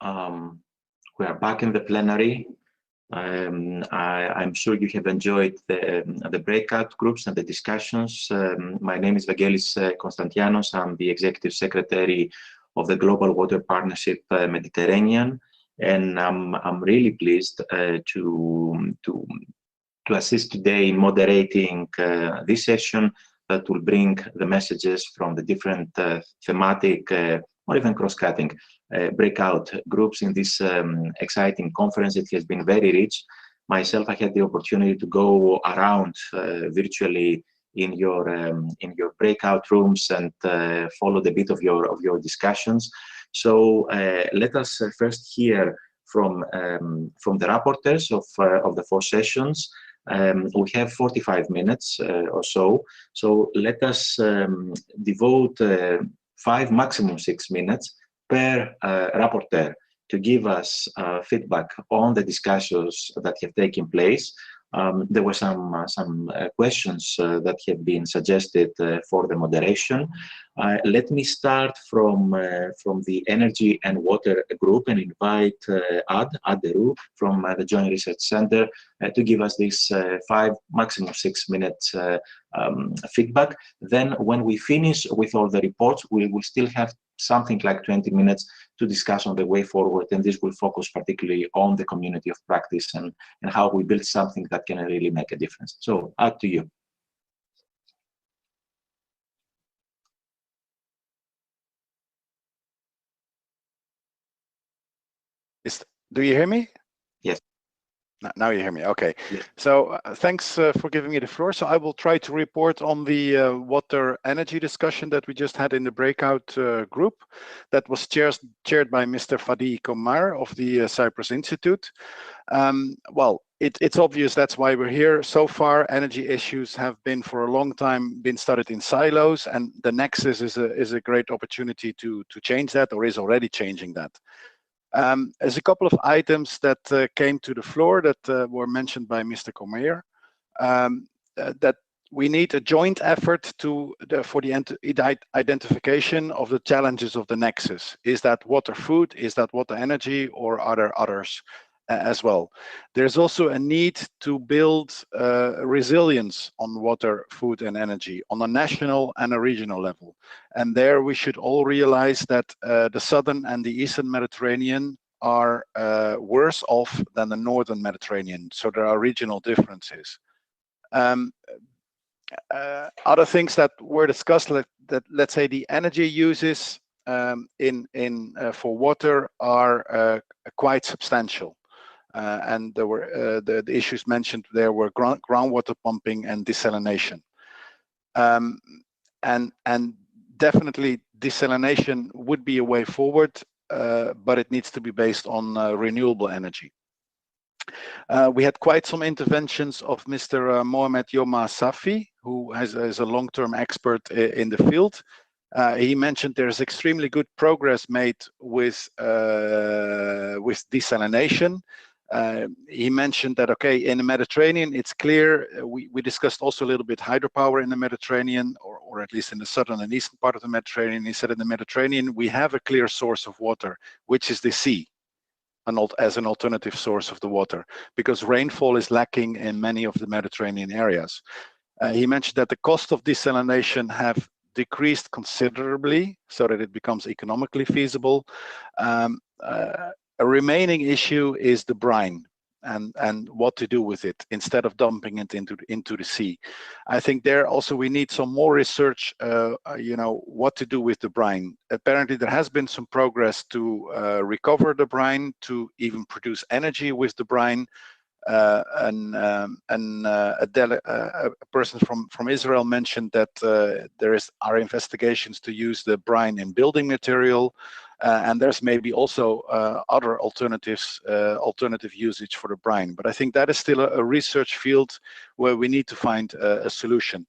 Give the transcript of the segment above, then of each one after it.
We are back in the plenary. I'm sure you have enjoyed the breakout groups and the discussions. My name is Vangelis Konstantianos. I'm the Executive Secretary of the Global Water Partnership Mediterranean, and I'm really pleased to assist today in moderating this session that will bring the messages from the different thematic or even cross-cutting breakout groups in this exciting conference. It has been very rich. Myself, I had the opportunity to go around virtually in your breakout rooms and followed a bit of your discussions. So let us first hear from the rapporteurs of the 4 sessions. We have 45 minutes or so. So let us devote 5, maximum 6 minutes per rapporteur to give us feedback on the discussions that have taken place. There were some questions that have been suggested for the moderation. Let me start from the Energy and Water Group and invite Ad Deru from the Joint Research Center to give us this 5, maximum 6 minutes feedback. Then when we finish with all the reports, we will still have something like 20 minutes to discuss on the way forward, and this will focus particularly on the community of practice and how we build something that can really make a difference. So, Ad, to you. Do you hear me? Yes. Now you hear me. Okay. Yes. So thanks for giving me the floor. So I will try to report on the water energy discussion that we just had in the breakout group that was chaired by Mr. Fadi Komar of the Cyprus Institute. Well, it's obvious that's why we're here. So far, energy issues have been for a long time been studied in silos, and the Nexus is a great opportunity to change that, or is already changing that. There's a couple of items that came to the floor that were mentioned by Mr. Comer, that we need a joint effort for the identification of the challenges of the Nexus. Is that water food? Is that water energy? Or are there others as well? There's also a need to build resilience on water, food and energy on a national and a regional level. And there we should all realize that the southern and the eastern Mediterranean are worse off than the northern Mediterranean. So there are regional differences. Other things that were discussed, that let's say the energy uses for water are quite substantial. And there were the issues mentioned there were groundwater pumping and desalination. And definitely desalination would be a way forward, but it needs to be based on renewable energy. We had quite some interventions of Mr. Mohamed Yoma Safi, who is a long-term expert in the field. He mentioned there's extremely good progress made with desalination. He mentioned that, okay, in the Mediterranean, it's clear, we discussed also a little bit hydropower in the Mediterranean, or at least in the southern and eastern part of the Mediterranean. He said in the Mediterranean, we have a clear source of water, which is the sea, as an alternative source of the water, because rainfall is lacking in many of the Mediterranean areas. He mentioned that the cost of desalination have decreased considerably so that it becomes economically feasible. A remaining issue is the brine and what to do with it instead of dumping it into the sea. I think there also we need some more research, what to do with the brine. Apparently there has been some progress to recover the brine, to even produce energy with the brine. A person from Israel mentioned that there are investigations to use the brine in building material, and there's maybe also other alternative usage for the brine. But I think that is still a research field where we need to find a solution.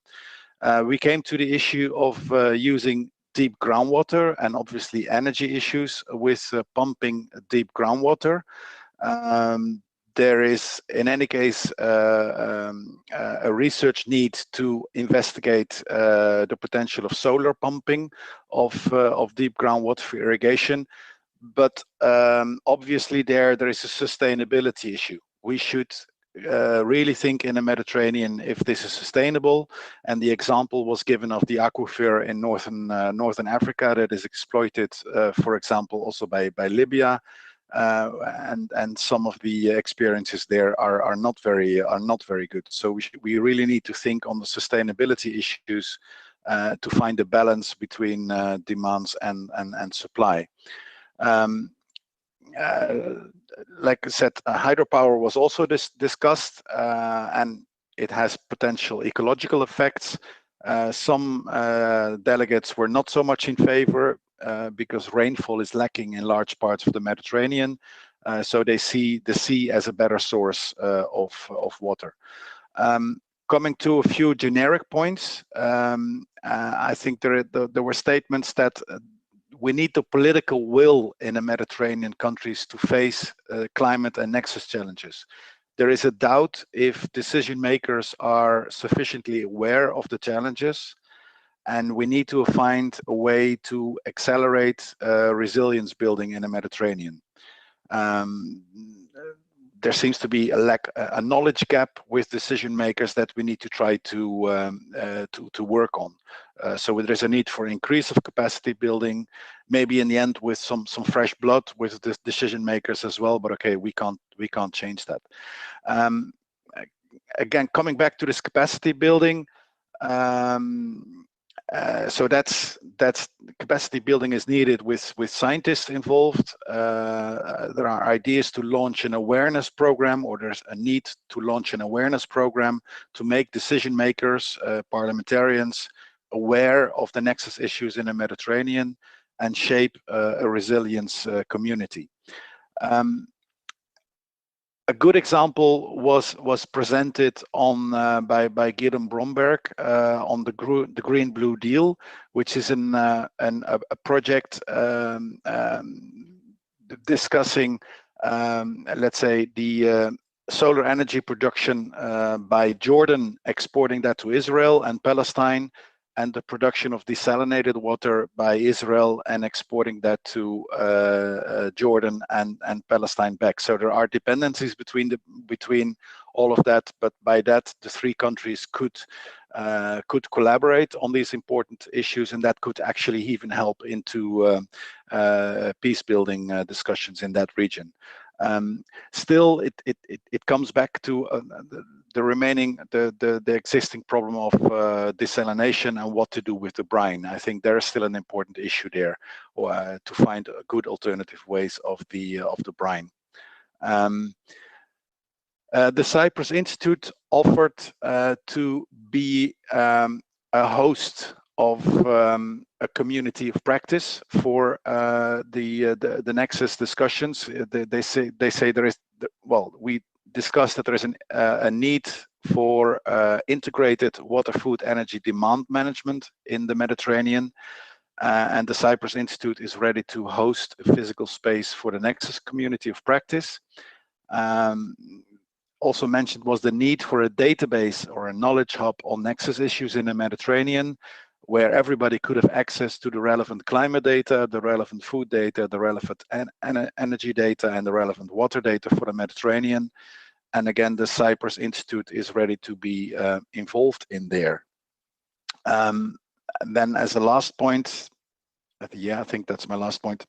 We came to the issue of using deep groundwater and obviously energy issues with pumping deep groundwater. There is, in any case, a research need to investigate the potential of solar pumping of deep groundwater for irrigation. but obviously there is a sustainability issue. We should really think in the Mediterranean if this is sustainable, and the example was given of the aquifer in northern Africa that is exploited, for example, also by Libya, and some of the experiences there are not very good. So we really need to think on the sustainability issues to find a balance between demands and supply. Like I said, hydropower was also discussed, and it has potential ecological effects. Some delegates were not so much in favor because rainfall is lacking in large parts of the Mediterranean, so they see the sea as a better source of water. Coming to a few generic points, I think there were statements that we need the political will in the Mediterranean countries to face climate and nexus challenges. There is a doubt if decision makers are sufficiently aware of the challenges, and we need to find a way to accelerate resilience building in the Mediterranean. There seems to be a knowledge gap with decision makers that we need to try to work on. So there's a need for increase of capacity building, maybe in the end with some fresh blood with the decision makers as well. But okay, we can't change that. Again, coming back to this capacity building. So that's capacity building is needed with scientists involved. There are ideas to launch an awareness program, or there's a need to launch an awareness program to make decision makers, parliamentarians, aware of the nexus issues in the Mediterranean and shape a resilience community. A good example was presented on by Guillaume Bromberg on the Green Blue Deal, which is a project discussing, let's say, the solar energy production by Jordan, exporting that to Israel and Palestine, and the production of desalinated water by Israel and exporting that to Jordan and Palestine back. So there are dependencies between all of that, but by that the three countries could collaborate on these important issues, and that could actually even help into peace building discussions in that region. Still, it comes back to the existing problem of desalination and what to do with the brine. I think there is still an important issue there, to find good alternative ways of the brine. The Cyprus Institute offered to be a host of a community of practice for the Nexus discussions. They say there is, well, we discussed that there is a need for integrated water, food, energy demand management in the Mediterranean, and the Cyprus Institute is ready to host a physical space for the Nexus community of practice. Also mentioned was the need for a database or a knowledge hub on Nexus issues in the Mediterranean, where everybody could have access to the relevant climate data, the relevant food data, the relevant energy data, and the relevant water data for the Mediterranean. And again, the Cyprus Institute is ready to be involved in there. And then as a last point, yeah, I think that's my last point.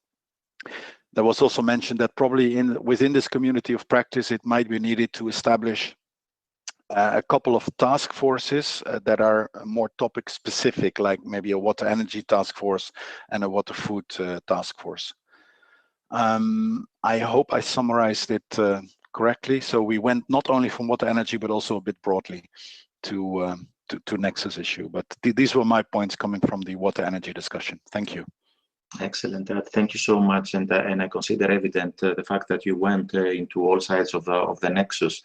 There was also mentioned that probably within this community of practice, it might be needed to establish a couple of task forces that are more topic specific, like maybe a water energy task force and a water food task force. I hope I summarized it correctly. So we went not only from water energy, but also a bit broadly to Nexus issue. But these were my points coming from the water energy discussion. Thank you. Excellent. Thank you so much. And I consider evident the fact that you went into all sides of the Nexus,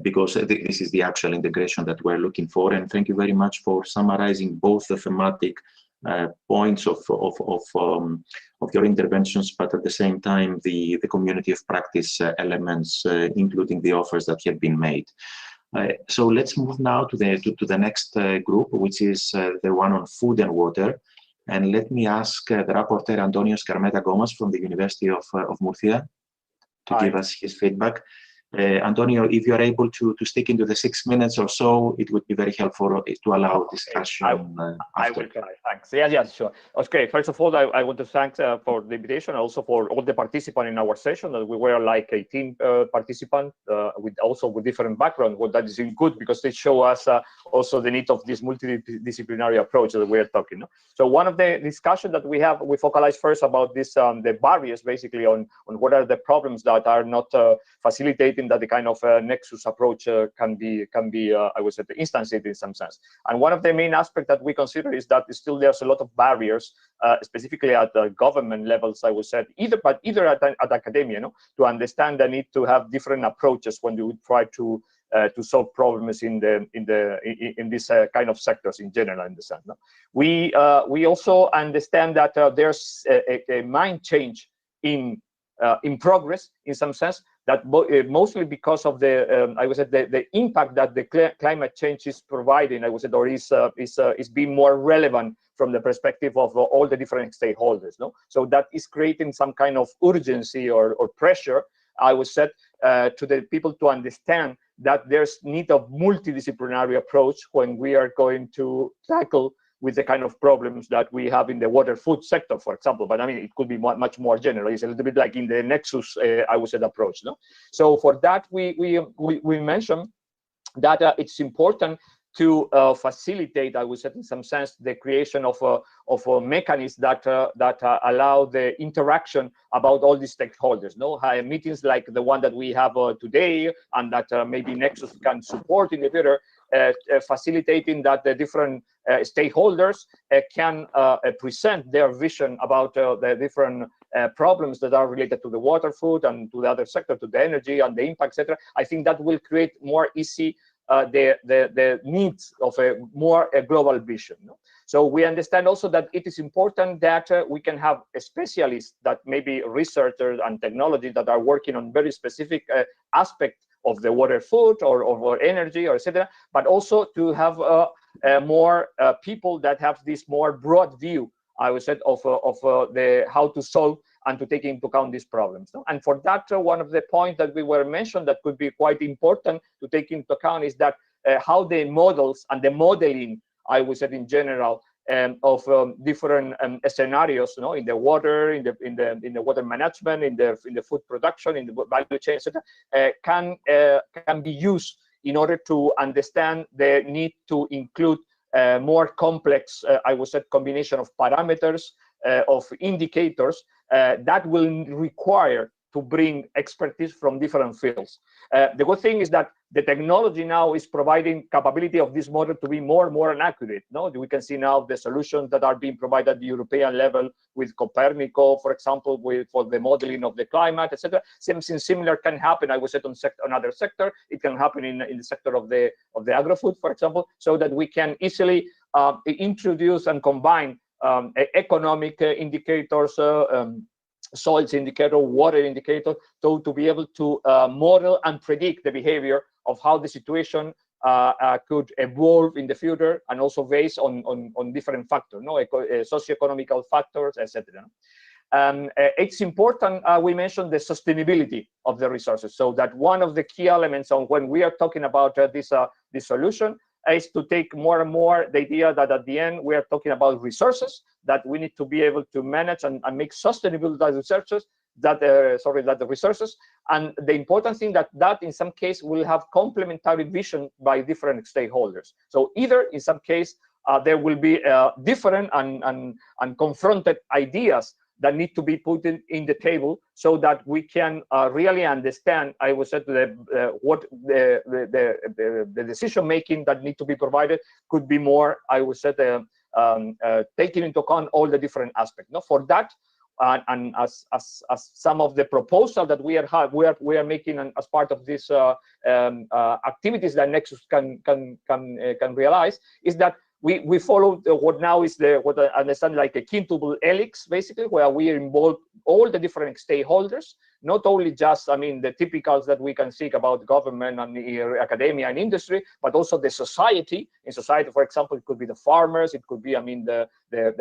because this is the actual integration that we're looking for. And thank you very much for summarizing both the thematic points of your interventions, but at the same time the community of practice elements, including the offers that have been made. So let's move now to the next group, which is the one on food and water. And let me ask the rapporteur, Antonio Scarmeta Gomas from the University of Murcia, to give us his feedback. Antonio, if you are able to stick into the 6 minutes or so, it would be very helpful to allow discussion. I will try. Thanks. Yeah, sure. Okay, first of all, I want to thank for the invitation, also for all the participants in our session. That we were like 18 participants with different backgrounds. Well, that is good because they show us also the need of this multidisciplinary approach that we are talking. No? So one of the discussions that we focalize first about this the barriers basically on what are the problems that are not facilitating that the kind of nexus approach can be I would say instantiated in some sense. And one of the main aspects that we consider is that still there's a lot of barriers, specifically at the government levels, I would say, either at academia, to understand the need to have different approaches when you try to solve problems in this kind of sectors in general. In the sense, we also understand that there's a mind change in progress in some sense, that mostly because of the I would say the impact that the climate change is providing, I would say, or is being more relevant from the perspective of all the different stakeholders. So that is creating some kind of urgency or pressure, I would say, to the people to understand that there's need of multidisciplinary approach when we are going to tackle with the kind of problems that we have in the water food sector, for example. But I mean, it could be much more general. It's a little bit like in the Nexus, I would say, approach. So for that, we mentioned that it's important to facilitate, I would say, in some sense, the creation of a mechanism that allow the interaction about all these stakeholders. Meetings like the one that we have today, and that maybe Nexus can support in the future, facilitating that the different stakeholders can present their vision about the different problems that are related to the water, food, and to the other sector, to the energy and the impact, etc. I think that will create more easy the needs of a more global vision. So we understand also that it is important that we can have a specialist, that maybe researchers and technology that are working on very specific aspects of the water, food, or energy, or etc. But also to have more people that have this more broad view, I would say, of the how to solve and to take into account these problems. And for that, one of the points that we were mentioned that could be quite important to take into account is that how the models and the modeling, I would say, in general, of different scenarios, in the water, in the water management, in the food production, in the value chain, etc., can be used in order to understand the need to include more complex, I would say, combination of parameters, of indicators that will require to bring expertise from different fields. The good thing is that the technology now is providing capability of this model to be more and more accurate. We can see now the solutions that are being provided at the European level with Copernico, for example, for the modeling of the climate, etc. Something similar can happen, I would say, on another sector. It can happen in the sector of the agri-food, for example, so that we can easily introduce and combine economic indicators, soils indicator, water indicator, to be able to model and predict the behavior of how the situation could evolve in the future, and also based on different factors, socioeconomical factors, etc. It's important, we mentioned the sustainability of the resources, so that one of the key elements on when we are talking about this solution is to take more and more the idea that at the end we are talking about resources that we need to be able to manage and make sustainable the resources, the resources. And the important thing that in some case will have complementary vision by different stakeholders. So either in some case there will be different and confronted ideas that need to be put in the table, so that we can really understand, I would say, what the decision making that need to be provided could be more, I would say, taking into account all the different aspects. For that, and as some of the proposal that we are making as part of this activities that Nexus can realize, is that we follow what now is what I understand like a quintuple helix, basically, where we involve all the different stakeholders, not only just, I mean, the typicals that we can think about government and academia and industry, but also the society. In society, for example, it could be the farmers, it could be, I mean, the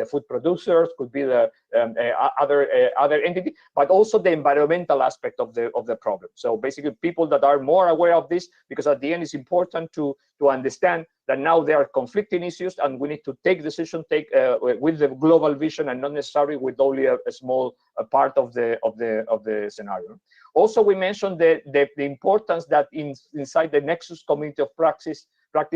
food producers, could be the other entity, but also the environmental aspect of the problem. So basically, people that are more aware of this, because at the end it's important to understand that now there are conflicting issues, and we need to take decisions with the global vision, and not necessarily with only a small part of the scenario. Also, we mentioned the importance that inside the Nexus community of practice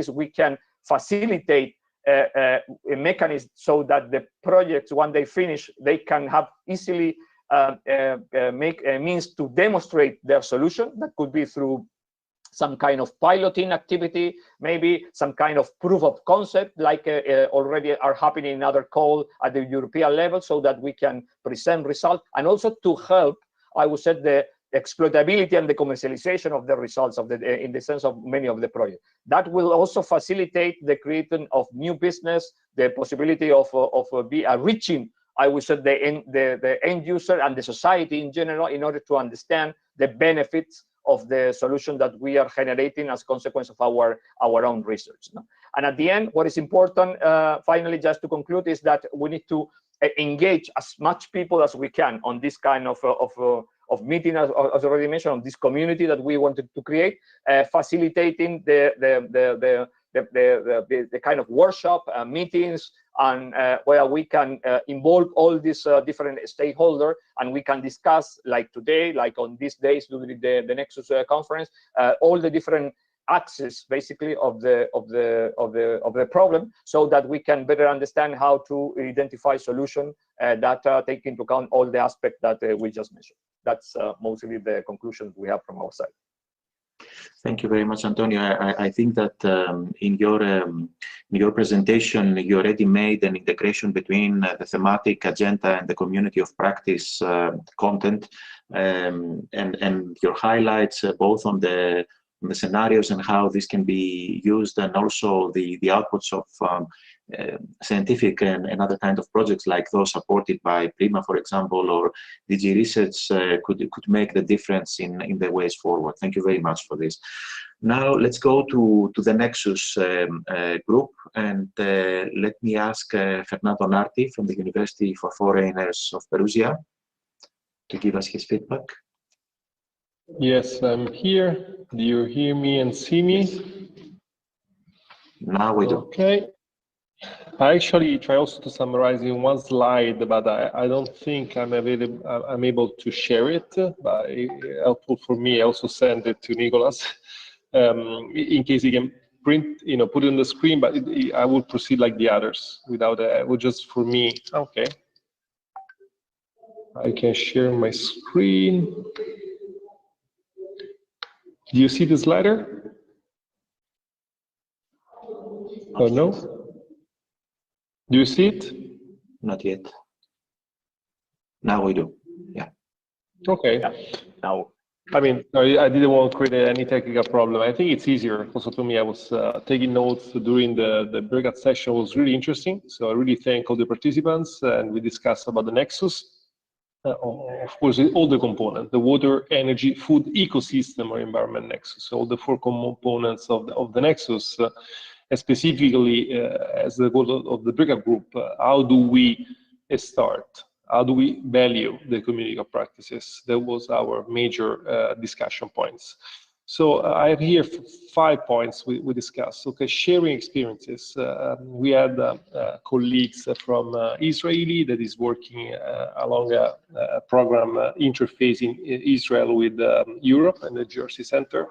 we can facilitate a mechanism so that the projects, when they finish, they can have easily make a means to demonstrate their solution. That could be through some kind of piloting activity, maybe some kind of proof of concept, like already are happening in other calls at the European level, so that we can present results, and also to help, I would say, the exploitability and the commercialization of the results of in the sense of many of the projects. That will also facilitate the creation of new business, the possibility of reaching, I would say, the end user and the society in general, in order to understand the benefits of the solution that we are generating as a consequence of our own research. No? And at the end, what is important, finally, just to conclude, is that we need to engage as much people as we can on this kind of meeting, as already mentioned, on this community that we wanted to create, facilitating the kind of workshop meetings, and where we can involve all these different stakeholders, and we can discuss, like today, like on these days during the Nexus conference, all the different axes, basically, of the problem, so that we can better understand how to identify solutions that take into account all the aspects that we just mentioned. That's mostly the conclusions we have from our side. Thank you very much, Antonio. I think that in your presentation, you already made an integration between the thematic agenda and the community of practice content, and your highlights both on the scenarios and how this can be used, and also the outputs of scientific and other kind of projects, like those supported by Prima, for example, or DG Research, could make the difference in the ways forward. Thank you very much for this. Now let's go to the Nexus group, and let me ask Fernando Narti from the University for Foreigners of Perugia to give us his feedback. Yes, I'm here. Do you hear me and see me? Now we do. Okay. I actually try also to summarize in one slide, but I don't think I'm able to share it. But helpful for me, I also send it to Nicolas in case he can print, put it on the screen. But I will proceed like the others without just for me. Okay. I can share my screen. Do you see the slider? Oh, no? Do you see it? Not yet. Now we do. Yeah. Okay. Yeah. Now. I mean, I didn't want to create any technical problem. I think it's easier. Also, to me, I was taking notes during the breakout session. It was really interesting. So I really thank all the participants, and we discussed about the Nexus. Of course, all the components, the water, energy, food ecosystem or environment Nexus. So all the four components of the Nexus, specifically as the goal of the breakout group, how do we start? How do we value the community of practices? That was our major discussion points. So I have here 5 points we discussed. Okay, sharing experiences. We had colleagues from Israeli that is working along a program interfacing Israel with Europe and the Jersey Center,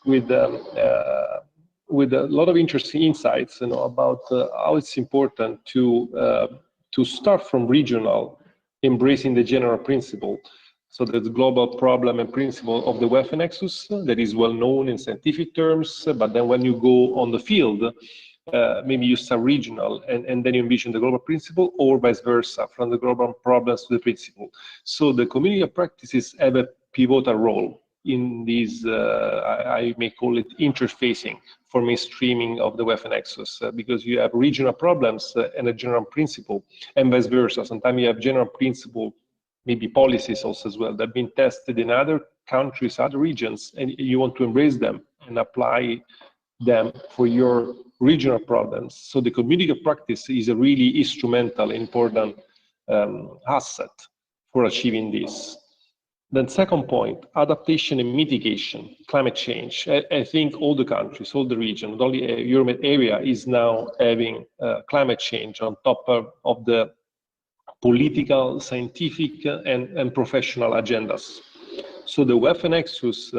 with a lot of interesting insights, about how it's important to start from regional, embracing the general principle. So the global problem and principle of the WEFE Nexus that is well known in scientific terms, but then when you go on the field, maybe you start regional and then you envision the global principle, or vice versa, from the global problems to the principle. So the community of practices have a pivotal role in these, I may call it interfacing for mainstreaming of the WEFE Nexus, because you have regional problems and a general principle, and vice versa. Sometimes you have general principle, maybe policies also as well, that have been tested in other countries, other regions, and you want to embrace them and apply them for your regional problems. So the community of practice is a really instrumental, important asset for achieving this. Then second point, adaptation and mitigation, climate change. I think all the countries, all the region, not only Europe area, is now having climate change on top of the political, scientific, and professional agendas. So the WEFE Nexus,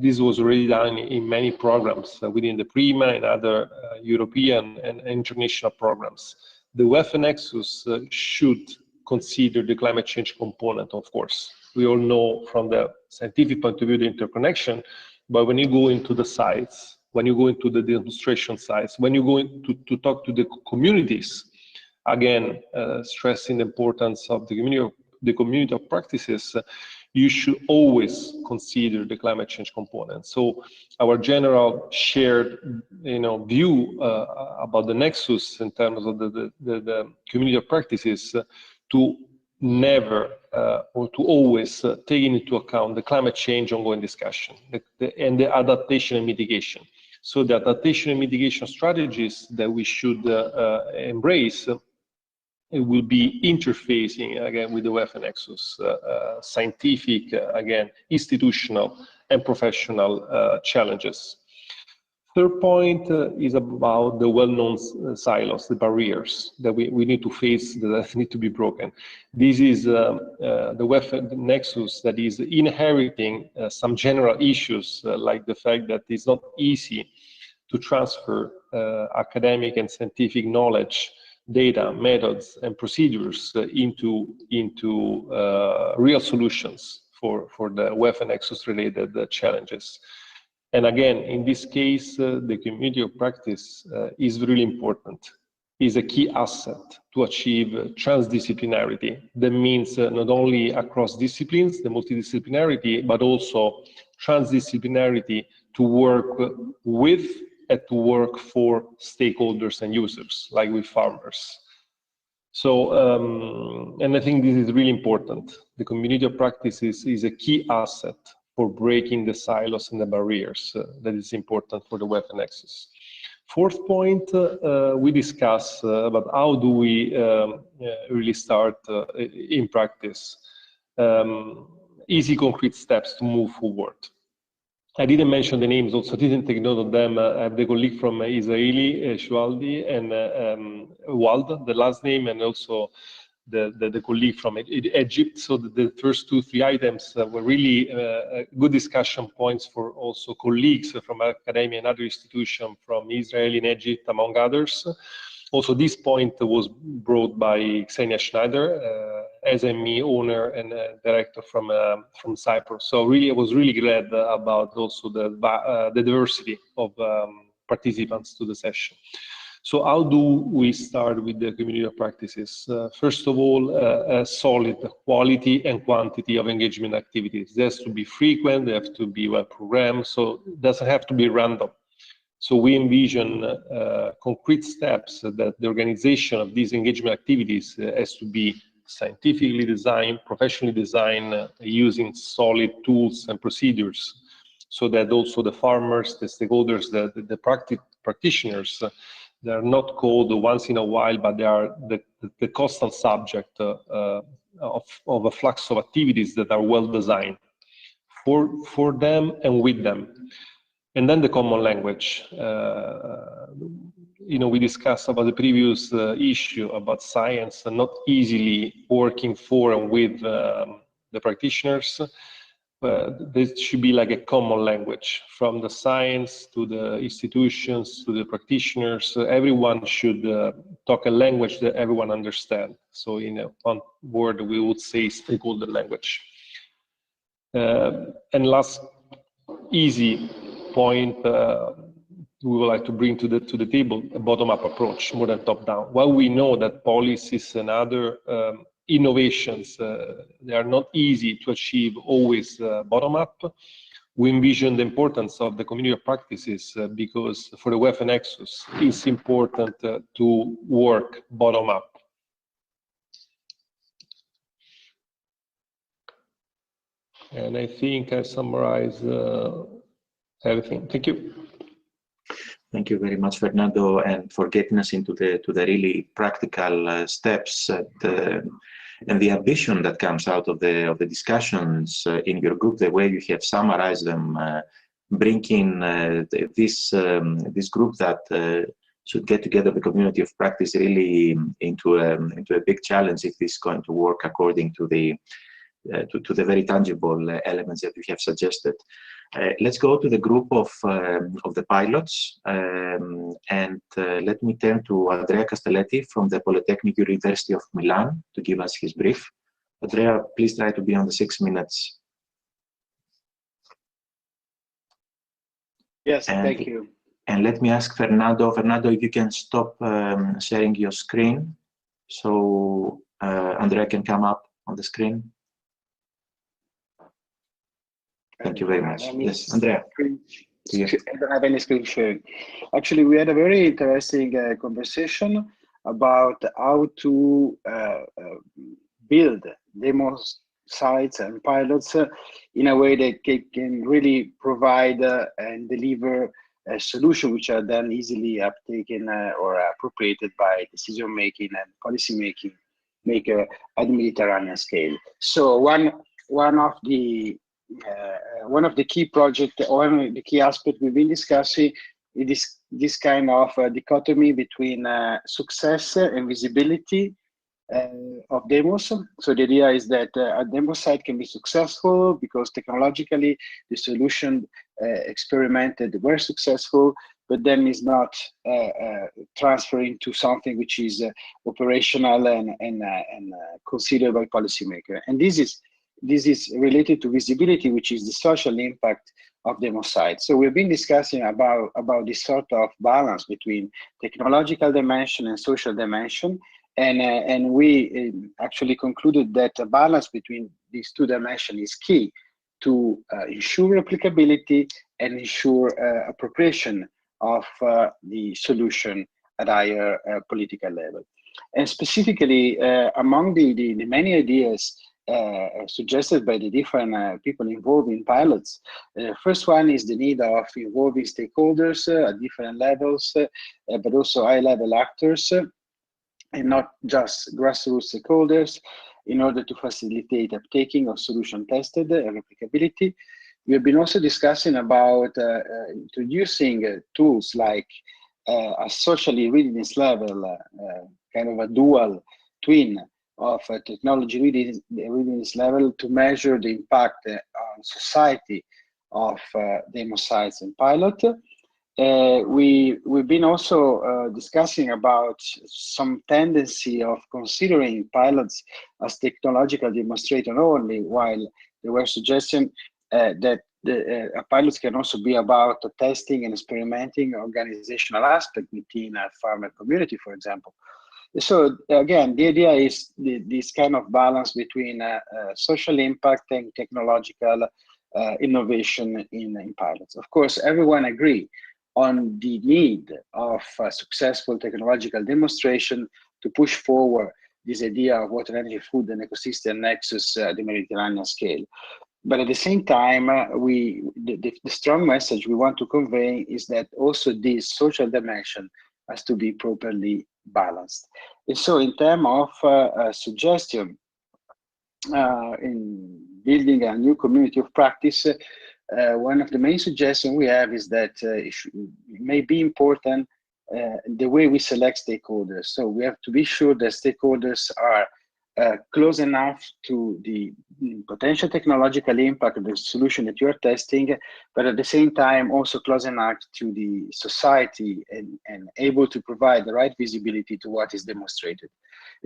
this was already done in many programs within the PRIMA and other European and international programs. The WEFE Nexus should consider the climate change component, of course. We all know from the scientific point of view the interconnection, but when you go into the sites, when you go into the demonstration sites, when you go to talk to the communities, again, stressing the importance of the community of practices, you should always consider the climate change component. So our general shared view about the Nexus in terms of the community of practices to never or to always take into account the climate change ongoing discussion and the adaptation and mitigation. So the adaptation and mitigation strategies that we should embrace, it will be interfacing again with the WEFE Nexus, scientific, again, institutional and professional challenges. Third point is about the well-known silos, the barriers that we need to face, that need to be broken. This is the WEFE Nexus that is inheriting some general issues, like the fact that it's not easy to transfer academic and scientific knowledge, data, methods, and procedures into real solutions for the WEFE Nexus related challenges. And again, in this case, the community of practice is really important, is a key asset to achieve transdisciplinarity. That means not only across disciplines, the multidisciplinarity, but also transdisciplinarity to work with and to work for stakeholders and users, like with farmers. So, and I think this is really important. The community of practice is a key asset for breaking the silos and the barriers that is important for the WEFE Nexus. Fourth point, we discuss about how do we really start in practice easy concrete steps to move forward. I didn't mention the names, also didn't take note of them. I have the colleague from Israeli, Shualdi, and Wald, the last name, and also the colleague from Egypt. So the first 2-3 items were really good discussion points for also colleagues from academia and other institutions from Israel and Egypt, among others. Also, this point was brought by Xenia Schneider, SME owner and director from Cyprus. So really, I was really glad about also the diversity of participants to the session. So how do we start with the community of practices? First of all, a solid quality and quantity of engagement activities. They have to be frequent, they have to be well programmed, so it doesn't have to be random. So we envision concrete steps that the organization of these engagement activities has to be scientifically designed, professionally designed, using solid tools and procedures, so that also the farmers, the stakeholders, the practitioners, they are not called once in a while, but they are the constant subject of a flux of activities that are well designed for them and with them. And then the common language. We discussed about the previous issue about science and not easily working for and with the practitioners. There should be like a common language from the science to the institutions to the practitioners. Everyone should talk a language that everyone understands. So in one word, we would say stakeholder language. And last easy point we would like to bring to the table, a bottom-up approach more than top-down. While we know that policies and other innovations, they are not easy to achieve always bottom-up, we envision the importance of the community of practices because for the WEFE Nexus, it's important to work bottom up. And I think I summarized everything. Thank you. Thank you very much, Fernando, and for getting us into the really practical steps and the ambition that comes out of the discussions in your group, the way you have summarized them, bringing this group that should get together the community of practice really into a big challenge if this is going to work according to the very tangible elements that you have suggested. Let's go to the group of the pilots, and let me turn to Andrea Castelletti from the Polytechnic University of Milan to give us his brief. Andrea, please try to be on the 6 minutes. Yes, thank you. And let me ask Fernando, if you can stop sharing your screen so Andrea can come up on the screen. Thank you very much. Yes, Andrea. I don't have any screen sharing. Actually, we had a very interesting conversation about how to build demo sites and pilots in a way that can really provide and deliver a solution which are then easily uptaken or appropriated by decision making and policy maker at the Mediterranean scale. So one of the key projects, or the key aspect we've been discussing, is this kind of dichotomy between success and visibility of demos. So the idea is that a demo site can be successful because technologically the solution experimented were successful, but then is not transferring to something which is operational and considered by policymaker. And this is related to visibility, which is the social impact of demo sites. So we've been discussing about this sort of balance between technological dimension and social dimension, and we actually concluded that a balance between these two dimensions is key to ensure replicability and ensure appropriation of the solution at higher political level. And specifically, among the many ideas suggested by the different people involved in pilots, first one is the need of involving stakeholders at different levels, but also high-level actors, and not just grassroots stakeholders, in order to facilitate uptaking of solution tested and replicability. We have been also discussing about introducing tools like a socially readiness level, kind of a dual twin of a technology readiness level to measure the impact on society of demo sites and pilot. We've been also discussing about some tendency of considering pilots as technological demonstrator only, while there were suggestions that pilots can also be about testing and experimenting organizational aspect within a farmer community, for example. So again, the idea is this kind of balance between social impact and technological innovation in pilots. Of course, everyone agree on the need of a successful technological demonstration to push forward this idea of water, energy, food, and ecosystem nexus at the Mediterranean scale. But at the same time, the strong message we want to convey is that also this social dimension has to be properly balanced. And so in terms of suggestion in building a new community of practice, one of the main suggestions we have is that it may be important the way we select stakeholders. So we have to be sure that stakeholders are close enough to the potential technological impact of the solution that you are testing, but at the same time also close enough to the society and able to provide the right visibility to what is demonstrated.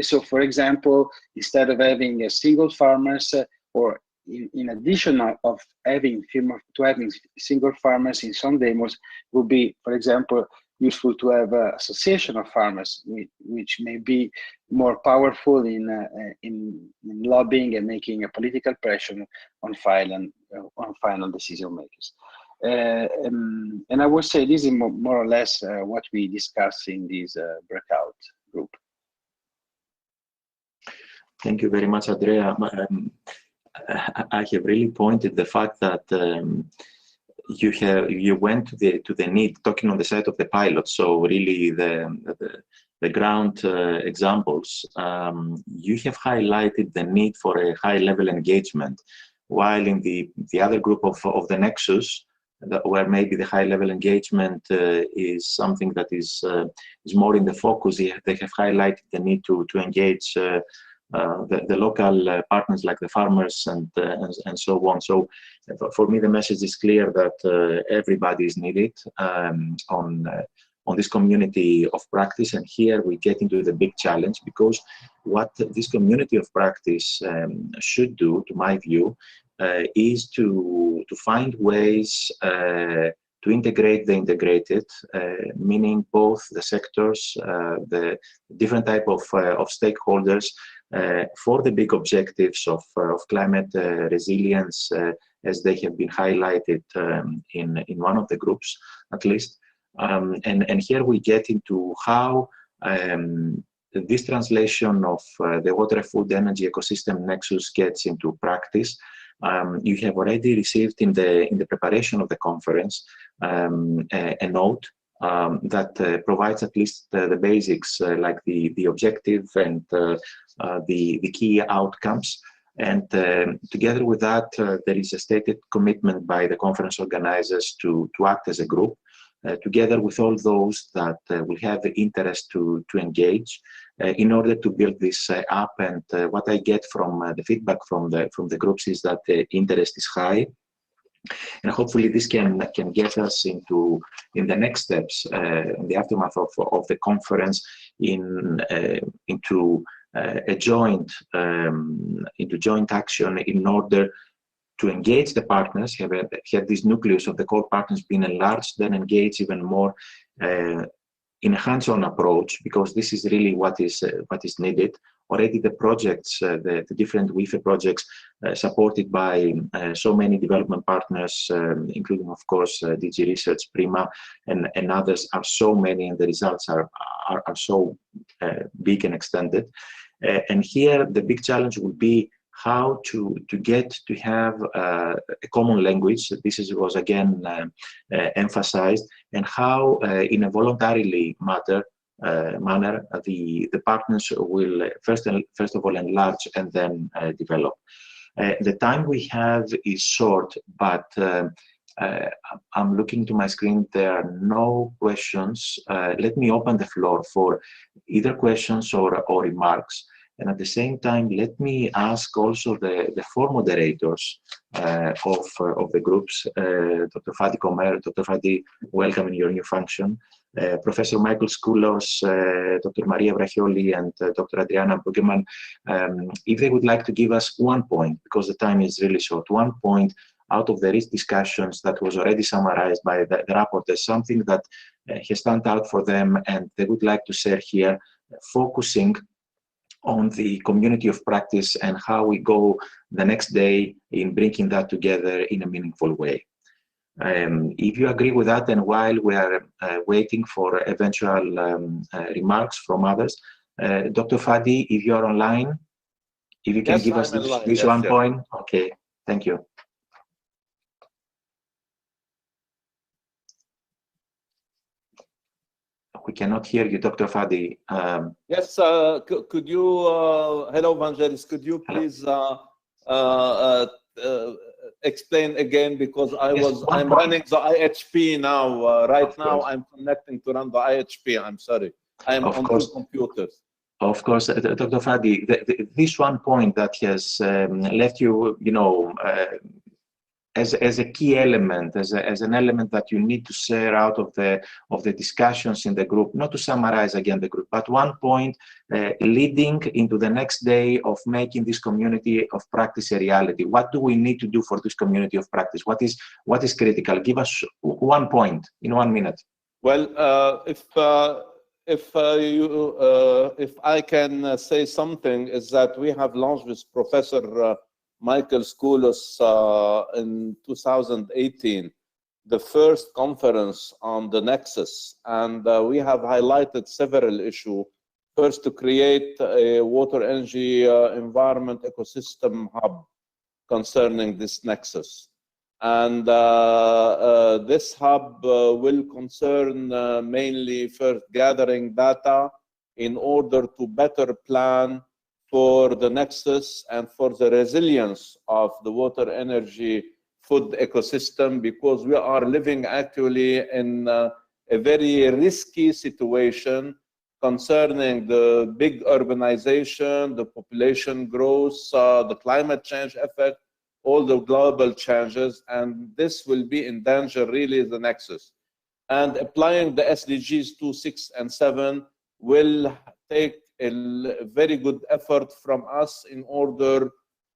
So for example, instead of having single farmers, or in addition of having single farmers in some demos, would be, for example, useful to have an association of farmers, which may be more powerful in lobbying and making a political pressure on final decision makers. And I would say this is more or less what we discussed in this breakout group. Thank you very much, Andrea. I have really pointed the fact that you went to the need, talking on the side of the pilot. So really the ground examples. You have highlighted the need for a high-level engagement, while in the other group of the Nexus, where maybe the high-level engagement is something that is more in the focus, they have highlighted the need to engage the local partners like the farmers and so on. So for me, the message is clear that everybody is needed on this community of practice. And here we get into the big challenge, because what this community of practice should do, to my view, is to find ways to integrate the integrated, meaning both the sectors, the different type of stakeholders, for the big objectives of climate resilience, as they have been highlighted in one of the groups, at least. And here we get into how this translation of the water, food, energy ecosystem nexus gets into practice. You have already received in the preparation of the conference a note that provides at least the basics, like the objective and the key outcomes. And together with that, there is a stated commitment by the conference organizers to act as a group, together with all those that will have the interest to engage, in order to build this up. And what I get from the feedback from the groups is that the interest is high. And hopefully this can get us into the next steps in the aftermath of the conference into joint action in order to engage the partners, have this nucleus of the core partners being enlarged, then engage even more in a hands-on approach, because this is really what is needed. Already the projects, the different WEFE projects supported by so many development partners, including, of course, DG Research, Prima, and others, are so many, and the results are so big and extended. And here the big challenge will be how to get to have a common language. This was again emphasized, and how in a voluntarily manner the partners will first of all enlarge and then develop. The time we have is short, but I'm looking to my screen. There are no questions. Let me open the floor for either questions or remarks. And at the same time, let me ask also the four moderators of the groups, Dr. Fadi Komer. Dr. Fadi, welcome in your new function. Professor Michael Skoulos, Dr. Maria Brachioli, and Dr. Adriana Brueggemann, if they would like to give us 1 point, because the time is really short, 1 point out of the rich discussions that was already summarized by the rapport. There's something that has stand out for them and they would like to share here, focusing on the community of practice and how we go the next day in bringing that together in a meaningful way. If you agree with that, and while we are waiting for eventual remarks from others, Dr. Fadi, if you are online, if you can give us this 1 point. Okay, thank you. We cannot hear you, Dr. Fadi. Yes, could you, hello, Vangelis, could you please explain again, because I'm running the IHP now. Right now, I'm connecting to run the IHP. I'm sorry. I'm on two computers. Of course, Dr. Fadi, this 1 point that has left you, as a key element, as an element that you need to share out of the discussions in the group, not to summarize again the group, but 1 point leading into the next day of making this community of practice a reality. What do we need to do for this community of practice? What is critical? Give us 1 point in 1 minute. Well, if I can say something, is that we have launched with Professor Michael Skoulos in 2018, the first conference on the Nexus, and we have highlighted several issues. First, to create a water energy environment ecosystem hub concerning this Nexus. And this hub will concern mainly first gathering data in order to better plan for the Nexus and for the resilience of the water energy food ecosystem, because we are living actually in a very risky situation concerning the big urbanization, the population growth, the climate change effect, all the global changes, and this will be in danger really the Nexus. And applying the SDGs 2, 6, and 7 will take a very good effort from us in order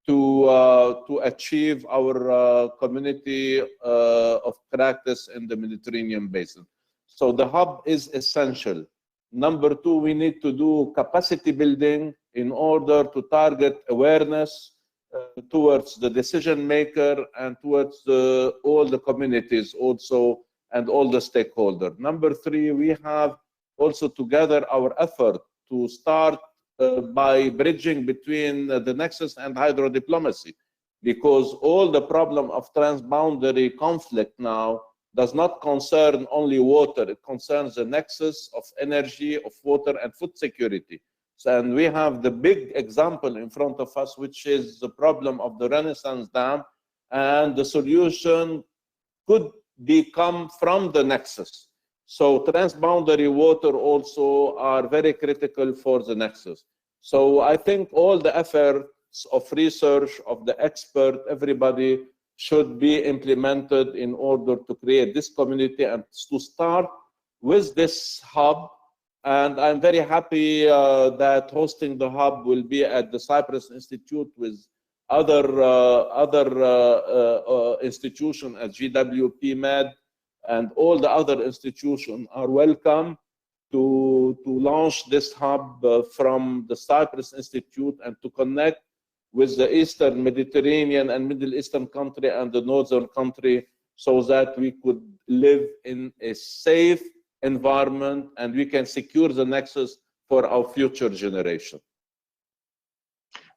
to achieve our community of practice in the Mediterranean basin. So the hub is essential. Number 2, we need to do capacity building in order to target awareness towards the decision maker and towards all the communities also and all the stakeholders. Number 3, we have also to gather our effort to start by bridging between the Nexus and hydro diplomacy, because all the problem of transboundary conflict now does not concern only water, it concerns the Nexus of energy, of water and food security. And we have the big example in front of us, which is the problem of the Renaissance Dam, and the solution could become from the Nexus. So transboundary water also are very critical for the Nexus. So I think all the efforts of research, of the expert, everybody should be implemented in order to create this community and to start with this hub. And I'm very happy that hosting the hub will be at the Cyprus Institute with other institutions as GWP Med, and all the other institutions are welcome to launch this hub from the Cyprus Institute and to connect with the Eastern Mediterranean and Middle Eastern country and the Northern country, so that we could live in a safe environment and we can secure the Nexus for our future generation.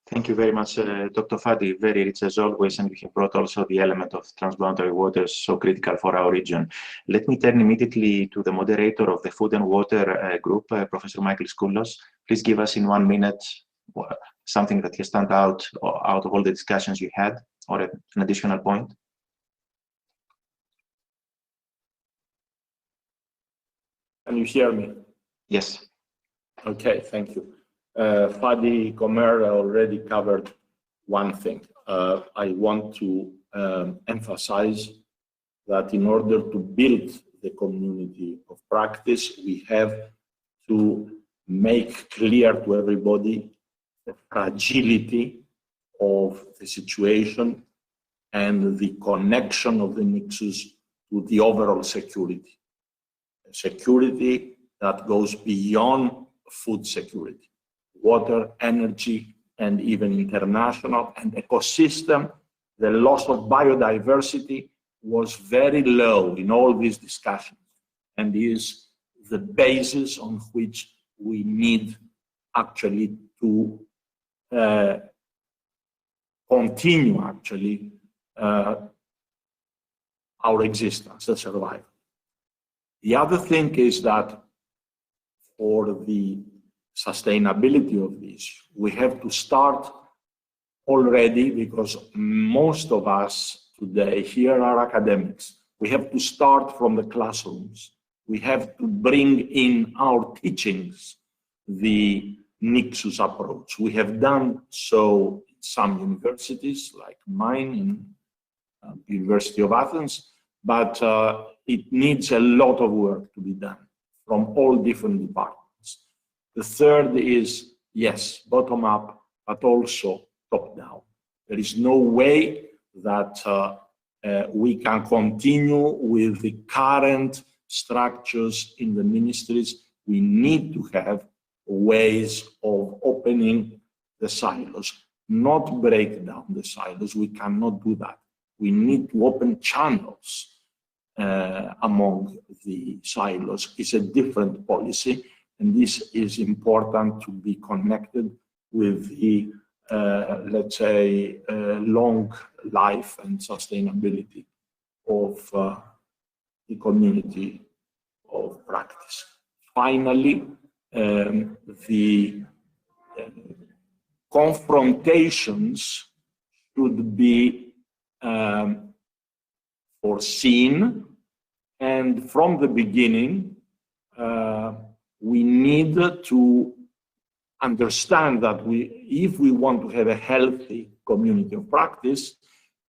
Thank you very much, Dr. Fadi. Very rich as always, and you have brought also the element of transboundary waters so critical for our region. Let me turn immediately to the moderator of the Food and Water group, Professor Michael Skoulos. Please give us in 1 minute something that has stand out of all the discussions you had, or an additional point. Can you hear me? Yes. Okay, thank you. Fadi Komer already covered one thing. I want to emphasize that in order to build the community of practice, we have to make clear to everybody the fragility of the situation and the connection of the Nexus to the overall security. Security that goes beyond food security, water, energy, and even international and ecosystem. The loss of biodiversity was very low in all these discussions and is the basis on which we need actually to continue actually our existence, the survival. The other thing is that for the sustainability of this, we have to start already, because most of us today here are academics. We have to start from the classrooms. We have to bring in our teachings the Nexus approach. We have done so in some universities, like mine in University of Athens, but it needs a lot of work to be done from all different departments. The third is, yes, bottom up, but also top down. There is no way that we can continue with the current structures in the ministries. We need to have ways of opening the silos, not break down the silos. We cannot do that. We need to open channels among the silos. It's a different policy, and this is important to be connected with the, let's say, long life and sustainability of the community of practice. Finally, the confrontations should be foreseen, and from the beginning, we need to understand that if we want to have a healthy community of practice,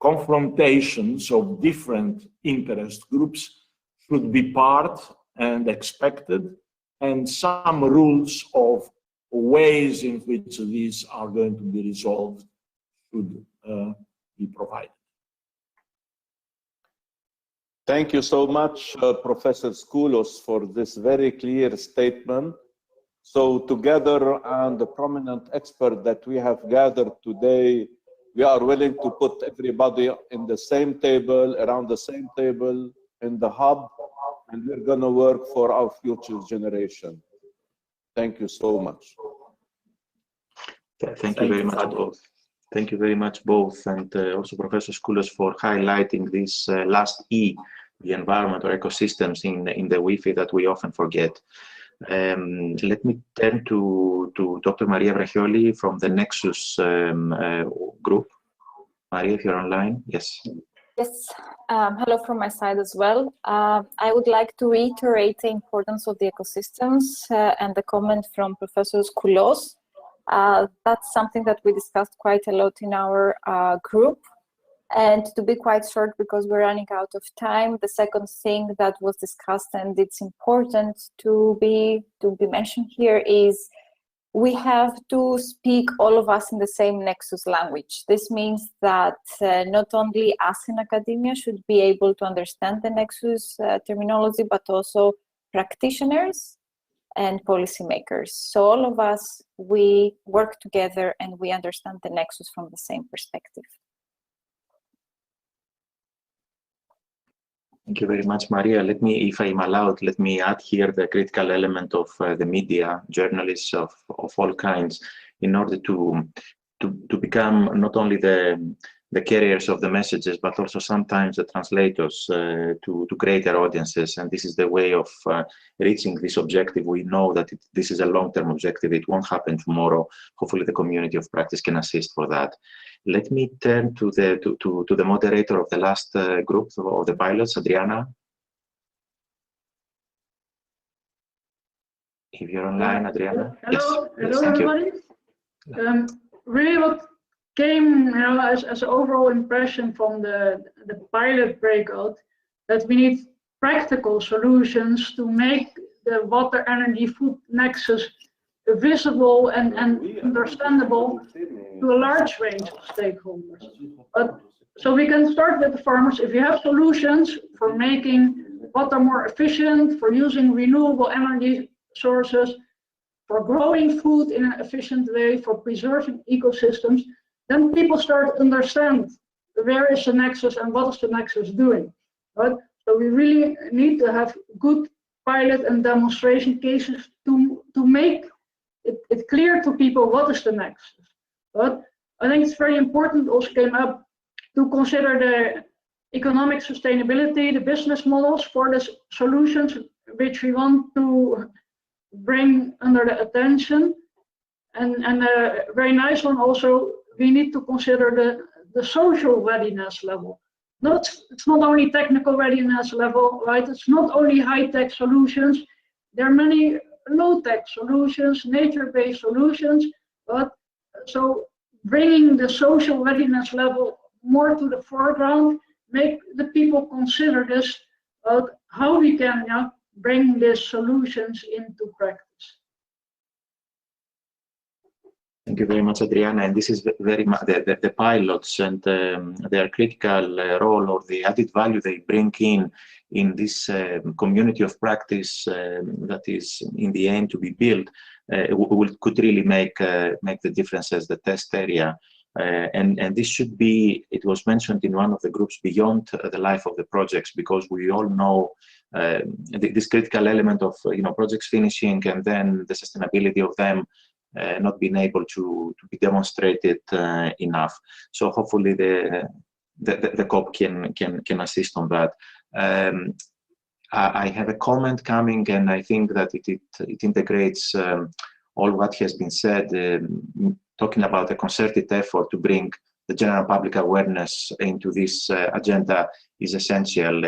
confrontations of different interest groups should be part and expected, and some rules of ways in which these are going to be resolved should be provided. Thank you so much, Professor Skoulos, for this very clear statement. So together and the prominent expert that we have gathered today, we are willing to put everybody in the same table, around the same table, in the hub, and we're going to work for our future generation. Thank you so much. Thank you very much both. Thank you very much both, and also Professor Skoulos for highlighting this last E, the environment or ecosystems in the WEFE that we often forget. Let me turn to Dr. Maria Brachioli from the Nexus group. Maria, if you're online, yes. Yes, hello from my side as well. I would like to reiterate the importance of the ecosystems and the comment from Professor Skoulos. That's something that we discussed quite a lot in our group. And to be quite short, because we're running out of time, the second thing that was discussed, and it's important to be mentioned here, is we have to speak, all of us, in the same Nexus language. This means that not only us in academia should be able to understand the Nexus terminology, but also practitioners and policymakers. So all of us, we work together and we understand the Nexus from the same perspective. Thank you very much, Maria. Let me, if I'm allowed, let me add here the critical element of the media, journalists of all kinds, in order to become not only the carriers of the messages, but also sometimes the translators to greater audiences. And this is the way of reaching this objective. We know that this is a long-term objective. It won't happen tomorrow. Hopefully the community of practice can assist for that. Let me turn to the moderator of the last group of the pilots, Adriana. If you're online, Adriana. Hello, yes, hello thank everybody. you. Really, what came as an overall impression from the pilot breakout, that we need practical solutions to make the water, energy, food nexus visible and understandable to a large range of stakeholders. But so we can start with the farmers. If you have solutions for making water more efficient, for using renewable energy sources, for growing food in an efficient way, for preserving ecosystems, then people start to understand where is the nexus and what is the nexus doing. Right? So we really need to have good pilot and demonstration cases to make it clear to people what is the nexus. But I think it's very important, also came up, to consider the economic sustainability, the business models for the solutions which we want to bring under the attention. And a very nice one also, we need to consider the social readiness level. It's not only technical readiness level, right? It's not only high-tech solutions. There are many low-tech solutions, nature-based solutions, but so bringing the social readiness level more to the foreground, make the people consider this, how we can bring these solutions into practice. Thank you very much, Adriana. And this is very much the pilots and their critical role, or the added value they bring in in this community of practice that is in the aim to be built could really make the difference as the test area. And this should be, it was mentioned in one of the groups, beyond the life of the projects, because we all know this critical element of projects finishing and then the sustainability of them not being able to be demonstrated enough. So hopefully the COP can assist on that. I have a comment coming, and I think that it integrates all what has been said, talking about a concerted effort to bring the general public awareness into this agenda is essential.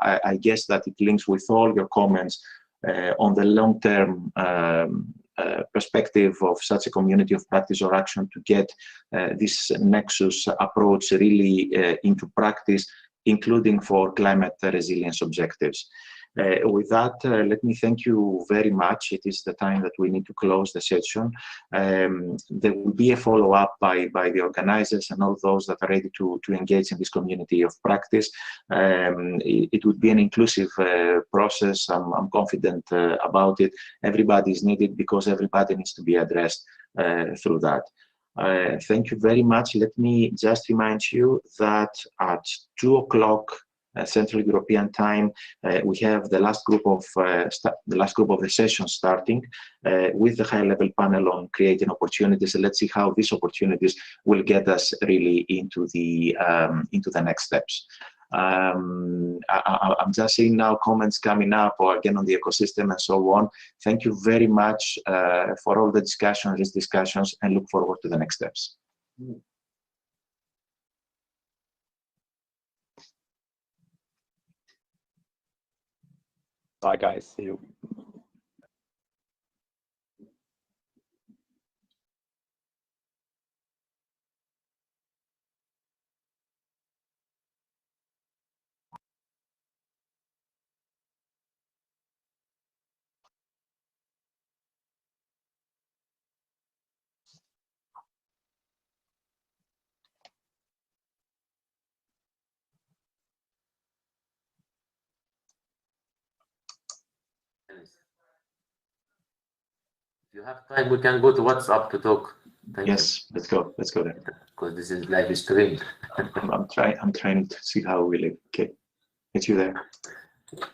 I guess that it links with all your comments on the long-term perspective of such a community of practice or action to get this nexus approach really into practice, including for climate resilience objectives. With that, let me thank you very much. It is the time that we need to close the session. There will be a follow-up by the organizers and all those that are ready to engage in this community of practice. It would be an inclusive process. I'm confident about it. Everybody is needed because everybody needs to be addressed through that. Thank you very much. Let me just remind you that at 2 o'clock Central European Time, we have the last group of the session starting with the high-level panel on creating opportunities. And let's see how these opportunities will get us really into the next steps. I'm just seeing now comments coming up, or again on the ecosystem and so on. Thank you very much for all the these discussions, and look forward to the next steps. Bye, guys. See you. If you have time, we can go to WhatsApp to talk. Yes, let's go there. Because this is live stream. I'm trying to see how we live. Okay, get you there.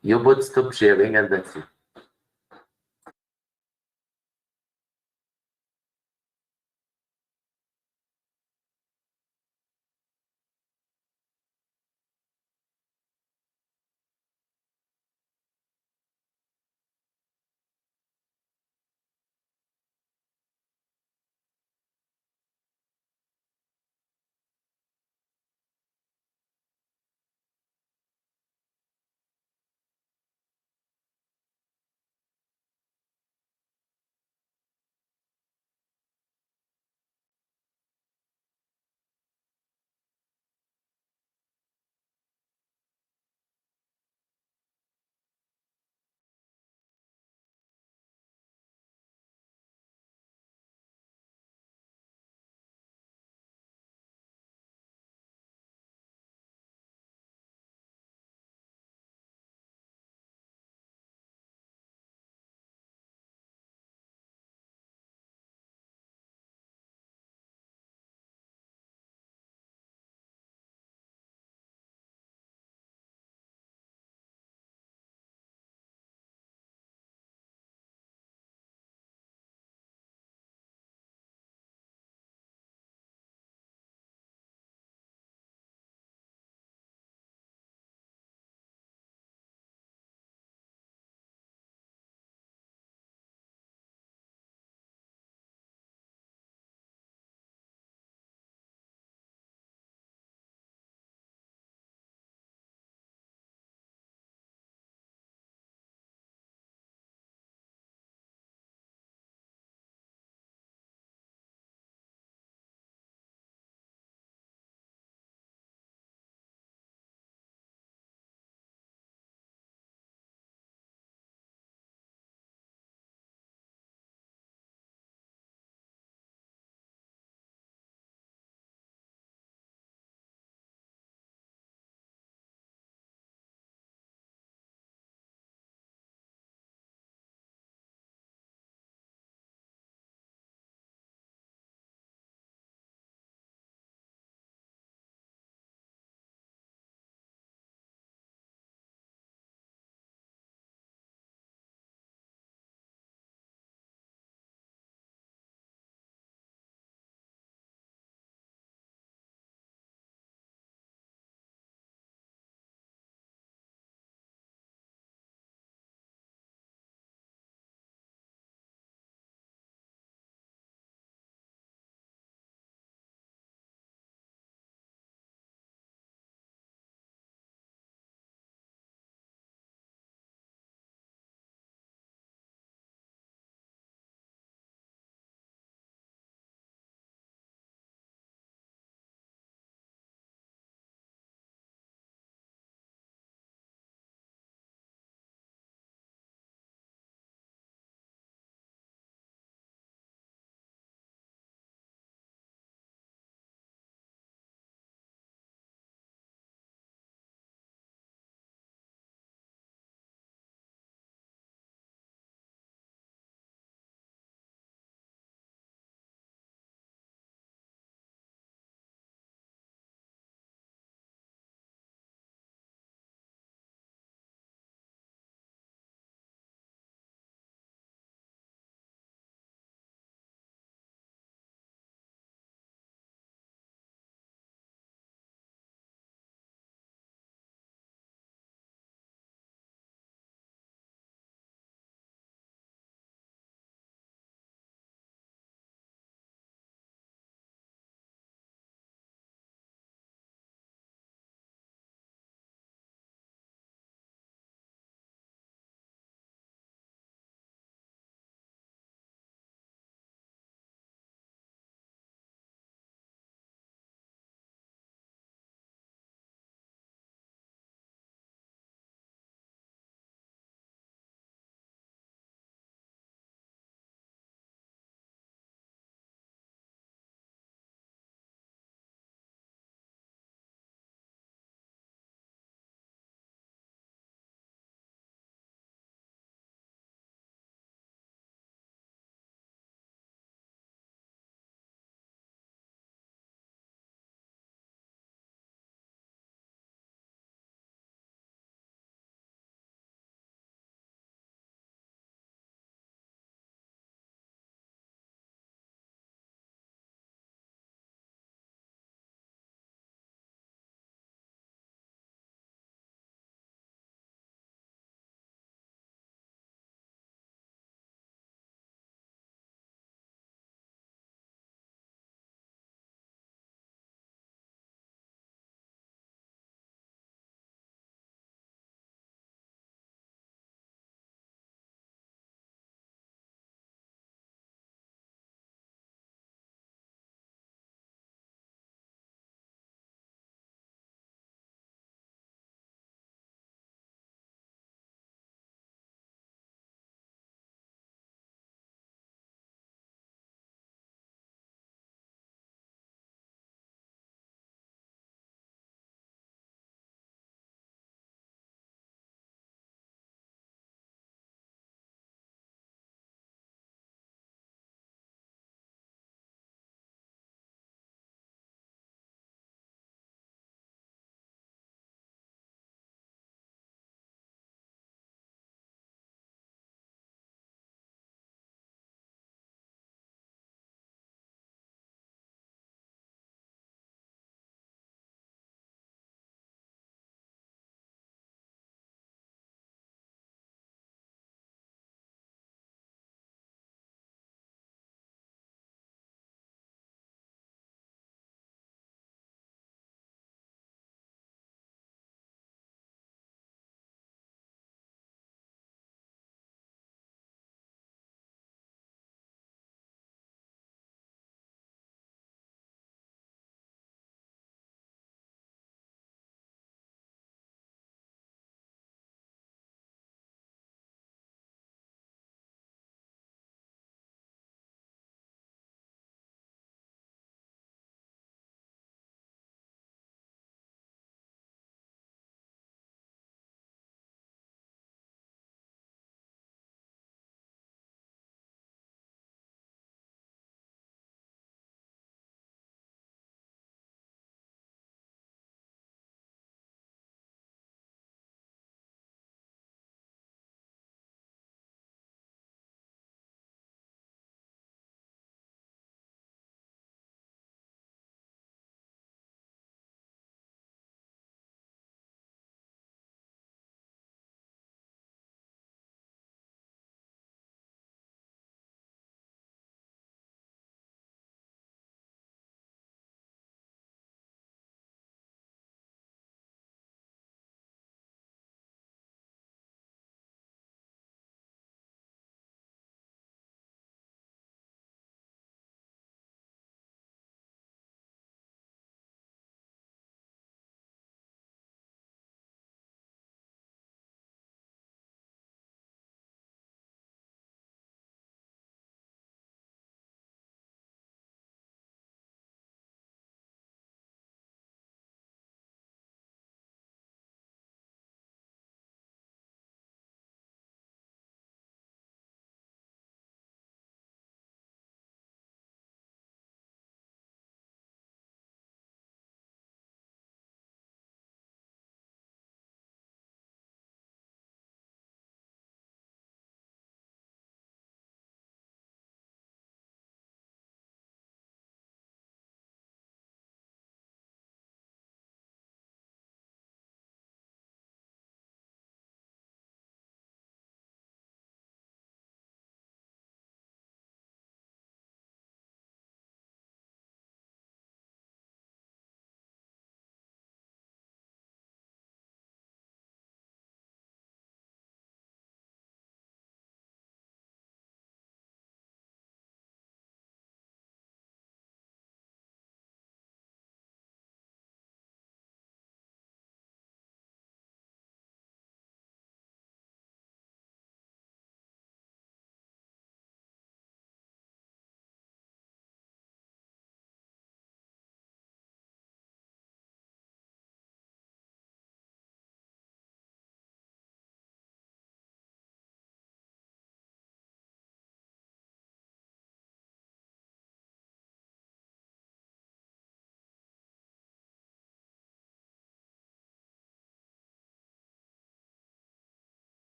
You put stop sharing and that's it.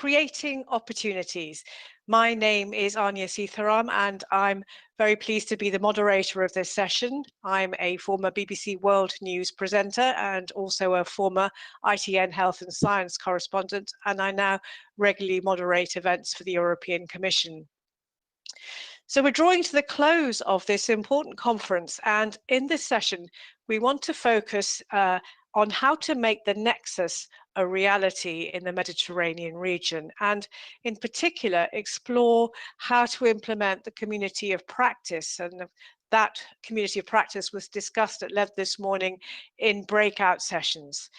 creating opportunities. My name is Anya Sitharam, and I'm very pleased to be the moderator of this session. I'm a former BBC World News presenter and also a former ITN Health and Science correspondent, and I now regularly moderate events for the European Commission. So we're drawing to the close of this important conference, and in this session, we want to focus on how to make the Nexus a reality in the Mediterranean region, and in particular, explore how to implement the community of practice. And that community of practice was discussed at length this morning in breakout sessions.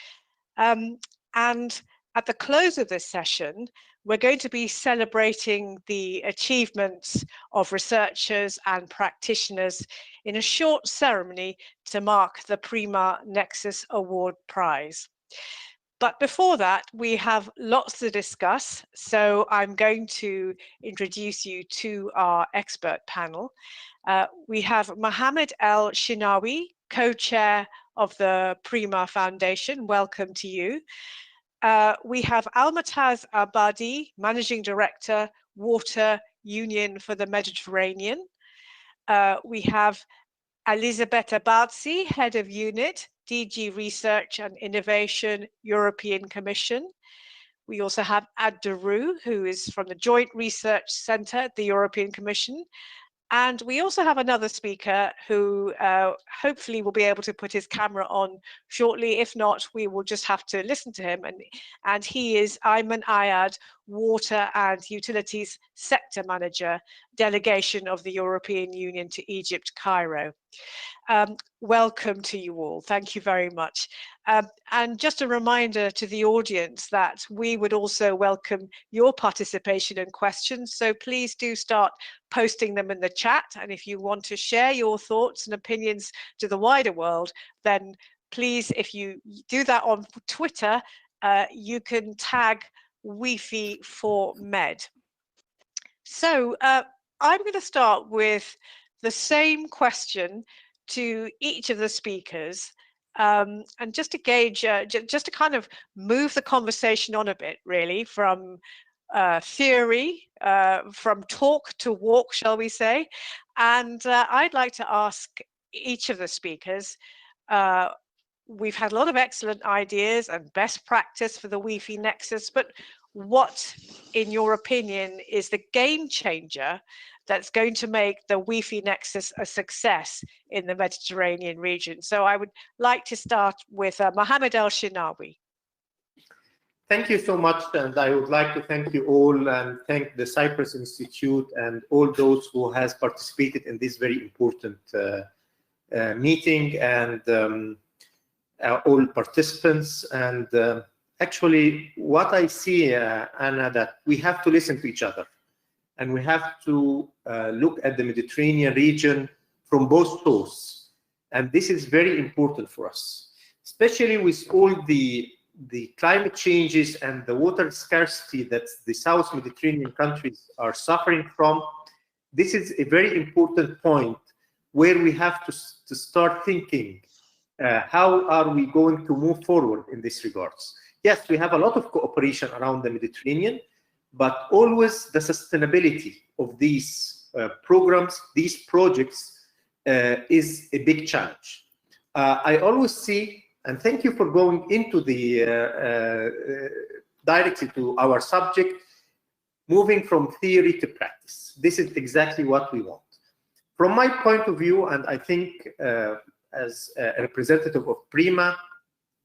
And at the close of this session, we're going to be celebrating the achievements of researchers and practitioners in a short ceremony to mark the Prima Nexus Award Prize. But before that, we have lots to discuss, so I'm going to introduce you to our expert panel. We have Mohammed El Shinawi, co-chair of the Prima Foundation. Welcome to you. We have Almataz Abadi, Managing Director, Water Union for the Mediterranean. We have Elisabetta Bazzi, Head of Unit, DG Research and Innovation, European Commission. We also have Ad Daru, who is from the Joint Research Centre at the European Commission. And we also have another speaker who hopefully will be able to put his camera on shortly. If not, we will just have to listen to him. And he is Ayman Ayad, Water and Utilities Sector Manager, Delegation of the European Union to Egypt, Cairo. Welcome to you all. Thank you very much. And just a reminder to the audience that we would also welcome your participation and questions. So please do start posting them in the chat. And if you want to share your thoughts and opinions to the wider world, then please, if you do that on Twitter, you can tag WEFE for Med. So I'm going to start with the same question to each of the speakers, and just to gauge, just to kind of move the conversation on a bit, really, from theory, from talk to walk, shall we say. And I'd like to ask each of the speakers, we've had a lot of excellent ideas and best practice for the WEFE Nexus, but what, in your opinion, is the game changer that's going to make the WEFE Nexus a success in the Mediterranean region? So I would like to start with Mohammed El Shinawi. Thank you so much, and I would like to thank you all and thank the Cyprus Institute and all those who has participated in this very important meeting, and all participants. And actually, what I see, Anna, that we have to listen to each other, and we have to look at the Mediterranean region from both shores. And this is very important for us, especially with all the climate changes and the water scarcity that the South Mediterranean countries are suffering from. This is a very important point where we have to start thinking, how are we going to move forward in this regards? Yes, we have a lot of cooperation around the Mediterranean, but always the sustainability of these programs, these projects, is a big challenge. I always see, and thank you for going into the directly to our subject, moving from theory to practice. This is exactly what we want. From my point of view, and I think as a representative of Prima,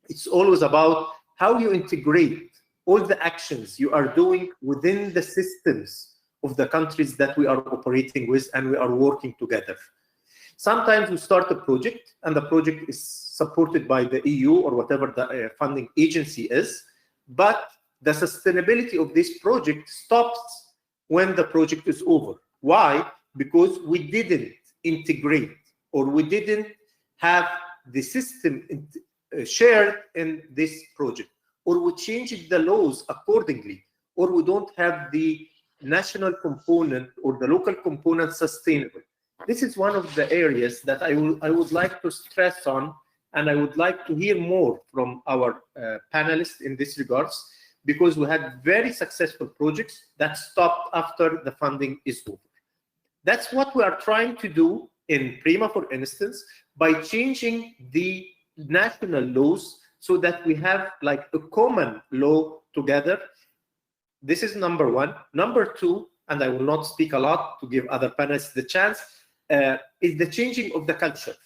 it's always about how you integrate all the actions you are doing within the systems of the countries that we are operating with and we are working together. Sometimes we start a project and the project is supported by the EU or whatever the funding agency is, but the sustainability of this project stops when the project is over. Why? Because we didn't integrate, or we didn't have the system shared in this project, or we changed the laws accordingly, or we don't have the national component or the local component sustainable. This is one of the areas that I would like to stress on, and I would like to hear more from our panelists in this regards, because we had very successful projects that stopped after the funding is over. That's what we are trying to do in PRIMA, for instance, by changing the national laws so that we have like a common law together. This is number one. Number two, and I will not speak a lot to give other panelists the chance, is the changing of the culture.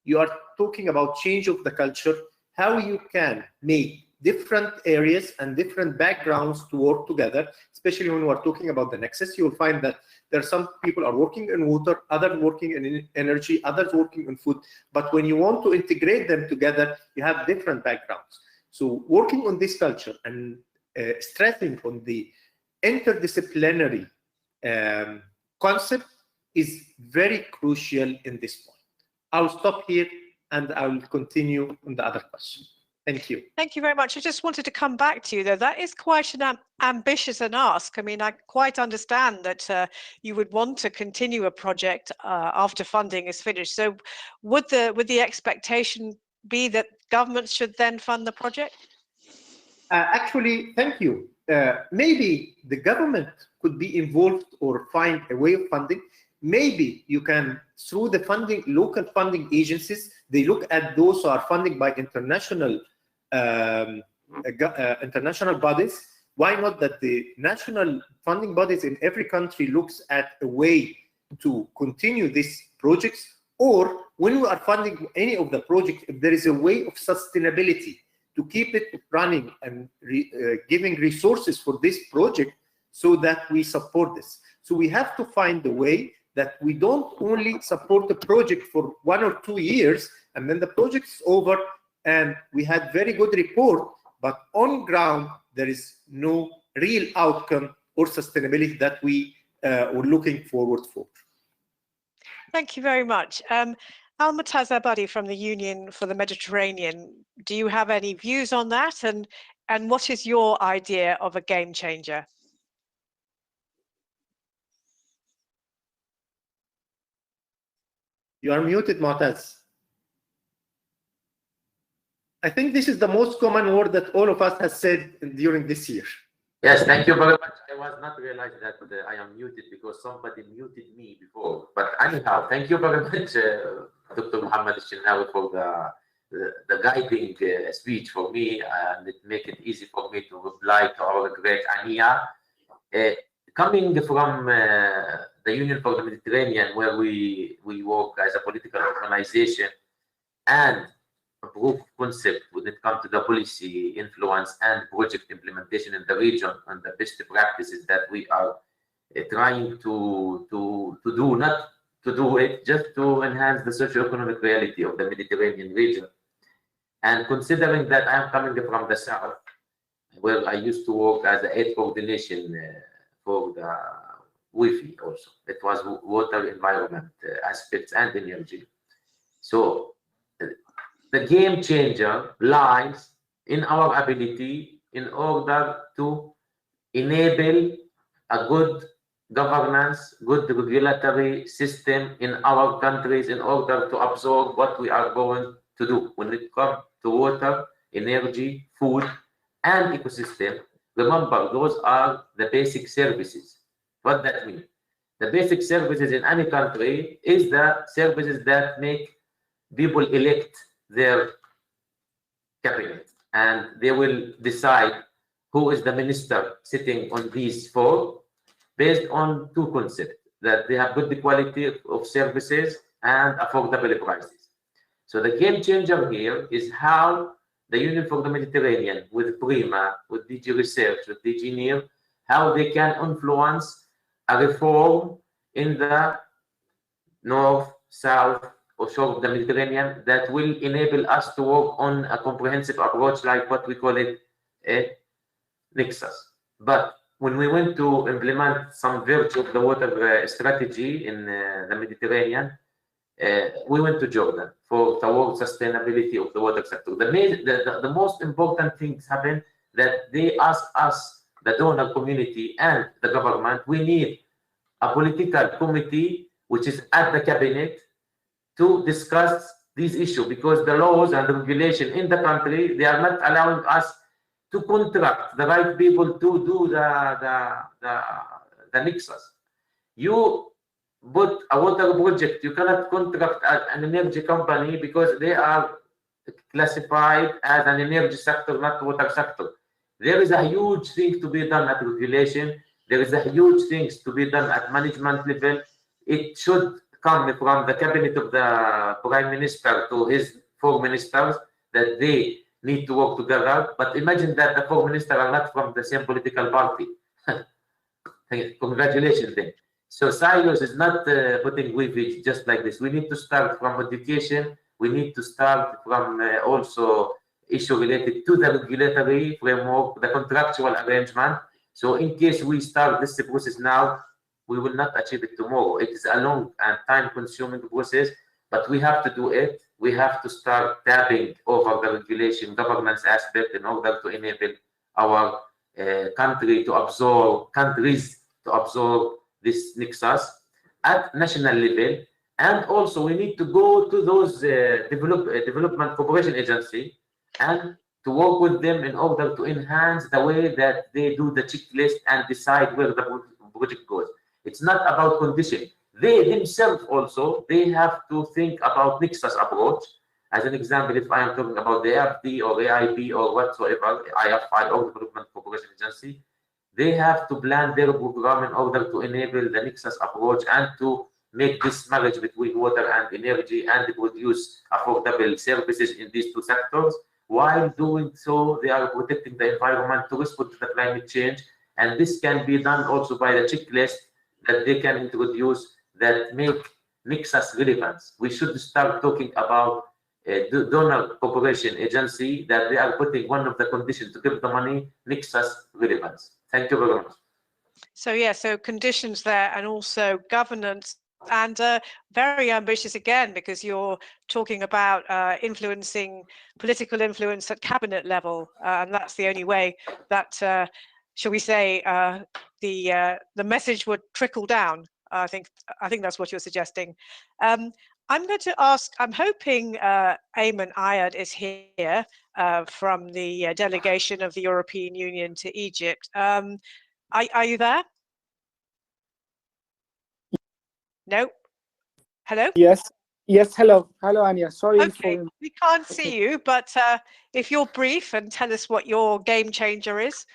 You are talking about change of the culture, how you can make different areas and different backgrounds to work together, especially when we're talking about the Nexus. You'll find that there are some people are working in water, others working in energy, others working in food. But when you want to integrate them together, you have different backgrounds. So working on this culture and stressing on the interdisciplinary concept is very crucial in this point. I'll stop here and I will continue on the other question. Thank you. Thank you very much. I just wanted to come back to you, though. That is quite an ambitious ask. I mean, I quite understand that you would want to continue a project after funding is finished. So would the expectation be that governments should then fund the project? Actually, thank you. Maybe the government could be involved or find a way of funding. Maybe you can, through the funding, local funding agencies, they look at those who are funded by international bodies. Why not that the national funding bodies in every country looks at a way to continue these projects, or when we are funding any of the projects, if there is a way of sustainability to keep it running and giving resources for this project so that we support this. So we have to find a way that we don't only support the project for 1 or 2 years and then the project is over and we had very good report, but on ground there is no real outcome or sustainability that we were looking forward for. Thank you very much. Almutaz Abadi from the Union for the Mediterranean, do you have any views on that? And what is your idea of a game changer? You are muted, Mu'taz. I think this is the most common word that all of us has said during this year. Yes, thank you very much. I was not realizing that I am muted because somebody muted me before. But anyhow, thank you very much, Dr. Muhammad Shinawi, for the guiding speech for me, and it make it easy for me to reply to our great Ania. Coming from the Union for the Mediterranean, where we work as a political organization and a proof of concept when it comes to the policy influence and project implementation in the region, and the best practices that we are trying to do, not to do it, just to enhance the socio-economic reality of the Mediterranean region. And considering that I'm coming from the south, where I used to work as an aid coordination for the WEFE also. It was water environment aspects and energy. So the game changer lies in our ability in order to enable a good governance, good regulatory system in our countries in order to absorb what we are going to do when it comes to water, energy, food, and ecosystem. Remember, those are the basic services. What that means? The basic services in any country is the services that make people elect their cabinet, and they will decide who is the minister sitting on these four based on two concepts, that they have good quality of services and affordable prices. So the game changer here is how the Union for the Mediterranean, with PRIMA, with DG Research, with DG NIR, how they can influence a reform in the north, south, or shore of the Mediterranean that will enable us to work on a comprehensive approach like what we call it a Nexus. But when we went to implement some virtue of the water strategy in the Mediterranean, we went to Jordan for towards sustainability of the water sector. The most important things happen that they ask us, the donor community and the government, we need a political committee which is at the cabinet to discuss these issues, because the laws and the regulation in the country, they are not allowing us to contract the right people to do the Nexus. You put a water project, you cannot contract an energy company because they are classified as an energy sector, not water sector. There is a huge thing to be done at regulation. There is a huge things to be done at management level. It should come from the cabinet of the prime minister to his 4 ministers that they need to work together. But imagine that the 4 ministers are not from the same political party. Congratulations then. So Cyrus is not putting WEFE just like this. We need to start from education. We need to start from also issue related to the regulatory framework, the contractual arrangement. So in case we start this process now, we will not achieve it tomorrow. It is a long and time-consuming process, but we have to do it. We have to start tapping over the regulation governance aspect in order to enable our countries to absorb this Nexus at national level. And also we need to go to those development cooperation agency and to work with them in order to enhance the way that they do the checklist and decide where the project goes. It's not about condition. They themselves also, they have to think about Nexus approach. As an example, if I am talking about the AFD or AIB or whatsoever, IFI or Development Cooperation Agency, they have to plan their program in order to enable the Nexus approach and to make this marriage between water and energy and produce affordable services in these two sectors. While doing so, they are protecting the environment to respond to the climate change. And this can be done also by the checklist that they can introduce that make Nexus relevant. We should start talking about donor cooperation agency that they are putting one of the conditions to give the money, Nexus relevance. Thank you very much. So yeah, so conditions there and also governance, and very ambitious again, because you're talking about influencing political influence at cabinet level, and that's the only way that, shall we say, the message would trickle down. I think that's what you're suggesting. I'm going to ask, I'm hoping Ayman Ayad is here from the delegation of the European Union to Egypt. Are you there? No? Hello? Yes. Yes, hello. Hello, Anya. Sorry okay. We can't see you, but if you're brief and tell us what your game changer is.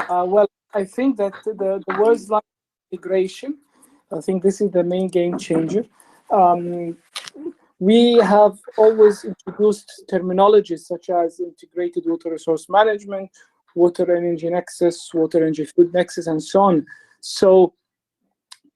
Well, I think that the words like integration, I think this is the main game changer. We have always introduced terminologies such as integrated water resource management, water energy nexus, water energy food nexus, and so on. So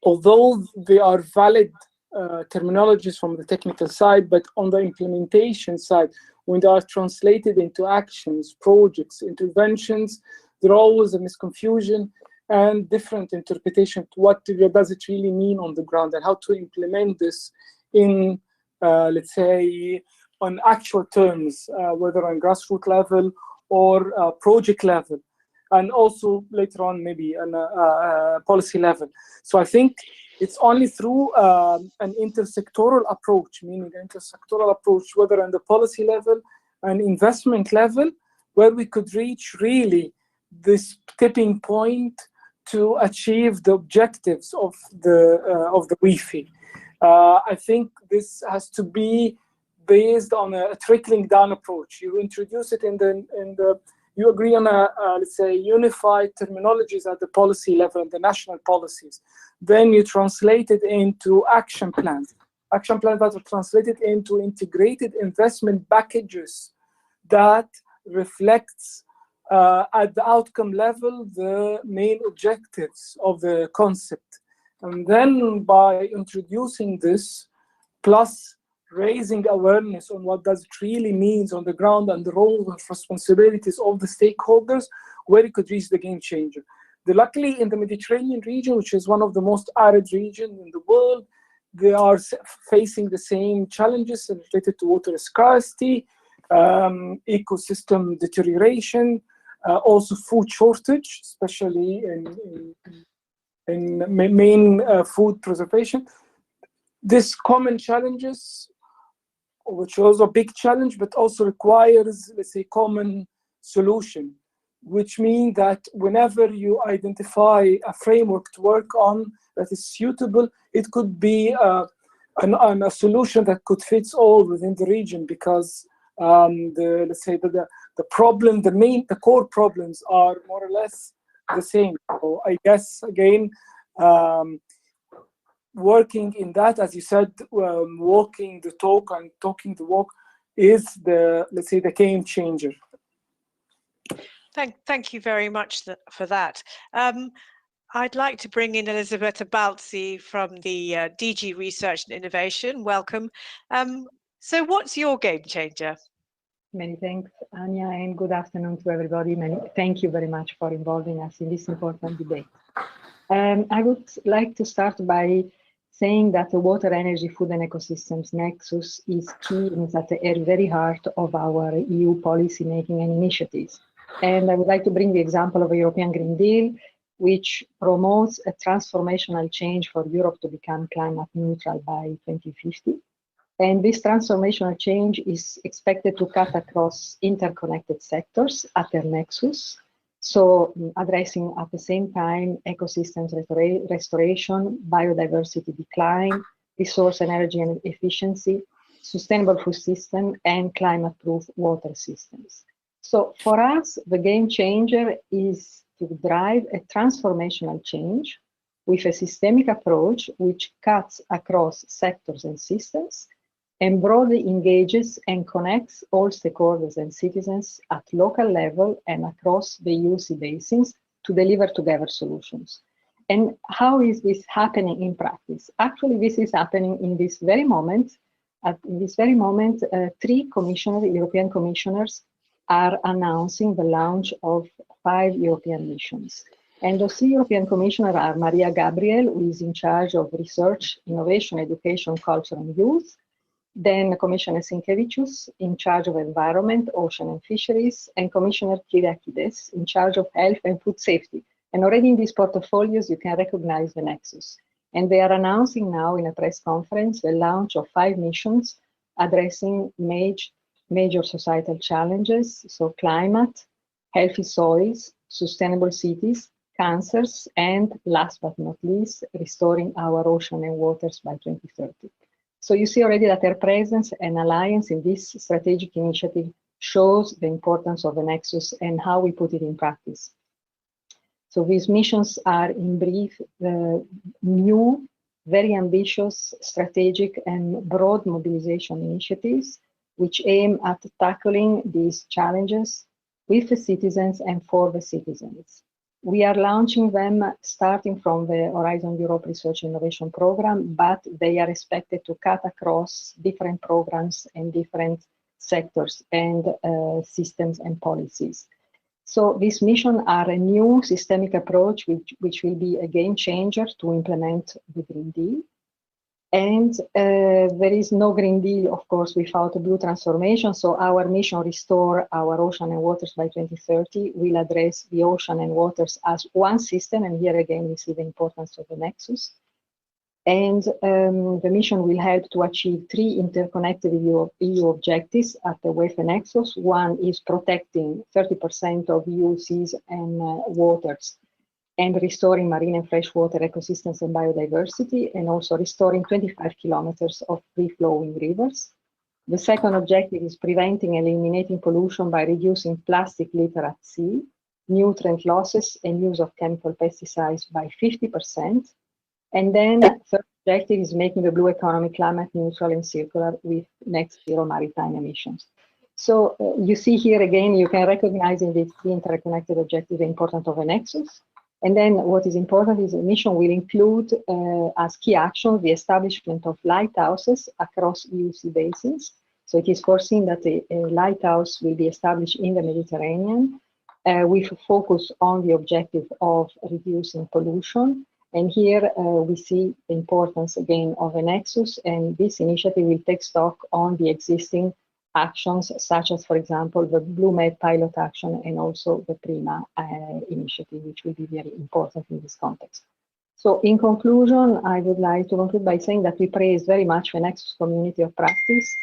although they are valid terminologies from the technical side, but on the implementation side, when they are translated into actions, projects, interventions, there are always a misconfusion and different interpretation to what does it really mean on the ground and how to implement this in, let's say, on actual terms, whether on grassroots level or project level, and also later on maybe on a policy level. So I think it's only through an intersectoral approach, meaning an intersectoral approach, whether on the policy level and investment level, where we could reach really this tipping point to achieve the objectives of the WEFE. I think this has to be based on a trickling down approach. You introduce it you agree on let's say, unified terminologies at the policy level, the national policies. Then you translate it into action plans. Action plans that are translated into integrated investment packages that reflects at the outcome level the main objectives of the concept. And then by introducing this, plus raising awareness on what does it really means on the ground and the roles and responsibilities of the stakeholders, where it could reach the game changer. Luckily, in the Mediterranean region, which is one of the most arid regions in the world, they are facing the same challenges related to water scarcity, ecosystem deterioration, also food shortage, especially in main food preservation. This common challenges, which is also a big challenge, but also requires, let's say, common solution, which means that whenever you identify a framework to work on that is suitable, it could be a solution that could fit all within the region, because let's say the problem, the core problems are more or less the same. So I guess again, working in that, as you said, walking the talk and talking the walk is the, let's say, the game changer. Thank you very much for that. I'd like to bring in Elisabetta Balzi from the DG Research and Innovation. Welcome. So what's your game changer? Many thanks, Anya, and good afternoon to everybody. Thank you very much for involving us in this important debate. I would like to start by saying that the Water, Energy, Food and Ecosystems Nexus is key and is at the very heart of our EU policy making and initiatives. And I would like to bring the example of a European Green Deal, which promotes a transformational change for Europe to become climate neutral by 2050. And this transformational change is expected to cut across interconnected sectors at their nexus, so addressing at the same time ecosystems restoration, biodiversity decline, resource and energy and efficiency, sustainable food system, and climate-proof water systems. So for us, the game changer is to drive a transformational change with a systemic approach which cuts across sectors and systems and broadly engages and connects all stakeholders and citizens at local level and across the EU sea basins to deliver together solutions. And how is this happening in practice? Actually, this is happening in this very moment. Three European commissioners are announcing the launch of 5 European missions. And those 3 European commissioners are Maria Gabriel, who is in charge of research, innovation, education, culture and youth. Then Commissioner Sinkevicius, in charge of environment, ocean and fisheries, and Commissioner Kyriakides, in charge of health and food safety. And already in these portfolios, you can recognize the nexus. And they are announcing now in a press conference the launch of 5 missions addressing major societal challenges, so climate, healthy soils, sustainable cities, cancers, and last but not least, restoring our ocean and waters by 2030. So you see already that their presence and alliance in this strategic initiative shows the importance of the nexus and how we put it in practice. So these missions are, in brief, new, very ambitious, strategic and broad mobilization initiatives which aim at tackling these challenges with the citizens and for the citizens. We are launching them starting from the Horizon Europe Research Innovation Program, but they are expected to cut across different programs and different sectors and systems and policies. So these missions are a new systemic approach which will be a game changer to implement the Green Deal. And there is no Green Deal, of course, without a blue transformation. So our mission, Restore Our Ocean and Waters by 2030, will address the ocean and waters as one system. And here again, we see the importance of the nexus. And the mission will help to achieve 3 interconnected EU objectives at the WEFE Nexus. One is protecting 30% of EU seas and waters, and restoring marine and freshwater ecosystems and biodiversity, and also restoring 25 kilometers of free-flowing rivers. The second objective is preventing and eliminating pollution by reducing plastic litter at sea, nutrient losses and use of chemical pesticides by 50%. And then the third objective is making the blue economy climate neutral and circular with net zero maritime emissions. So you see here again, you can recognize in these 3 interconnected objectives the importance of a nexus. And then what is important is the mission will include as key action the establishment of lighthouses across EU sea basins. So it is foreseen that a lighthouse will be established in the Mediterranean with a focus on the objective of reducing pollution. And here we see the importance again of a nexus, and this initiative will take stock on the existing actions, such as, for example, the Blue Med pilot action and also the PRIMA initiative, which will be very important in this context. So in conclusion, I would like to conclude by saying that we praise very much the Nexus community of practice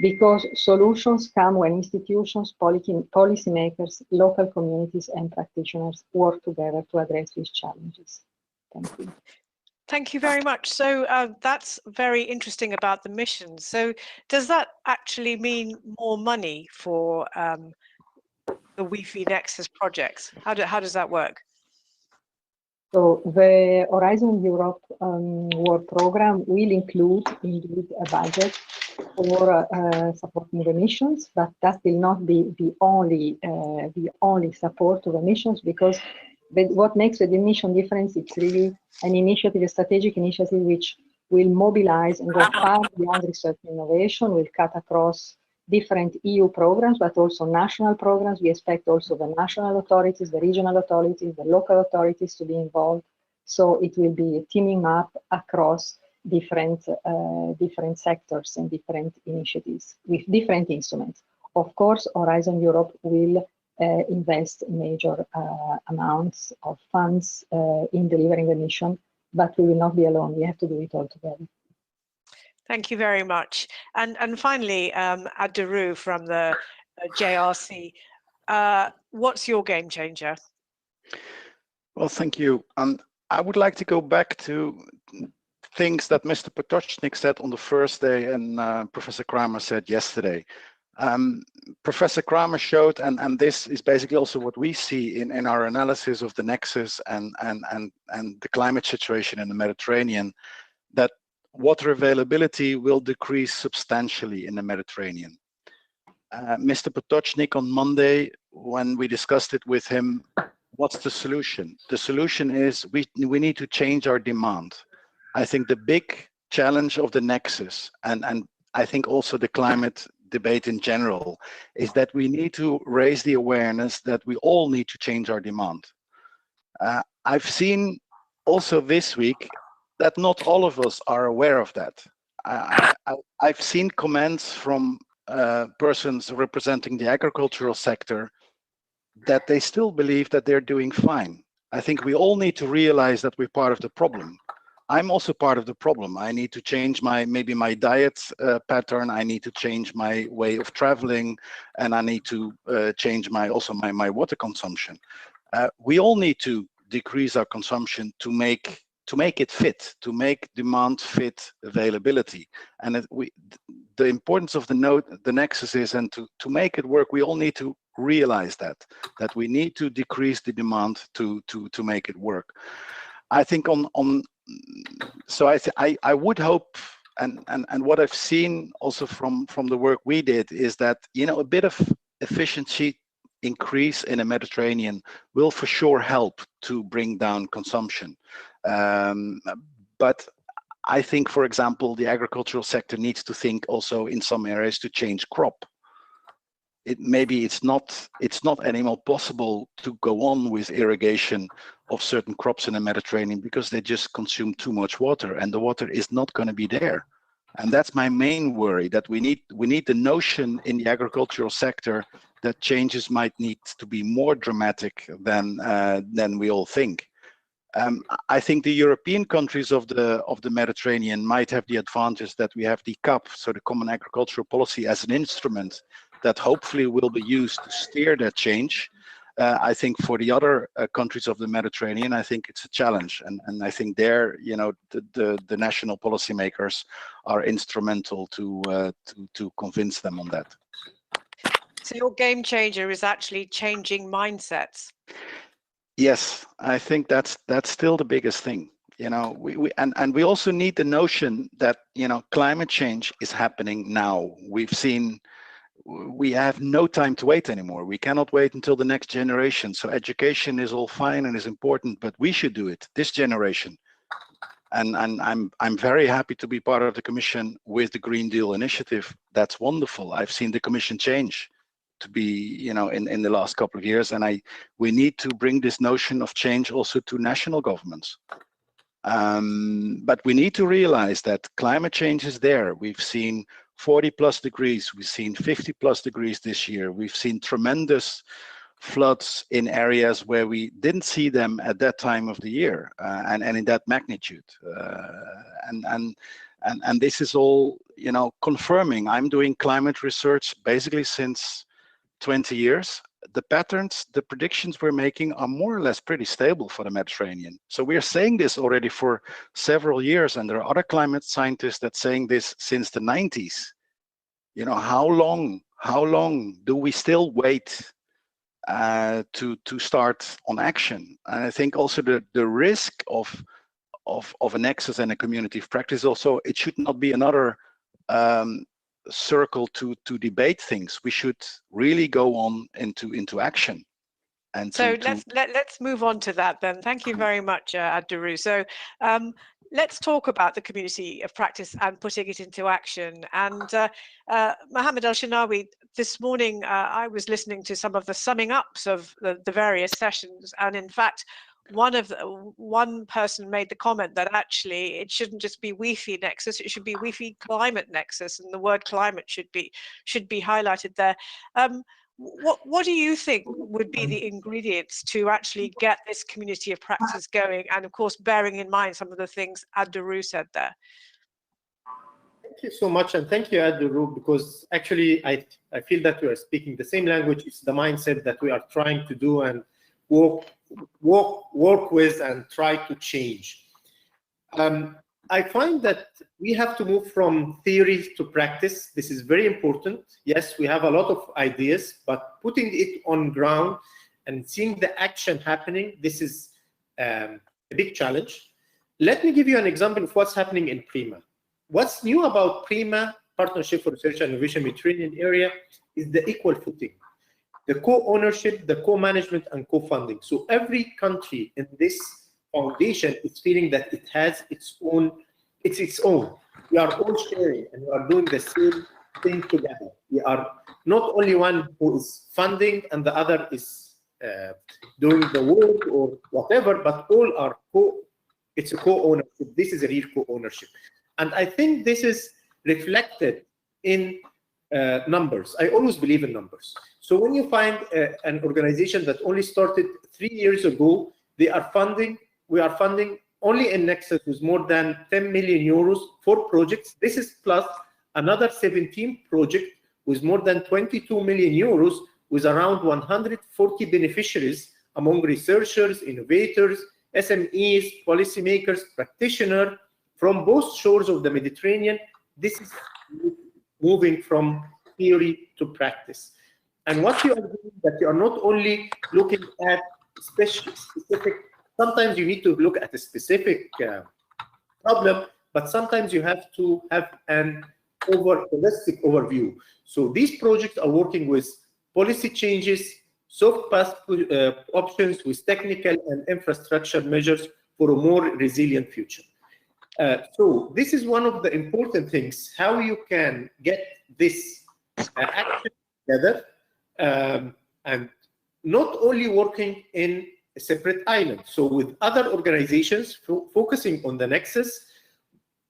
because solutions come when institutions, policymakers, local communities, and practitioners work together to address these challenges. Thank you. Thank you very much. So that's very interesting about the mission. So does that actually mean more money for the WEFE Nexus projects? How does that work? So the Horizon Europe World Programme will include indeed a budget for supporting the missions, but that will not be the only support to the missions, because what makes the mission difference, it's really an initiative, a strategic initiative which will mobilize and go far beyond research and innovation, will cut across different EU programs, but also national programs. We expect also the national authorities, the regional authorities, the local authorities to be involved. So it will be teaming up across different sectors and different initiatives with different instruments. Of course, Horizon Europe will invest major amounts of funds in delivering the mission, but we will not be alone. We have to do it all together. Thank you very much. And finally, Abdurru from the JRC, what's your game changer? Well, thank you. I would like to go back to things that Mr. Potočnik said on the first day and Professor Kramer said yesterday. Professor Kramer showed, and this is basically also what we see in our analysis of the Nexus and the climate situation in the Mediterranean, that water availability will decrease substantially in the Mediterranean. Mr. Potočnik on Monday, when we discussed it with him, what's the solution? The solution is we need to change our demand. I think the big challenge of the Nexus, and I think also the climate debate in general, is that we need to raise the awareness that we all need to change our demand. I've seen also this week that not all of us are aware of that. I've seen comments from persons representing the agricultural sector that they still believe that they're doing fine. I think we all need to realize that we're part of the problem. I'm also part of the problem. I need to change maybe my diet pattern. I need to change my way of traveling, and I need to change my water consumption. We all need to decrease our consumption to make it fit, to make demand fit availability. And the importance of the Nexus is, and to make it work, we all need to realize that we need to decrease the demand to make it work. I think so I would hope, and what I've seen also from the work we did is that, you know, a bit of efficiency increase in the Mediterranean will for sure help to bring down consumption. But I think, for example, the agricultural sector needs to think also in some areas to change crop. Maybe it's not anymore possible to go on with irrigation of certain crops in the Mediterranean because they just consume too much water, and the water is not going to be there. And that's my main worry, that we need the notion in the agricultural sector that changes might need to be more dramatic than we all think. I think the European countries of the Mediterranean might have the advantage that we have the CAP, so the Common Agricultural Policy, as an instrument that hopefully will be used to steer that change. I think for the other countries of the Mediterranean, I think it's a challenge, and I think there, you know, the national policymakers are instrumental to convince them on that. So your game changer is actually changing mindsets. Yes, I think that's still the biggest thing. You know, we also need the notion that, you know, climate change is happening now. We have no time to wait anymore. We cannot wait until the next generation. So education is all fine and is important, but we should do it, this generation. And I'm very happy to be part of the Commission with the Green Deal initiative. That's wonderful. I've seen the Commission change to be, you know, in the last couple of years, and we need to bring this notion of change also to national governments. But we need to realize that climate change is there. We've seen 40+ degrees, we've seen 50+ degrees this year. We've seen tremendous floods in areas where we didn't see them at that time of the year, and in that magnitude. And this is all, confirming. I'm doing climate research basically since 20 years. The patterns, the predictions we're making are more or less pretty stable for the Mediterranean. So we're saying this already for several years, and there are other climate scientists that saying this since the 90s. How long do we still wait to start on action? And I think also the risk of a nexus and a community of practice also, it should not be another circle to debate things. We should really go on into action. And so let's move on to that then. Thank you very much, Abdurrahman. So let's talk about the community of practice and putting it into action. And Mohammed Al-Shinawi, this morning I was listening to some of the summing ups of the various sessions, and in fact, one person made the comment that actually it shouldn't just be WEFE Nexus, it should be WEFE Climate Nexus, and the word climate should be highlighted there. What do you think would be the ingredients to actually get this community of practice going? And of course, bearing in mind some of the things Abdurrahman said there. Thank you so much, and thank you, Abdurrahman, because actually I feel that we are speaking the same language. It's the mindset that we are trying to do and work with and try to change. I find that we have to move from theory to practice. This is very important. Yes, we have a lot of ideas, but putting it on ground and seeing the action happening, this is a big challenge. Let me give you an example of what's happening in PRIMA. What's new about PRIMA, Partnership for Research and Innovation Mediterranean Area, is the equal footing, the co-ownership, the co-management, and co-funding. So every country in this foundation is feeling that it has its own. We are all sharing, and we are doing the same thing together. We are not only one who is funding and the other is doing the work or whatever, but all are it's a co-ownership. This is a real co-ownership. And I think this is reflected in numbers. I always believe in numbers. So when you find an organization that only started 3 years ago, we are funding only in Nexus with more than 10 million euros for projects. This is plus another 17 projects with more than 22 million euros with around 140 beneficiaries among researchers, innovators, SMEs, policymakers, practitioners from both shores of the Mediterranean. This is moving from theory to practice. And what you are doing, that you are not only looking at specific, sometimes you need to look at a specific problem, but sometimes you have to have an holistic overview. So these projects are working with policy changes, soft path options, with technical and infrastructure measures for a more resilient future. So this is one of the important things, how you can get this action together, and not only working in a separate island. So with other organizations focusing on the Nexus,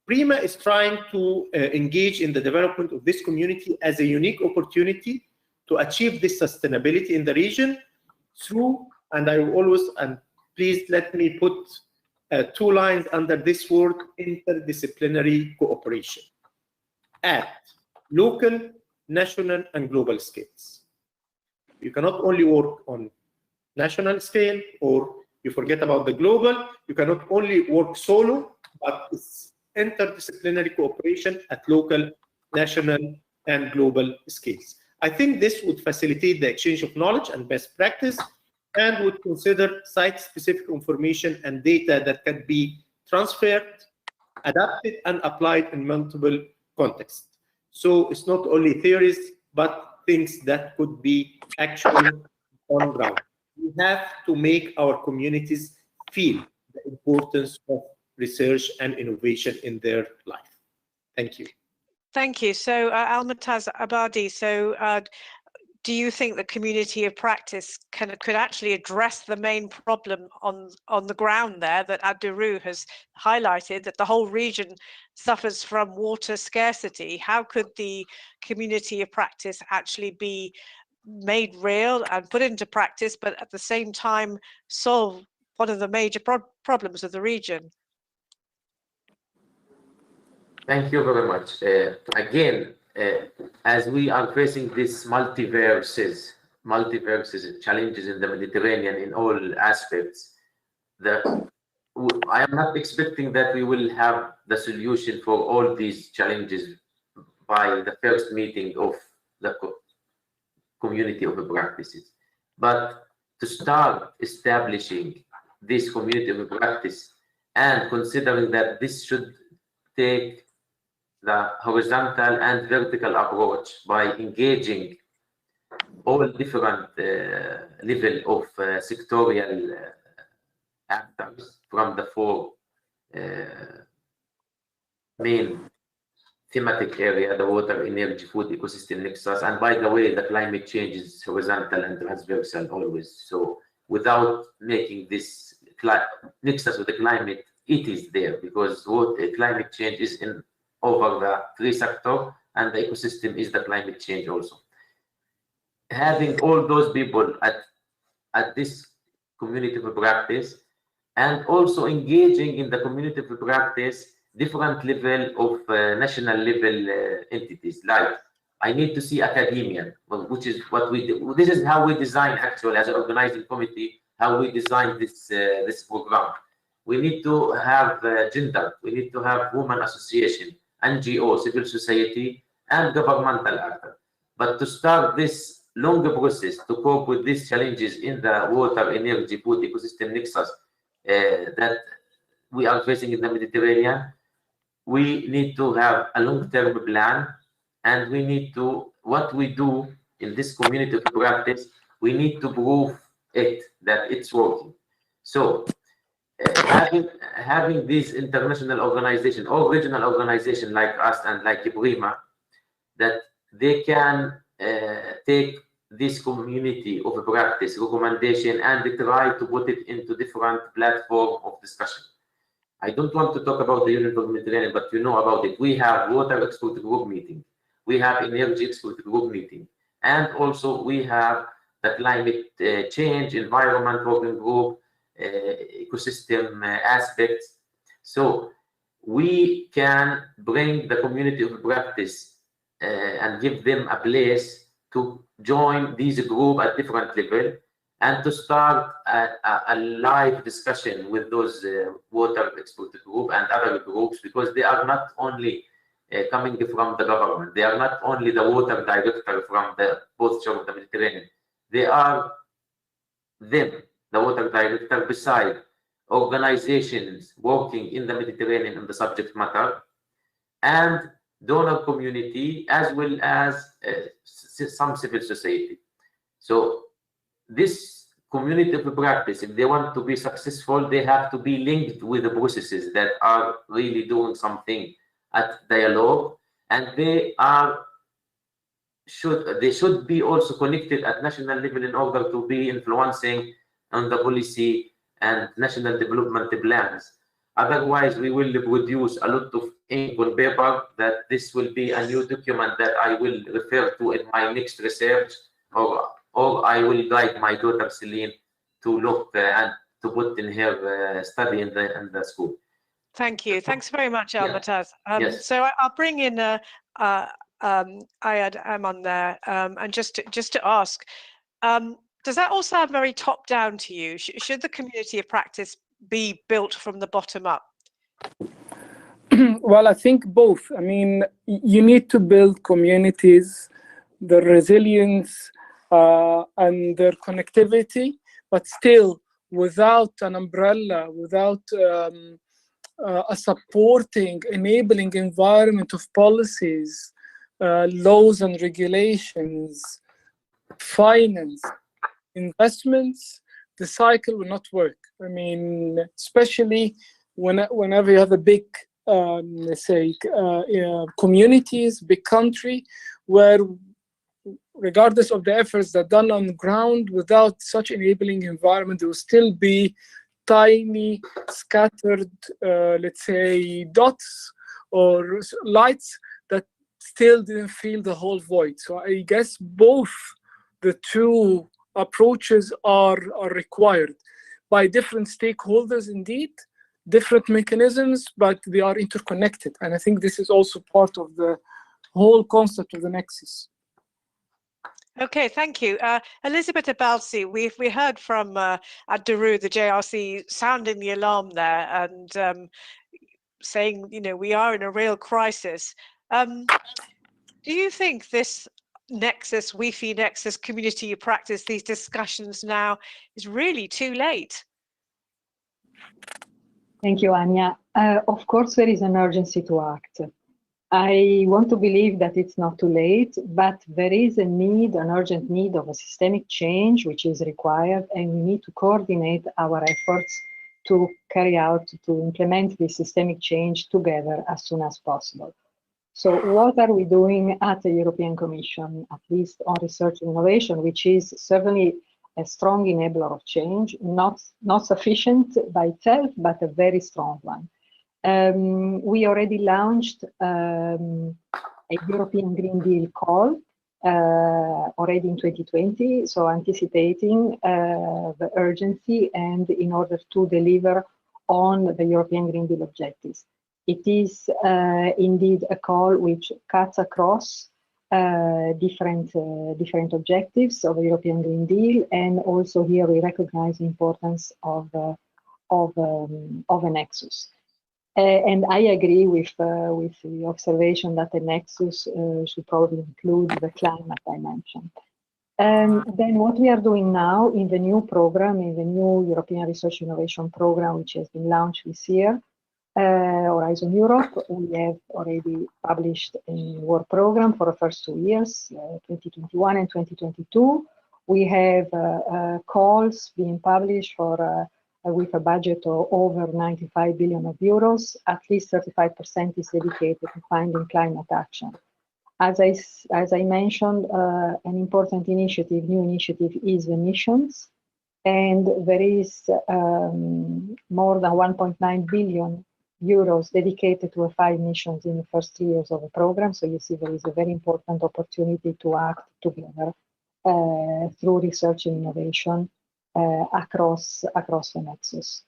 PRIMA is trying to engage in the development of this community as a unique opportunity to achieve this sustainability in the region through, and I will always, and please let me put 2 lines under this word, interdisciplinary cooperation at local, national, and global scales. You cannot only work on national scale, or you forget about the global. You cannot only work solo, but it's interdisciplinary cooperation at local, national, and global scales. I think this would facilitate the exchange of knowledge and best practice, and would consider site-specific information and data that can be transferred, adapted, and applied in multiple contexts. So it's not only theories, but things that could be actually on ground. We have to make our communities feel the importance of research and innovation in their life. Thank you. Thank you. So Almutaz Abadi, so do you think the community of practice could actually address the main problem on the ground there that Abdurrahman has highlighted, that the whole region suffers from water scarcity? How could the community of practice actually be made real and put into practice, but at the same time solve one of the major problems of the region? Thank you very much. Again, as we are facing these multiverses challenges in the Mediterranean in all aspects, I am not expecting that we will have the solution for all these challenges by the first meeting of the community of practices. But to start establishing this community of practice, and considering that this should take the horizontal and vertical approach by engaging all different level of sectorial actors from the four main thematic area, the water, energy, food, ecosystem nexus. And by the way, the climate change is horizontal and transversal always. So without making this nexus with the climate, it is there, because climate change is in over the three sectors, and the ecosystem is the climate change also. Having all those people at this community of practice, and also engaging in the community of practice different level of national level entities. Like, I need to see academia, which is what we do. This is how we design, actually, as an organizing committee, how we design this this program. We need to have gender, we need to have women association, NGO, civil society, and governmental actor. But to start this longer process to cope with these challenges in the water, energy, food, ecosystem nexus that we are facing in the Mediterranean, we need to have a long-term plan, and we need to, what we do in this community of practice, we need to prove it, that it's working. So having these international organization or regional organization like us and like Ibrima, that they can take this community of practice recommendation and they try to put it into different platform of discussion. I don't want to talk about the Union for the Mediterranean, but you know about it. We have water expert group meeting, we have energy expert group meeting, and also we have the climate change, environment working group, ecosystem aspects. So we can bring the community of practice and give them a place to join these group at different level, and to start a live discussion with those water expert group and other groups, because they are not only coming from the government, they are not only the water director from the both shores of the Mediterranean, they are them, the water director, beside organizations working in the Mediterranean in the subject matter, and donor community, as well as some civil society. So this community of practice, if they want to be successful, they have to be linked with the processes that are really doing something at dialogue, and they should be also connected at national level in order to be influencing on the policy and national development plans. Otherwise, we will produce a lot of ink on paper that this will be a new document that I will refer to in my next research, or I will guide my daughter Celine to look and to put in her study in the school. Thank you. Thanks very much, Almataz. Yes. So I'll bring in Ayad Aman there, and just to ask, does that all sound very top down to you? Should the community of practice be built from the bottom up? Well, I think both. I mean, you need to build communities, the resilience and their connectivity, but still without an umbrella, without a supporting, enabling environment of policies, laws and regulations, finance, investments, the cycle will not work. I mean, especially whenever you have a big, let's say, communities, big country, where regardless of the efforts that are done on the ground, without such enabling environment, there will still be tiny, scattered, let's say, dots or lights that still didn't fill the whole void. So I guess both the two approaches are required by different stakeholders indeed, different mechanisms, but they are interconnected. And I think this is also part of the whole concept of the Nexus. Okay, thank you. Elizabeth Abalsi, we heard from Ad-Daru, the JRC, sounding the alarm there and saying, you know, we are in a real crisis. Do you think this Nexus, WEFE Nexus community practice, these discussions now is really too late? Thank you, Anya. Of course, there is an urgency to act. I want to believe that it's not too late, but there is a need, an urgent need of a systemic change which is required, and we need to coordinate our efforts to carry out, to implement this systemic change together as soon as possible. So what are we doing at the European Commission, at least on research and innovation, which is certainly a strong enabler of change, not sufficient by itself, but a very strong one. We already launched a European Green Deal call already in 2020, so anticipating the urgency and in order to deliver on the European Green Deal objectives. It is indeed a call which cuts across different objectives of the European Green Deal, and also here we recognize the importance of a nexus. And I agree with the observation that the nexus should probably include the climate dimension. Then what we are doing now in the new program, in the new European Research Innovation Program, which has been launched this year, Horizon Europe, we have already published a work program for the first 2 years, 2021 and 2022. We have calls being published for with a budget of over 95 billion euros. At least 35% is dedicated to finding climate action. As I mentioned, an important initiative, new initiative, is emissions, and there is more than 1.9 billion euros dedicated to 5 missions in the first 3 years of the program. So you see there is a very important opportunity to act together through research and innovation across the nexus.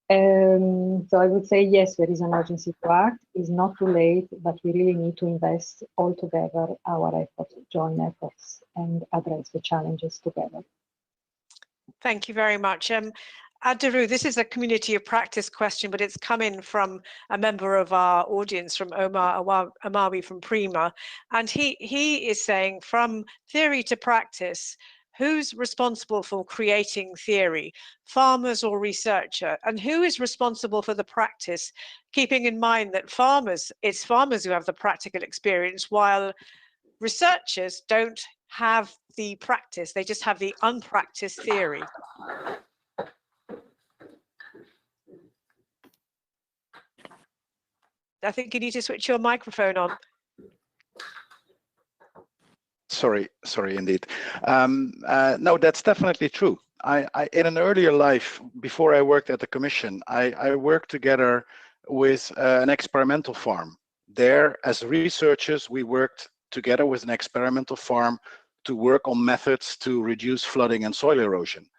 So I would say, yes, there is an urgency to act. It's not too late, but we really need to invest all together our efforts, join efforts, and address the challenges together. Thank you very much. Ad-Daru, this is a community of practice question, but it's come in from a member of our audience, from Omar Amawi from Prima. And he is saying, from theory to practice, who's responsible for creating theory, farmers or researcher? And who is responsible for the practice, keeping in mind that it's farmers who have the practical experience, while researchers don't have the practice, they just have the unpracticed theory. I think you need to switch your microphone on. Sorry, indeed. No, that's definitely true. I in an earlier life, before I worked at the Commission, I worked together with an experimental farm. There, as researchers, we worked together with an experimental farm to work on methods to reduce flooding and soil erosion.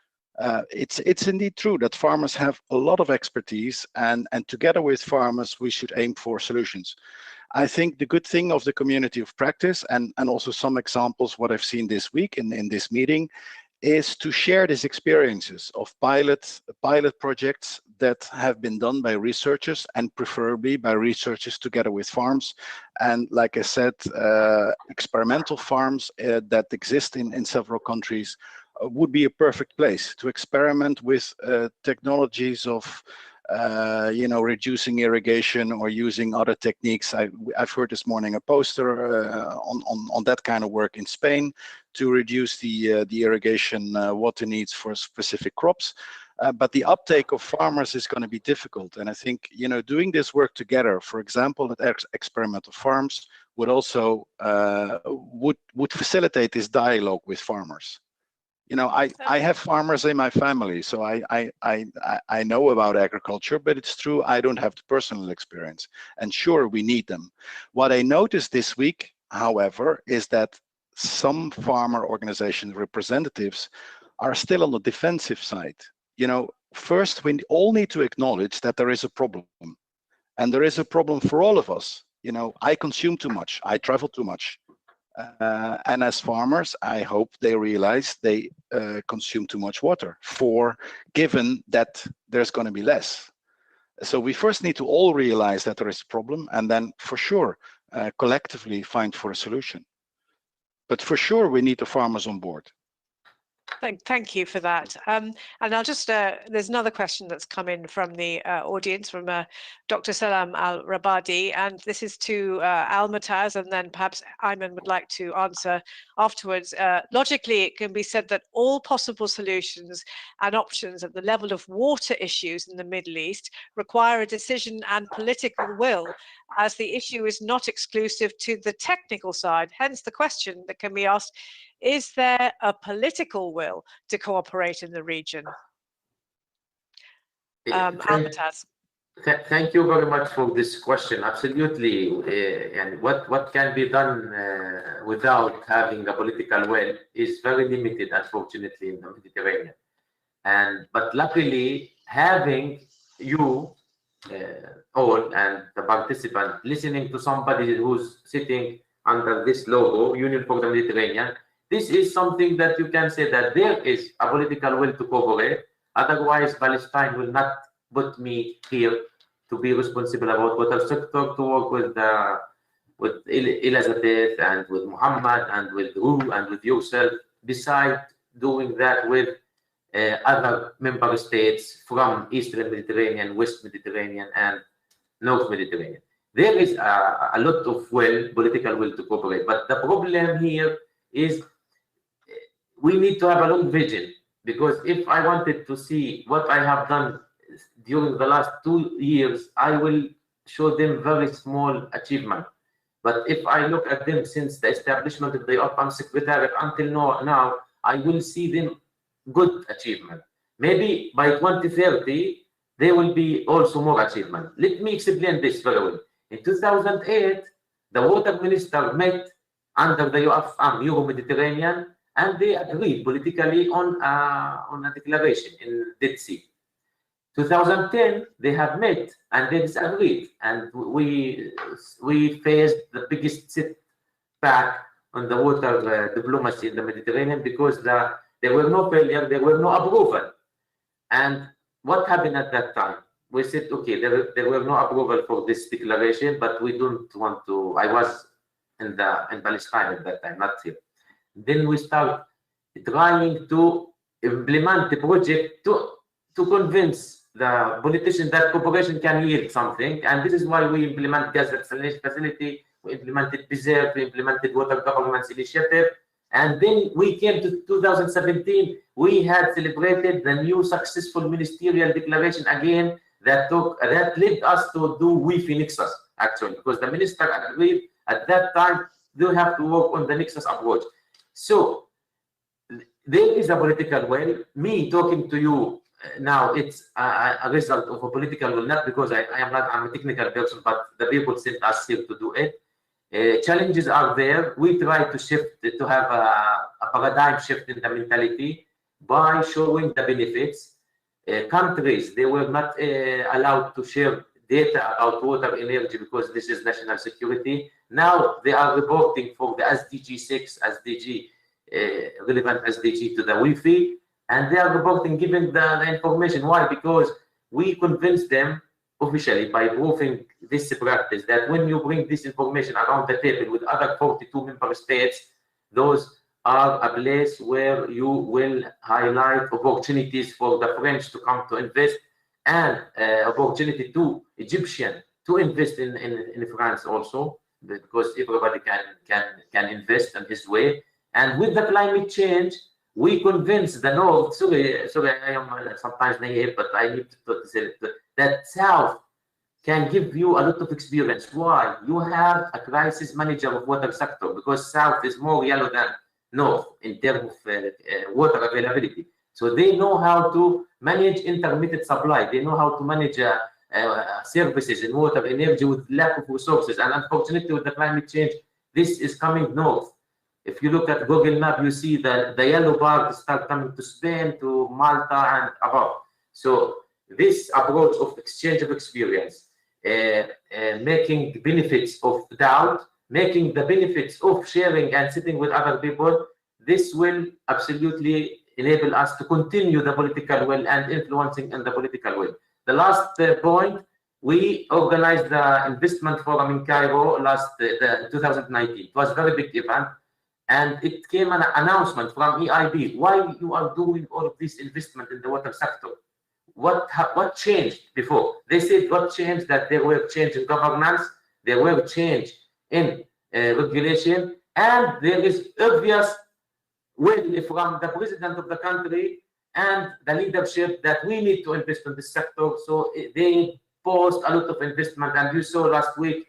It's indeed true that farmers have a lot of expertise, and together with farmers, we should aim for solutions. I think the good thing of the community of practice, and also some examples what I've seen this week in this meeting, is to share these experiences of pilot projects that have been done by researchers, and preferably by researchers together with farms. And like I said, experimental farms that exist in several countries would be a perfect place to experiment with technologies of reducing irrigation or using other techniques. I've heard this morning a poster on that kind of work in Spain to reduce the irrigation water needs for specific crops. But the uptake of farmers is going to be difficult. And I think, doing this work together, for example, at experimental farms, would also would facilitate this dialogue with farmers. I have farmers in my family, so I know about agriculture, but it's true, I don't have the personal experience. And sure, we need them. What I noticed this week, however, is that some farmer organization representatives are still on the defensive side. first, we all need to acknowledge that there is a problem. And there is a problem for all of us. You know, I consume too much, I travel too much. And as farmers, I hope they realize they consume too much water, given that there's going to be less. So we first need to all realize that there is a problem, and then for sure, collectively find for a solution. But for sure, we need the farmers on board. Thank you for that. And I'll just, there's another question that's come in from the audience from Dr. Salam Al-Rabadi, and this is to Almataz, and then perhaps Ayman would like to answer afterwards. Logically, it can be said that all possible solutions and options at the level of water issues in the Middle East require a decision and political will, as the issue is not exclusive to the technical side. Hence the question that can be asked, is there a political will to cooperate in the region? Almataz. Thank you very much for this question. Absolutely. And what can be done without having a political will is very limited, unfortunately, in the Mediterranean. But luckily, having you all and the participant listening to somebody who's sitting under this logo, Union for the Mediterranean, this is something that you can say that there is a political will to cooperate. Otherwise, Palestine will not put me here to be responsible about water sector, to work with Elizabeth and with Muhammad and with Ru and with yourself, besides doing that with other member states from Eastern Mediterranean, West Mediterranean, and North Mediterranean. There is a lot of political will to cooperate. But the problem here is we need to have a long vision, because if I wanted to see what I have done during the last 2 years, I will show them very small achievement. But if I look at them since the establishment of the OPAM Secretariat until now, I will see them good achievement. Maybe by 2030, there will be also more achievement. Let me explain this very well. In 2008, the water minister met under the UFM, Euro-Mediterranean, and they agreed politically on a declaration in Dead Sea. 2010, they have met and they disagreed, and we faced the biggest setback on the water diplomacy in the Mediterranean, because there were no failure, there were no approval. And what happened at that time? We said, okay, there were no approval for this declaration, but we don't want to. I was in Palestine at that time, not here. Then we start trying to implement the project to convince the politicians that cooperation can yield something. And this is why we implement gas desalination facility, we implemented PISER, we implemented water governance initiative. And then we came to 2017, we had celebrated the new successful ministerial declaration again that led us to do WEFE Nexus, actually, because the minister agreed at that time they have to work on the Nexus approach. So there is a political will. Me talking to you now, it's a result of a political will, not because I'm a technical person, but the people sent us here to do it. Challenges are there. We try to shift, to have a paradigm shift in the mentality by showing the benefits. Countries, they were not allowed to share data about water energy because this is national security. Now they are reporting for the SDG 6, SDG, relevant SDG to the WEFE, and they are reporting, giving the information. Why? Because we convinced them officially by proving this practice that when you bring this information around the table with other 42 member states, those are a place where you will highlight opportunities for the French to come to invest, and opportunity to Egyptian to invest in France also, because everybody can invest in his way. And with the climate change, we convince the North, sorry, I am sometimes naive, but I need to say that South can give you a lot of experience. Why? You have a crisis manager of water sector, because South is more yellow than North in terms of water availability. So they know how to manage intermittent supply. They know how to manage services in water energy with lack of resources. And unfortunately, with the climate change, this is coming north. If you look at Google Map, you see that the yellow part start coming to Spain, to Malta, and above. So this approach of exchange of experience, making the benefits of doubt, making the benefits of sharing and sitting with other people, this will absolutely enable us to continue the political will and influencing in the political will. The last point, we organized the investment forum in Cairo last 2019. It was a very big event, and it came an announcement from EIB. Why you are doing all of this investment in the water sector? What changed before? They said what changed, that there were change in governance, there were change in regulation, and there is obvious will from the president of the country and the leadership that we need to invest in this sector. So they posed a lot of investment, and you saw last week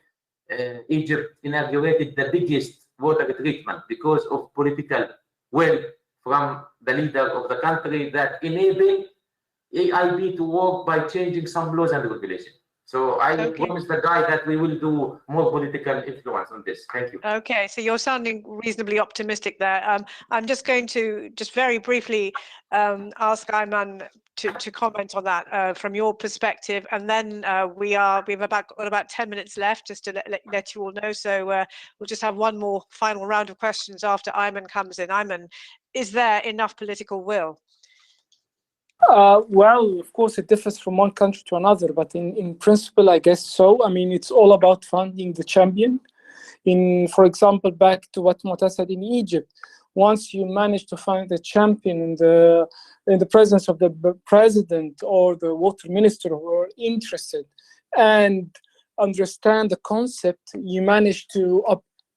Egypt inaugurated the biggest water treatment because of political will from the leader of the country that enable EIB to work by changing some laws and regulations. So I promise the guy that we will do more political influence on this. Thank you. Okay, so you're sounding reasonably optimistic there. I'm just going to very briefly ask Ayman to comment on that from your perspective, and then we've about 10 minutes left just to let you all know. So we'll just have one more final round of questions after Ayman comes in. Ayman, is there enough political will? Well, of course, it differs from one country to another, but in principle, I guess so. I mean, it's all about finding the champion. For example, back to what Mu'taz said in Egypt, once you manage to find the champion in the presence of the president or the water minister who are interested and understand the concept, you manage to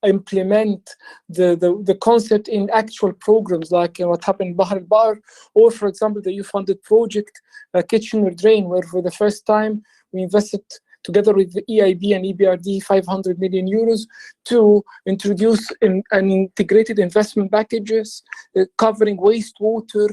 implement the concept in actual programs, like what happened in Bahr al-Bar, or for example the EU-funded project Kitchener Drain, where for the first time we invested together with the EIB and EBRD 500 million euros to introduce an integrated investment packages covering wastewater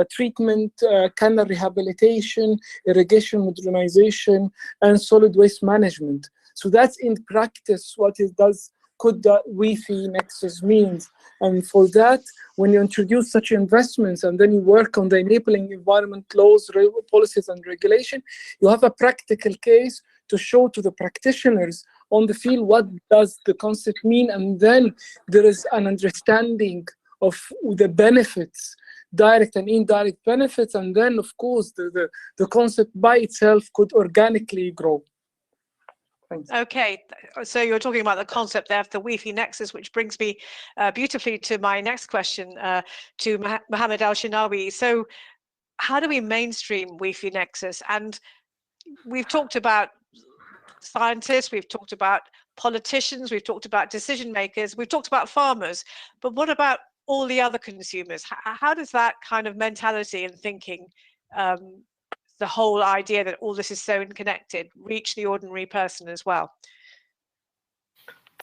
treatment, canal rehabilitation, irrigation modernization, and solid waste management. So that's in practice what it does. Could the WEFE Nexus means. And for that, when you introduce such investments and then you work on the enabling environment laws, policies, and regulation, you have a practical case to show to the practitioners on the field what does the concept mean, and then there is an understanding of the benefits, direct and indirect benefits, and then of course the concept by itself could organically grow. Thanks. Okay, so you're talking about the concept there of the WEFE Nexus, which brings me beautifully to my next question to Mohammed Al-Shinawi. So how do we mainstream WEFE Nexus? And we've talked about scientists, we've talked about politicians, we've talked about decision makers, we've talked about farmers, but what about all the other consumers? How does that kind of mentality and thinking, the whole idea that all this is so interconnected, reach the ordinary person as well?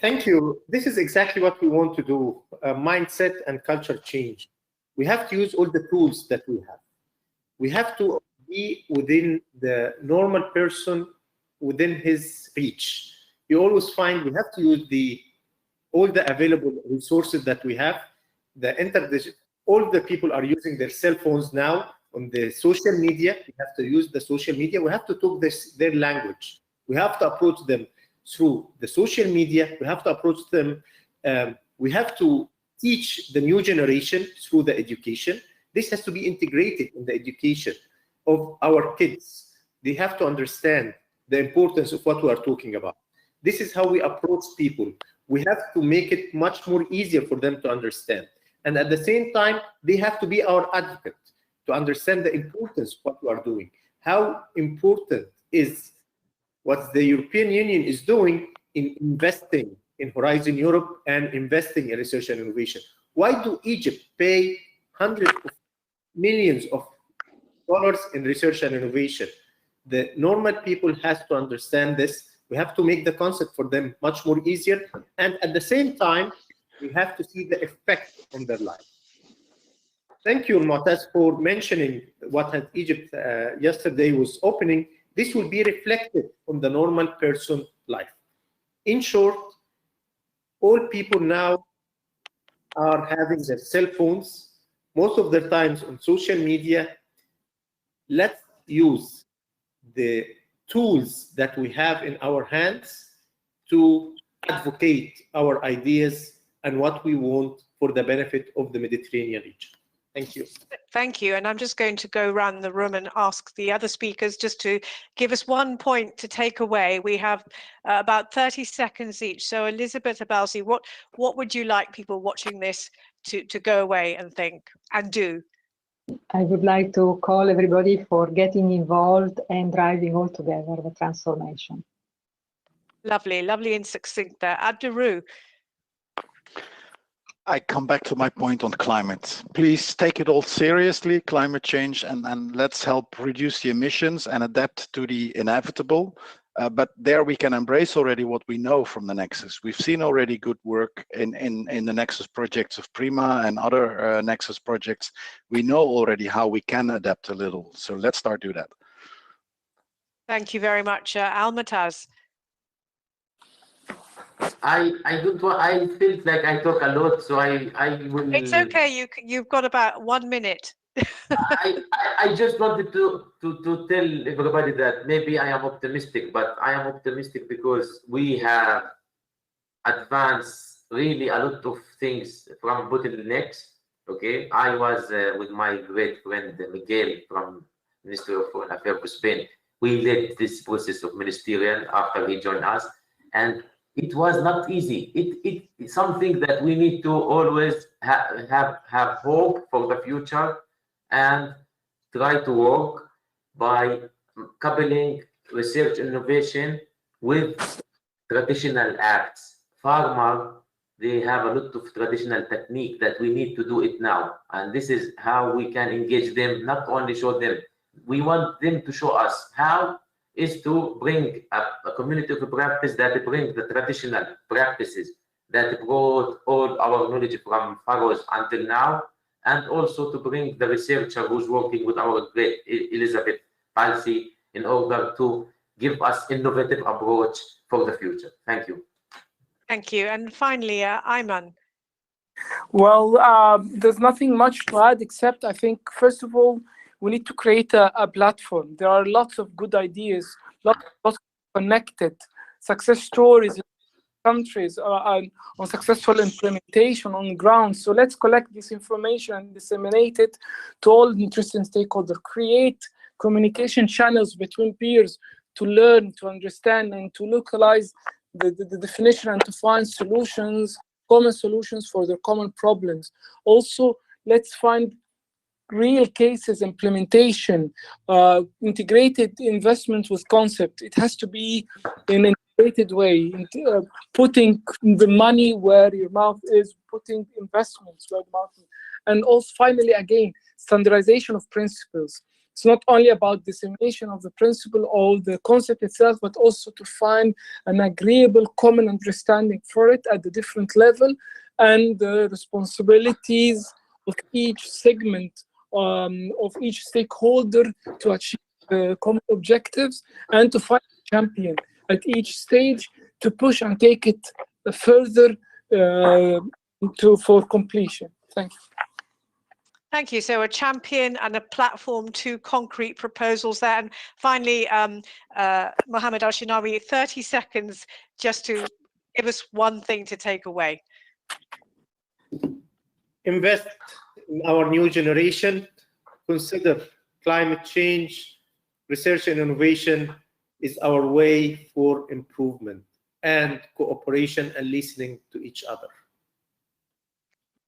Thank you. This is exactly what we want to do, mindset and culture change. We have to use all the tools that we have. We have to be within the normal person, within his reach. You always find we have to use all the available resources that we have. All the people are using their cell phones now. On the social media, we have to use the social media. We have to talk their language. We have to approach them through the social media. We have to approach them. We have to teach the new generation through the education. This has to be integrated in the education of our kids. They have to understand the importance of what we are talking about. This is how we approach people. We have to make it much more easier for them to understand. And at the same time, they have to be our advocate, to understand the importance of what we are doing. How important is what the European Union is doing in investing in Horizon Europe and investing in research and innovation? Why do Egypt pay hundreds of millions of dollars in research and innovation? The normal people has to understand this. We have to make the concept for them much more easier. And at the same time, we have to see the effect on their life. Thank you, Mu'taz, for mentioning what had Egypt yesterday was opening. This will be reflected on the normal person life. In short, all people now are having their cell phones, most of their times on social media. Let's use the tools that we have in our hands to advocate our ideas and what we want for the benefit of the Mediterranean region. Thank you. Thank you. And I'm just going to go around the room and ask the other speakers just to give us one point to take away. We have about 30 seconds each. So Elizabeth Abalsi, what would you like people watching this to go away and think and do? I would like to call everybody for getting involved and driving all together the transformation. Lovely, lovely and succinct there. Abduroo. I come back to my point on climate. Please take it all seriously, climate change, and let's help reduce the emissions and adapt to the inevitable. But there we can embrace already what we know from the Nexus. We've seen already good work in the Nexus projects of Prima and other Nexus projects. We know already how we can adapt a little. So let's start do that. Thank you very much, Almataz. I don't want, I feel like I talk a lot, so I will. It's okay. You've got about 1 minute. I just wanted to tell everybody that maybe I am optimistic, but I am optimistic because we have advanced really a lot of things from bottlenecks. Okay, I was with my great friend Miguel from Ministry of Foreign Affairs, Spain. We led this process of ministerial after he joined us, and it was not easy. It's something that we need to always have hope for the future and try to work by coupling research innovation with traditional acts. Farmer, they have a lot of traditional technique that we need to do it now. And this is how we can engage them, not only show them. We want them to show us how is to bring a community of practice that bring the traditional practices that brought all our knowledge from pharaohs until now, and also to bring the researcher who's working with our great Elizabeth Palsy in order to give us innovative approach for the future. Thank you. Thank you. And finally, Ayman. Well, there's nothing much to add, except I think, first of all, we need to create a platform. There are lots of good ideas, lots of connected success stories in countries on successful implementation on the ground. So let's collect this information and disseminate it to all interested stakeholders. Create communication channels between peers to learn, to understand, and to localize the definition and to find solutions, common solutions for their common problems. Also, let's find real cases implementation, integrated investment with concept. It has to be in an integrated way, putting the money where your mouth is, putting investments where the mouth is. And also, finally, again, standardization of principles. It's not only about dissemination of the principle or the concept itself, but also to find an agreeable common understanding for it at the different level and the responsibilities of each segment of each stakeholder to achieve common objectives, and to find a champion at each stage to push and take it further for completion. Thank you. Thank you. So a champion and a platform, two concrete proposals there. And finally, Mohammed Al-Shinawi, 30 seconds just to give us one thing to take away. Invest in our new generation. Consider climate change. Research and innovation is our way for improvement and cooperation and listening to each other.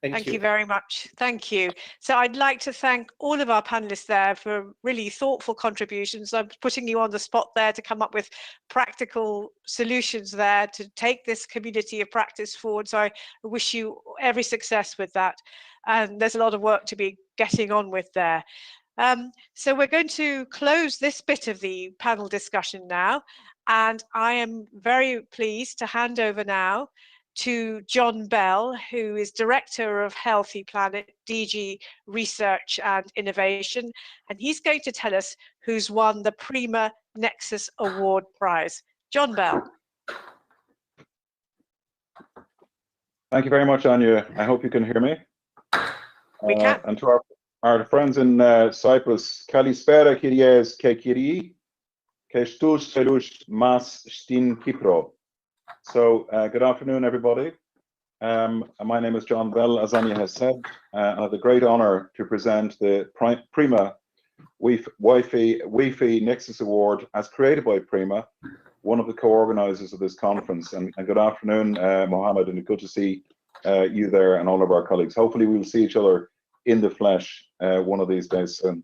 Thank you very much. Thank you. So I'd like to thank all of our panelists there for really thoughtful contributions. I'm putting you on the spot there to come up with practical solutions there to take this community of practice forward. So I wish you every success with that. And there's a lot of work to be getting on with there. So we're going to close this bit of the panel discussion now. And I am very pleased to hand over now to John Bell, who is Director of Healthy Planet, DG Research and Innovation, and he's going to tell us who's won the Prima Nexus Award Prize. John Bell. Thank you very much, Anya. I hope you can hear me. We can. And to Our friends in Cyprus, Kalispera Kyries ke Kyrii, Kestus Selus Mas Stin Kipro. So, good afternoon, everybody. My name is John Bell, as Anya has said. I have the great honor to present the Prima WEFE Nexus Award as created by Prima, one of the co-organizers of this conference. And good afternoon, Mohammed, and good to see you there and all of our colleagues. Hopefully we will see each other in the flesh one of these days soon.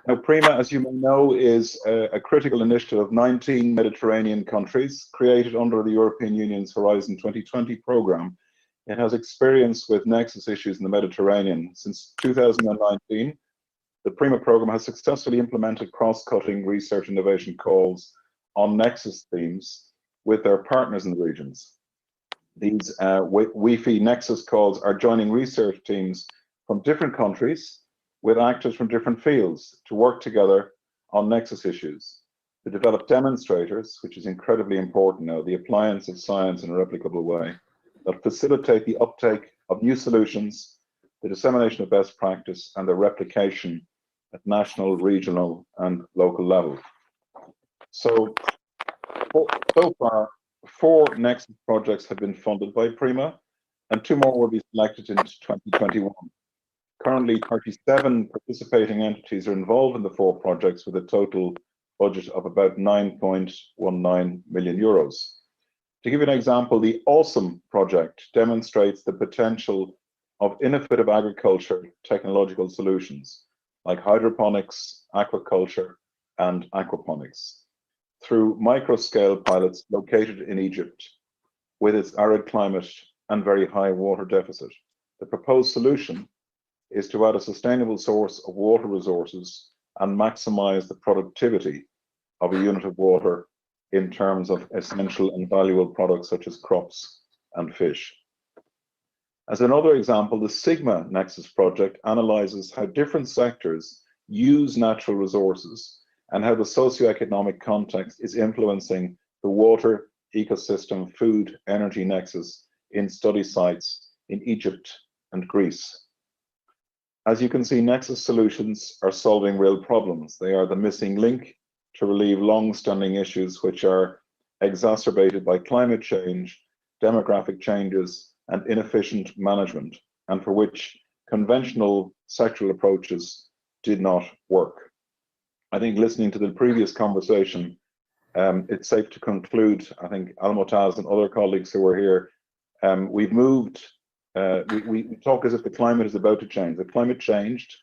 Now, Prima, as you may know, is a critical initiative of 19 Mediterranean countries created under the European Union's Horizon 2020 program. It has experience with Nexus issues in the Mediterranean. Since 2019, the Prima program has successfully implemented cross-cutting research and innovation calls on Nexus themes with their partners in the regions. These WEFE Nexus calls are joining research teams from different countries with actors from different fields to work together on Nexus issues, to develop demonstrators, which is incredibly important now, the appliance of science in a replicable way, that facilitate the uptake of new solutions, the dissemination of best practice, and the replication at national, regional, and local level. So far, 4 Nexus projects have been funded by Prima, and 2 more will be selected in 2021. Currently, 37 participating entities are involved in the 4 projects with a total budget of about 9.19 million euros. To give you an example, the Awesome project demonstrates the potential of innovative agriculture technological solutions like hydroponics, aquaculture, and aquaponics through micro-scale pilots located in Egypt with its arid climate and very high water deficit. The proposed solution is to add a sustainable source of water resources and maximize the productivity of a unit of water in terms of essential and valuable products such as crops and fish. As another example, the Sigma Nexus project analyzes how different sectors use natural resources and how the socioeconomic context is influencing the water, ecosystem, food, energy nexus in study sites in Egypt and Greece. As you can see, Nexus solutions are solving real problems. They are the missing link to relieve long-standing issues which are exacerbated by climate change, demographic changes, and inefficient management, and for which conventional sectoral approaches did not work. I think listening to the previous conversation, it's safe to conclude, I think Almotaz and other colleagues who are here, we've moved, we talk as if the climate is about to change. The climate changed.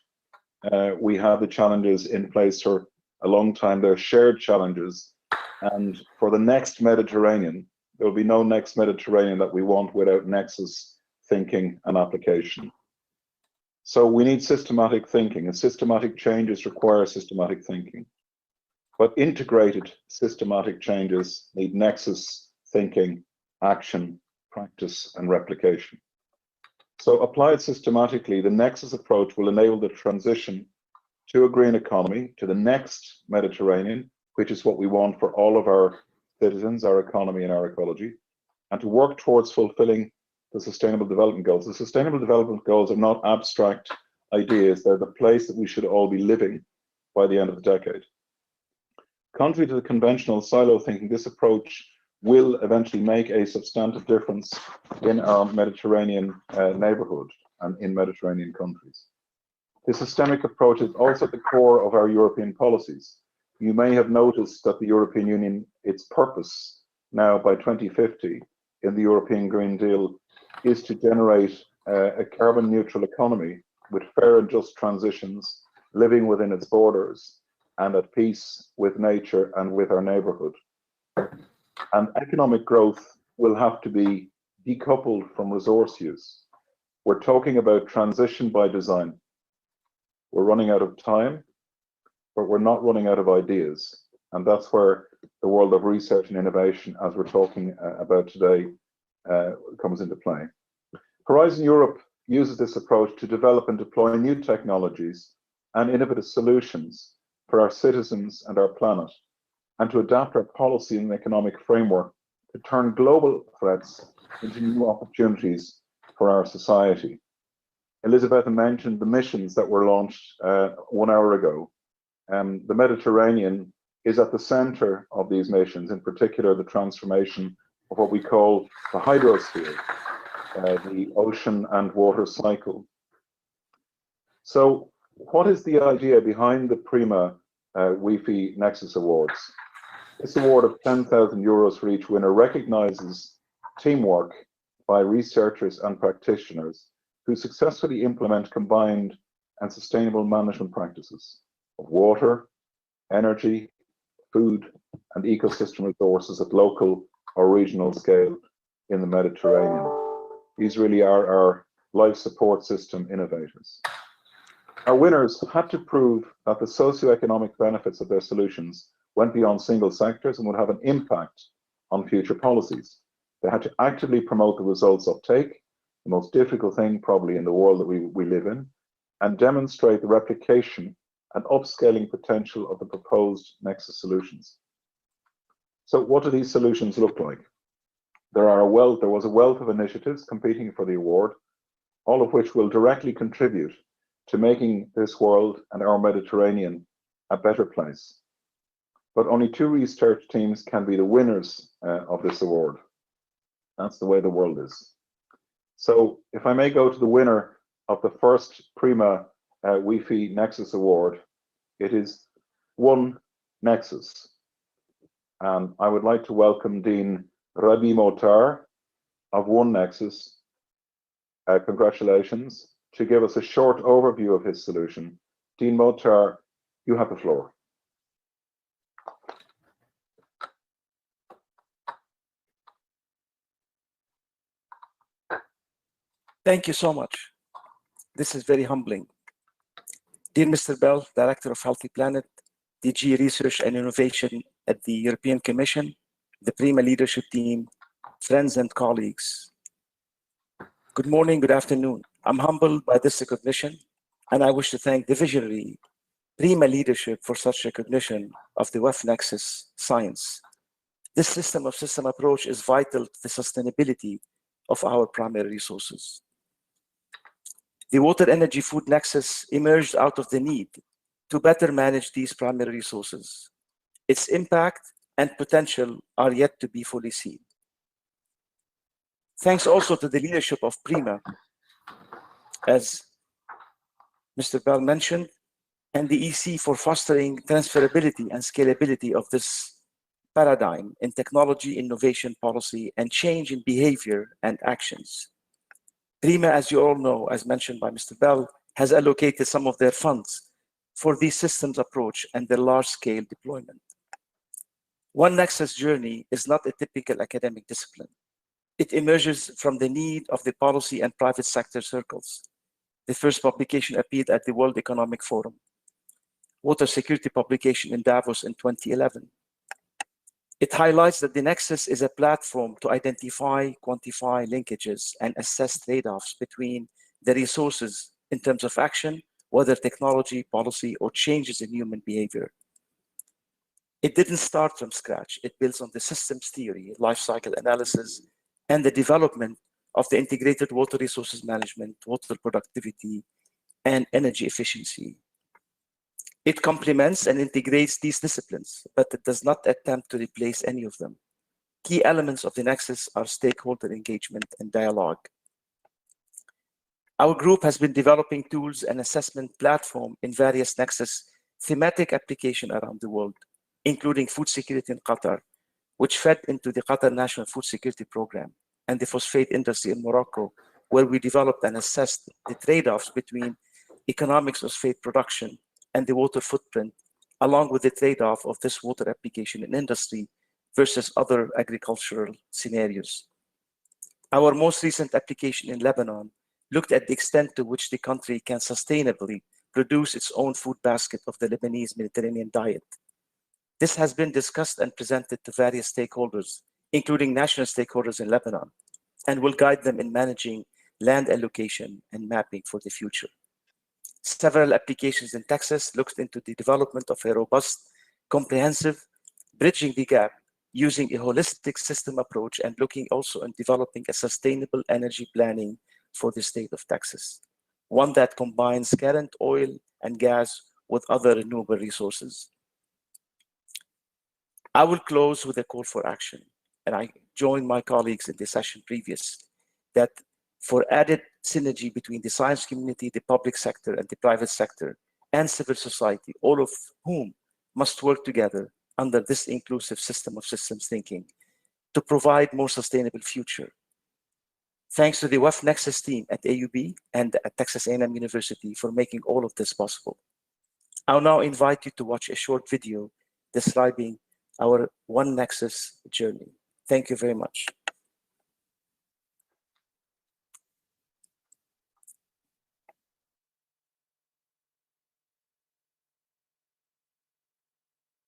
We have the challenges in place for a long time. They're shared challenges. And for the next Mediterranean, there will be no next Mediterranean that we want without Nexus thinking and application. So we need systematic thinking, and systematic changes require systematic thinking. But integrated systematic changes need Nexus thinking, action, practice, and replication. So applied systematically, the Nexus approach will enable the transition to a green economy, to the next Mediterranean, which is what we want for all of our citizens, our economy, and our ecology, and to work towards fulfilling the Sustainable Development Goals. The Sustainable Development Goals are not abstract ideas. They're the place that we should all be living by the end of the decade. Contrary to the conventional silo thinking, this approach will eventually make a substantive difference in our Mediterranean neighborhood and in Mediterranean countries. The systemic approach is also at the core of our European policies. You may have noticed that the European Union, its purpose now by 2050 in the European Green Deal is to generate a carbon neutral economy with fair and just transitions, living within its borders and at peace with nature and with our neighborhood. And economic growth will have to be decoupled from resource use. We're talking about transition by design. We're running out of time, but we're not running out of ideas. And that's where the world of research and innovation, as we're talking about today, comes into play. Horizon Europe uses this approach to develop and deploy new technologies and innovative solutions for our citizens and our planet, and to adapt our policy and economic framework to turn global threats into new opportunities for our society. Elisabetta mentioned the missions that were launched 1 hour ago. The Mediterranean is at the center of these missions, in particular the transformation of what we call the hydrosphere, the ocean and water cycle. So what is the idea behind the PRIMA WEFE Nexus Awards? This award of €10,000 for each winner recognizes teamwork by researchers and practitioners who successfully implement combined and sustainable management practices of water, energy, food, and ecosystem resources at local or regional scale in the Mediterranean. These really are our life support system innovators. Our winners had to prove that the socioeconomic benefits of their solutions went beyond single sectors and would have an impact on future policies. They had to actively promote the results of take, the most difficult thing probably in the world that we live in, and demonstrate the replication and upscaling potential of the proposed Nexus solutions. So what do these solutions look like? There was a wealth of initiatives competing for the award, all of which will directly contribute to making this world and our Mediterranean a better place. But only 2 research teams can be the winners of this award. That's the way the world is. So if I may go to the winner of the first PRIMA WEFE Nexus Award, it is One Nexus. And I would like to welcome Dean Rabi Motar of One Nexus. Congratulations, to give us a short overview of his solution. Dean Motar, you have the floor. Thank you so much. This is very humbling. Dear Mr. Bell, Director of Healthy Planet, DG Research and Innovation at the European Commission, the PRIMA leadership team, friends and colleagues. Good morning, good afternoon. I'm humbled by this recognition, and I wish to thank the visionary PRIMA leadership for such recognition of the WEFE Nexus science. This system approach is vital to the sustainability of our primary resources. The water energy food nexus emerged out of the need to better manage these primary resources. Its impact and potential are yet to be fully seen. Thanks also to the leadership of PRIMA, as Mr. Bell mentioned, and the EC for fostering transferability and scalability of this paradigm in technology, innovation, policy, and change in behavior and actions. PRIMA, as you all know, as mentioned by Mr. Bell, has allocated some of their funds for these systems approach and their large-scale deployment. One Nexus journey is not a typical academic discipline. It emerges from the need of the policy and private sector circles. The first publication appeared at the World Economic Forum, Water Security publication in Davos in 2011. It highlights that the Nexus is a platform to identify, quantify linkages, and assess trade-offs between the resources in terms of action, whether technology, policy, or changes in human behavior. It didn't start from scratch. It builds on the systems theory, life cycle analysis, and the development of the integrated water resources management, water productivity, and energy efficiency. It complements and integrates these disciplines, but it does not attempt to replace any of them. Key elements of the Nexus are stakeholder engagement and dialogue. Our group has been developing tools and assessment platform in various Nexus thematic applications around the world, including food security in Qatar, which fed into the Qatar National Food Security Program, and the phosphate industry in Morocco, where we developed and assessed the trade-offs between economics of phosphate production and the water footprint, along with the trade-off of this water application in industry versus other agricultural scenarios. Our most recent application in Lebanon looked at the extent to which the country can sustainably produce its own food basket of the Lebanese Mediterranean diet. This has been discussed and presented to various stakeholders, including national stakeholders in Lebanon, and will guide them in managing land allocation and mapping for the future. Several applications in Texas looked into the development of a robust, comprehensive, bridging the gap using a holistic system approach and looking also in developing a sustainable energy planning for the state of Texas. one that combines current oil and gas with other renewable resources. I will close with a call for action, and I join my colleagues in the session previous that for added synergy between the science community, the public sector, and the private sector, and civil society, all of whom must work together under this inclusive system of systems thinking to provide more sustainable future. Thanks to the WEFE Nexus team at AUB and at Texas A&M University for making all of this possible. I'll now invite you to watch a short video describing our One Nexus journey. Thank you very much.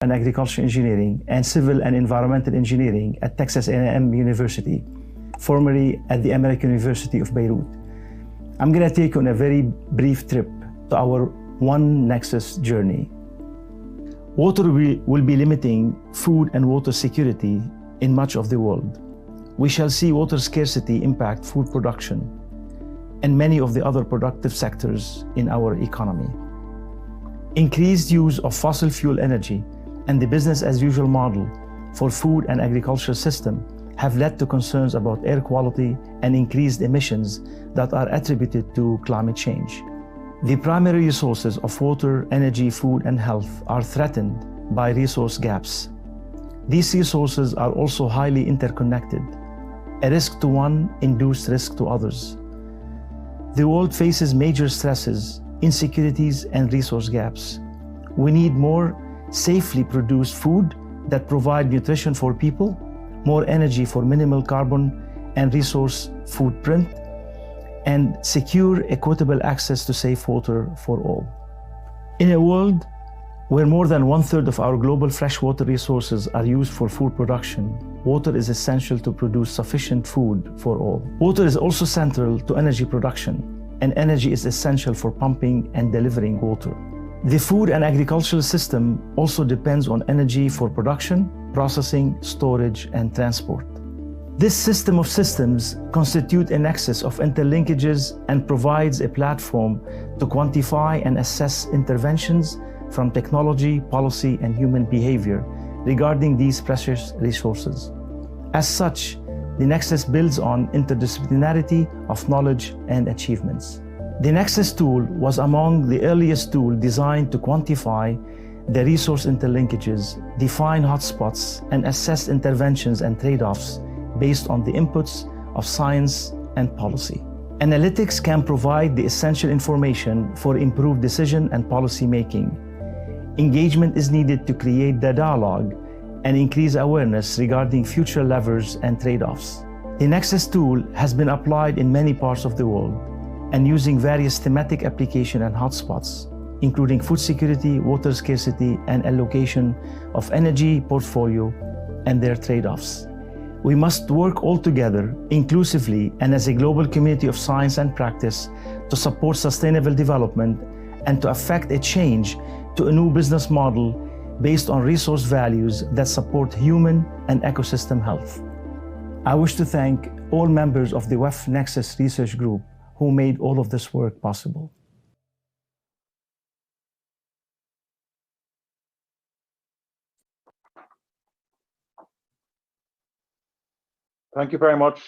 And agricultural engineering and civil and environmental engineering at Texas A&M University, formerly at the American University of Beirut. I'm going to take you on a very brief trip to our One Nexus journey. Water will be limiting food and water security in much of the world. We shall see water scarcity impact food production and many of the other productive sectors in our economy. Increased use of fossil fuel energy and the business as usual model for food and agricultural system have led to concerns about air quality and increased emissions that are attributed to climate change. The primary resources of water, energy, food, and health are threatened by resource gaps. These resources are also highly interconnected. A risk to one induced risk to others. The world faces major stresses, insecurities, and resource gaps. We need more safely produced food that provide nutrition for people, more energy for minimal carbon and resource footprint, and secure equitable access to safe water for all. In a world where more than 1/3 of our global freshwater resources are used for food production, water is essential to produce sufficient food for all. Water is also central to energy production, and energy is essential for pumping and delivering water. The food and agricultural system also depends on energy for production, processing, storage, and transport. This system of systems constitute a nexus of interlinkages and provides a platform to quantify and assess interventions from technology, policy, and human behavior regarding these precious resources. As such, the nexus builds on interdisciplinarity of knowledge and achievements. The Nexus tool was among the earliest tools designed to quantify the resource interlinkages, define hotspots, and assess interventions and trade-offs based on the inputs of science and policy. Analytics can provide the essential information for improved decision and policy making. Engagement is needed to create the dialogue and increase awareness regarding future levers and trade-offs. The Nexus tool has been applied in many parts of the world and using various thematic application and hotspots, including food security, water scarcity, and allocation of energy portfolio and their trade-offs. We must work all together, inclusively and as a global community of science and practice to support sustainable development and to affect a change to a new business model based on resource values that support human and ecosystem health. I wish to thank all members of the WEFE Nexus Research Group who made all of this work possible. Thank you very much,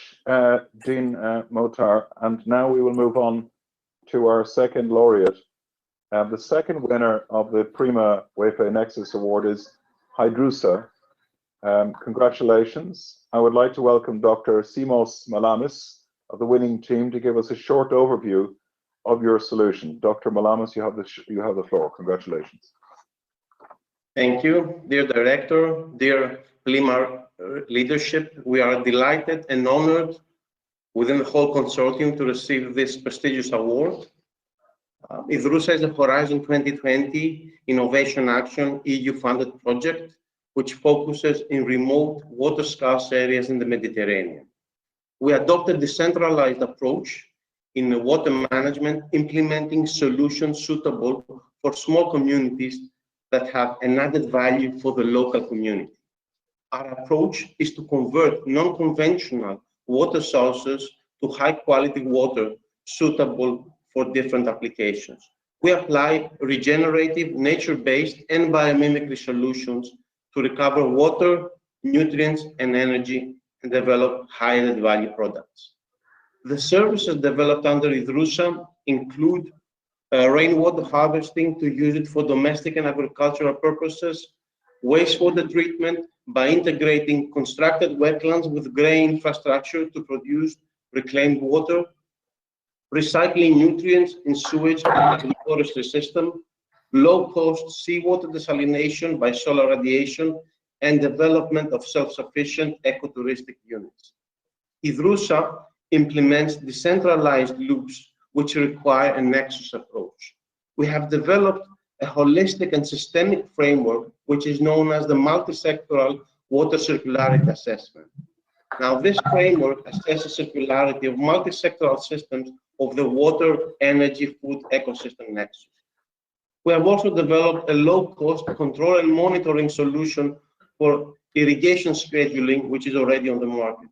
Dean Motar. And now we will move on to our second laureate. The second winner of the Prima WEFE Nexus Award is Hydrusa. Congratulations. I would like to welcome Dr. Simos Malamis of the winning team to give us a short overview of your solution. Dr. Malamis, you have the floor. Congratulations. Thank you, dear director, dear Prima leadership. We are delighted and honored within the whole consortium to receive this prestigious award. Hydrusa is a Horizon 2020 Innovation Action EU-funded project which focuses in remote water-scarce areas in the Mediterranean. We adopted a decentralized approach in water management, implementing solutions suitable for small communities that have an added value for the local community. Our approach is to convert non-conventional water sources to high-quality water suitable for different applications. We apply regenerative, nature-based, and biomimicry solutions to recover water, nutrients, and energy, and develop high-added value products. The services developed under IDRUSA include rainwater harvesting to use it for domestic and agricultural purposes, wastewater treatment by integrating constructed wetlands with grey infrastructure to produce reclaimed water, recycling nutrients in sewage and forestry system, low-cost seawater desalination by solar radiation, and development of self-sufficient ecotouristic units. IDRUSA implements decentralized loops which require a nexus approach. We have developed a holistic and systemic framework which is known as the multi-sectoral water circularity assessment. Now, this framework assesses circularity of multi-sectoral systems of the water, energy, food ecosystem nexus. We have also developed a low-cost control and monitoring solution for irrigation scheduling, which is already on the market.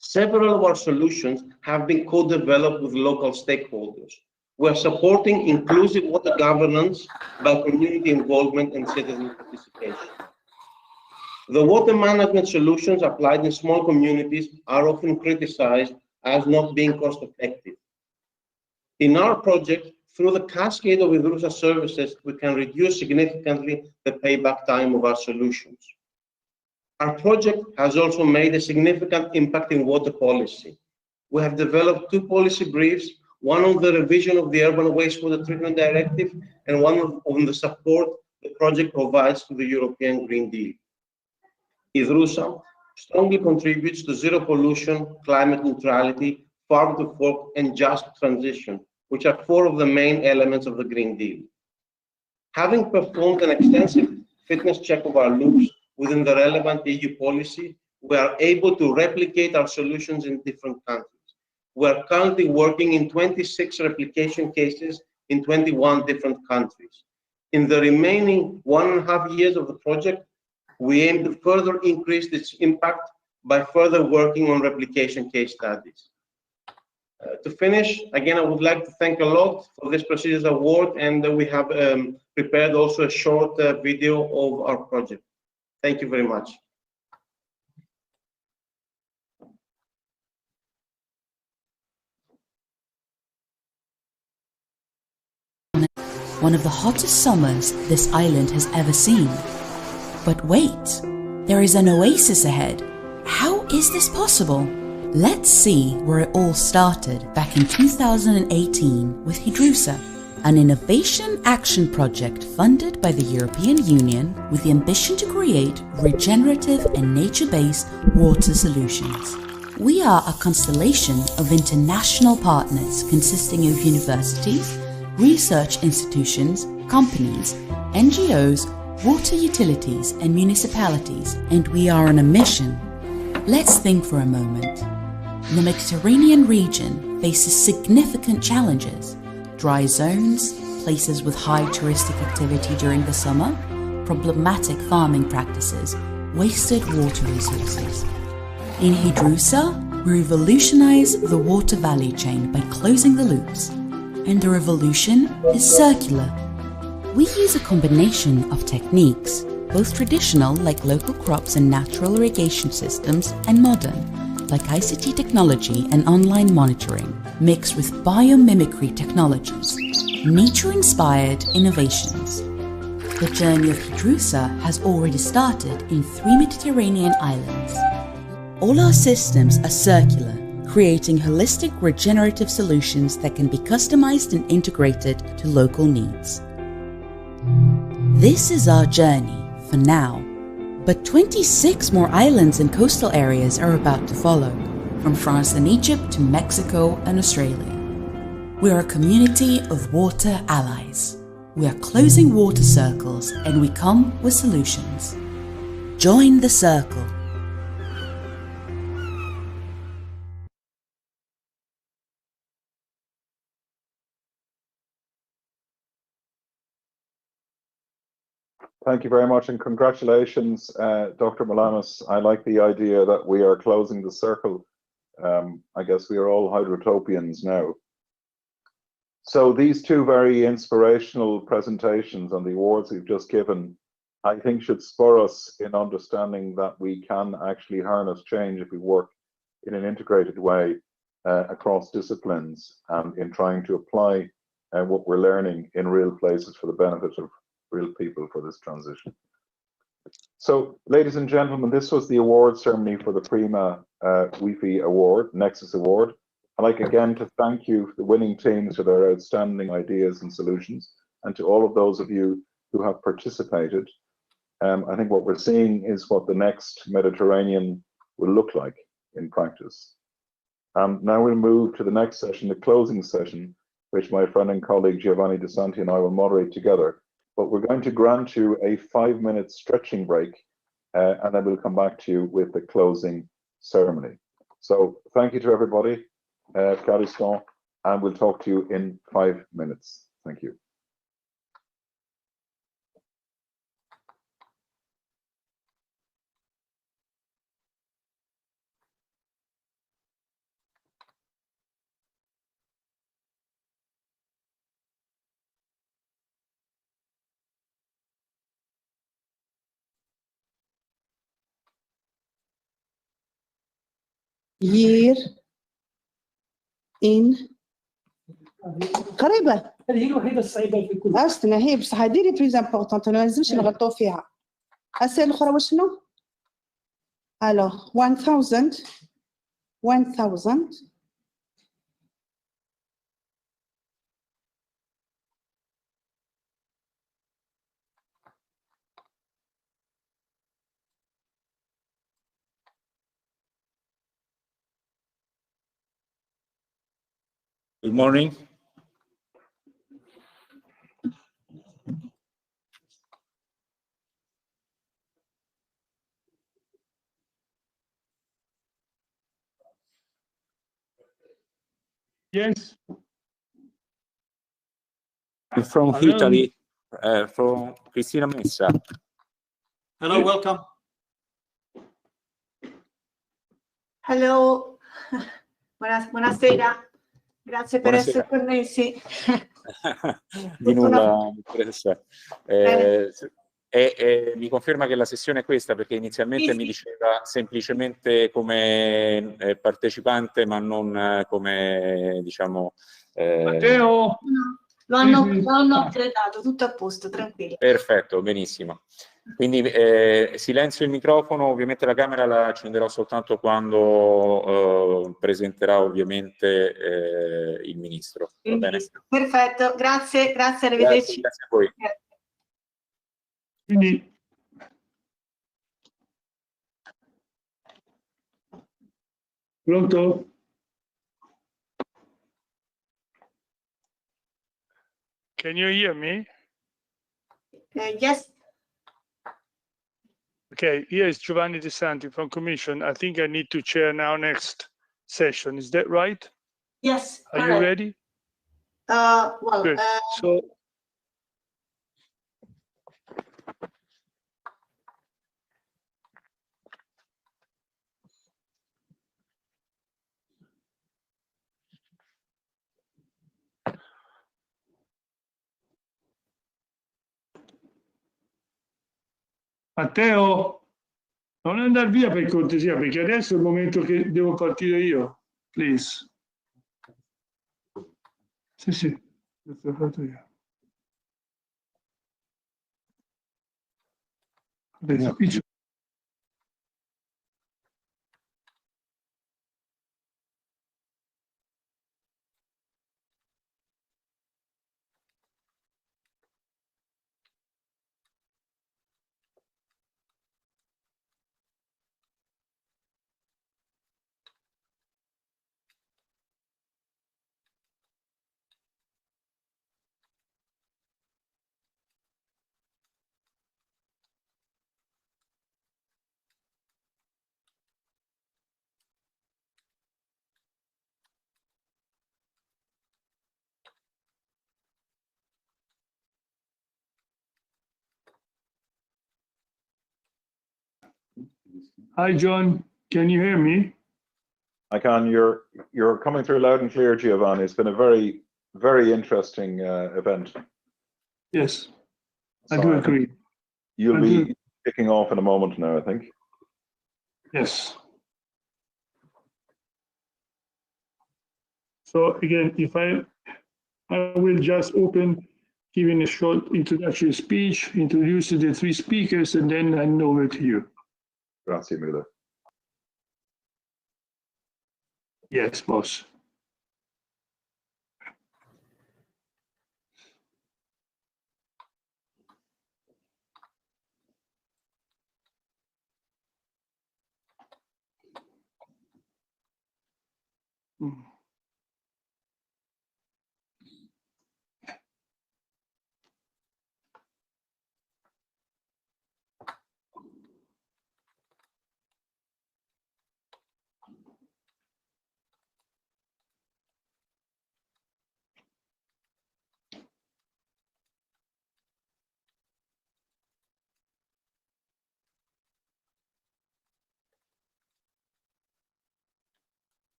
Several of our solutions have been co-developed with local stakeholders. We are supporting inclusive water governance by community involvement and citizen participation. The water management solutions applied in small communities are often criticized as not being cost-effective. In our project, through the cascade of IDRUSA services, we can reduce significantly the payback time of our solutions. Our project has also made a significant impact in water policy. We have developed 2 policy briefs, one on the revision of the Urban Wastewater Treatment Directive and one on the support the project provides to the European Green Deal. IDRUSA strongly contributes to zero pollution, climate neutrality, farm to fork, and just transition, which are 4 of the main elements of the Green Deal. Having performed an extensive fitness check of our loops within the relevant EU policy, we are able to replicate our solutions in different countries. We are currently working in 26 replication cases in 21 different countries. In the remaining 1.5 years of the project, we aim to further increase its impact by further working on replication case studies. To finish, again, I would like to thank a lot for this prestigious award, and we have prepared also a short video of our project. Thank you very much. One of the hottest summers this island has ever seen. But wait, there is an oasis ahead. How is this possible? Let's see where it all started back in 2018 with IDRUSA, an innovation action project funded by the European Union with the ambition to create regenerative and nature-based water solutions. We are a constellation of international partners consisting of universities, research institutions, companies, NGOs, water utilities and municipalities, and we are on a mission. Let's think for a moment. The Mediterranean region faces significant challenges: dry zones, places with high touristic activity during the summer, problematic farming practices, wasted water resources. In IDRUSA, we revolutionize the water value chain by closing the loops, and the revolution is circular. We use a combination of techniques, both traditional like local crops and natural irrigation systems, and modern like ICT technology and online monitoring, mixed with biomimicry technologies, nature-inspired innovations. The journey of IDRUSA has already started in 3 Mediterranean islands. All our systems are circular, creating holistic regenerative solutions that can be customized and integrated to local needs. This is our journey for now, but 26 more islands and coastal areas are about to follow, from France and Egypt to Mexico and Australia. We are a community of water allies. We are closing water circles, and we come with solutions. Join the circle. Thank you very much, and congratulations, Dr. Malamas. I like the idea that we are closing the circle. I guess we are all hydrotopians now. So these two very inspirational presentations and the awards we've just given, I think should spur us in understanding that we can actually harness change if we work in an integrated way across disciplines and in trying to apply what we're learning in real places for the benefit of real people for this transition. So, ladies and gentlemen, this was the award ceremony for the Prima WEFE Award, Nexus Award. I'd like again to thank you, the winning teams, for their outstanding ideas and solutions, and to all of those of you who have participated. I think what we're seeing is what the next Mediterranean will look like in practice. Now we'll move to the next session, the closing session, which my friend and colleague Giovanni De Santi and I will moderate together. But we're going to grant you a 5-minute stretching break, and then we'll come back to you with the closing ceremony. So thank you to everybody, Clariston, and we'll talk to you in 5 minutes. Thank you. year in قريبة هذه هي الوحيدة الصعيبة في كل استنى هي بصح هذه اللي بريز امبورطونت ما لازمش نغلطوا فيها. السنة الأخرى واش شنو؟ alors 1000 Good morning. Yes. I'm from Hello. Italy, from Cristina Messa. Hello, welcome. Hello, buonasera, grazie per essere connessi. Di nulla, professore. Mi conferma che la sessione è questa, perché inizialmente mi diceva semplicemente come partecipante, ma non come, diciamo... Matteo! Lo hanno upgradato, tutto a posto, tranquillo. Perfetto, benissimo. Quindi silenzio il microfono, ovviamente la camera la accenderò soltanto quando presenterà ovviamente il ministro. Va bene? Perfetto, grazie, arrivederci. Grazie a voi. Quindi pronto? Can you hear me? Yes. Okay, here is Giovanni De Santi from Commission. I think I need to chair now next session. Is that right? Yes. Are you ready? Well, good. So. Matteo, non andare via per cortesia, perché adesso è il momento che devo partire io. Please. Sì, l'ho fatto io. Adesso qui c'è. Hi, John. Can you hear me? I can. You're coming through loud and clear, Giovanni. It's been a very very interesting event. Yes, I So do agree. You'll be kicking off in a moment now, I think. Yes. So again, if I will just open, giving a short introductory speech, introduce the three speakers, and then hand over to you. Grazie mille. Yes, boss.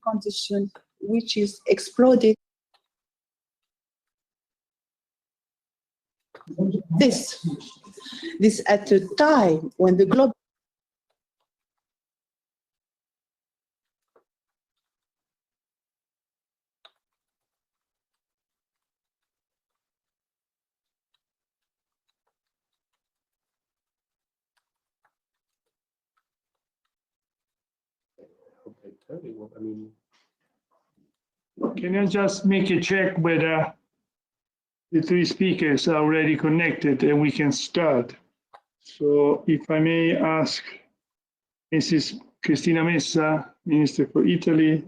Condition which is exploded. This at a time when the global Can I just make a check whether the three speakers are already connected and we can start? So if I may ask Mrs. Cristina Messa, Minister for Italy,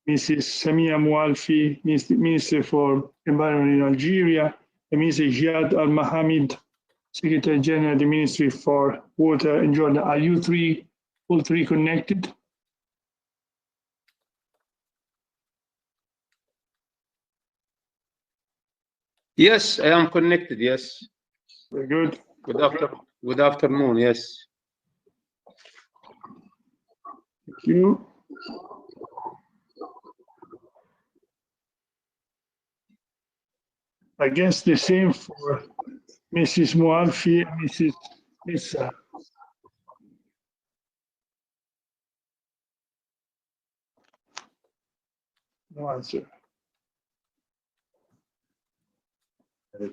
Mrs. Samia Moualfi, Minister for Environment in Algeria, and Mr. Jihad Al-Mohammed, Secretary General of the Ministry for Water in Jordan. Are you all three connected? Yes, I am connected. Yes. Very good. Good afternoon. Yes. Thank you. I guess the same for Mrs. Moalfi and Mrs. Messa. No answer. But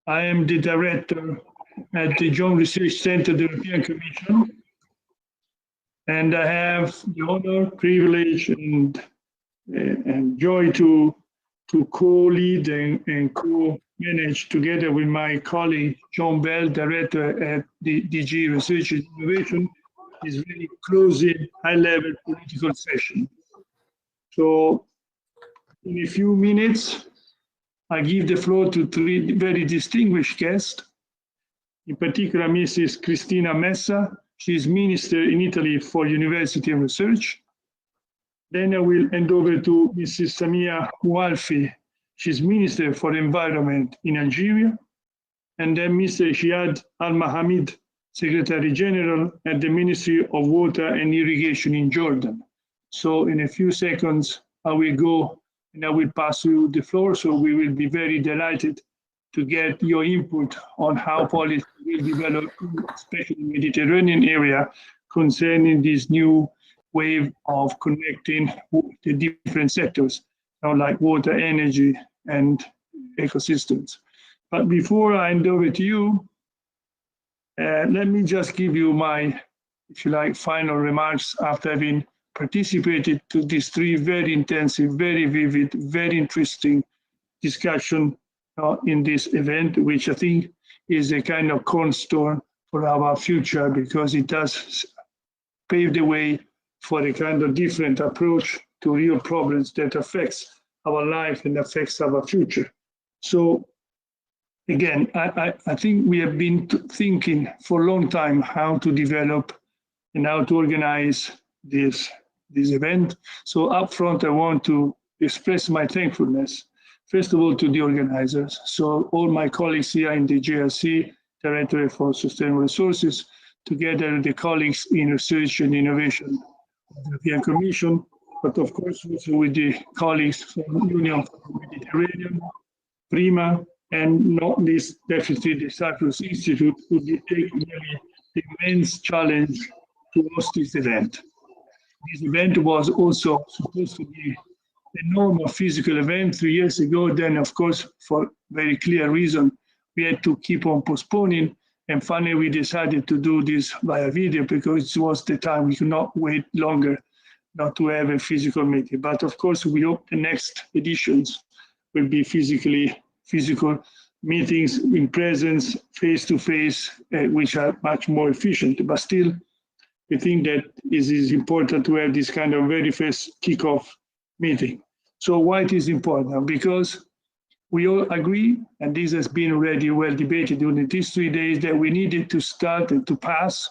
I am the director at the Joint Research Center of the European Commission. And I have the honor, privilege, and joy to co-lead and co-manage together with my colleague, John Bell, director at the DG Research and Innovation, this very closing, high-level political session. So in a few minutes, I give the floor to three very distinguished guests, in particular, Mrs. Cristina Messa. She is Minister in Italy for University and Research. Then I will hand over to Mrs. Samia Moualfi. She's Minister for Environment in Algeria. And then Mr. Ziad Al-Mahamid, Secretary General at the Ministry of Water and Irrigation in Jordan. So in a few seconds, I will go and I will pass you the floor. So we will be very delighted to get your input on how policy will develop, especially in the Mediterranean area, concerning this new wave of connecting the different sectors, like water, energy, and ecosystems. But before I hand over to you, let me just give you my, if you like, final remarks after having participated to these three very intensive, very vivid, very interesting discussion in this event, which I think is a kind of cornerstone for our future, because it does pave the way for a kind of different approach to real problems that affects our life and affects our future. So again, I think we have been thinking for a long time how to develop and how to organize this event. So upfront, I want to express my thankfulness, first of all, to the organizers. So all my colleagues here in the JRC, Directorate for Sustainable Resources, together with the colleagues in Research and Innovation of the European Commission, but of course also with the colleagues from Union for the Mediterranean, PRIMA, and not least definitely the Cyprus Institute, who did take really the immense challenge to host this event. This event was also supposed to be a normal physical event 3 years ago. Then, of course, for very clear reason, we had to keep on postponing. And finally, we decided to do this via video because it was the time we could not wait longer not to have a physical meeting. But of course, we hope the next editions will be physical meetings in presence, face-to-face, which are much more efficient. But still, we think that it is important to have this kind of very first kickoff meeting. So why it is important? Because we all agree, and this has been already well debated during these 3 days, that we needed to start and to pass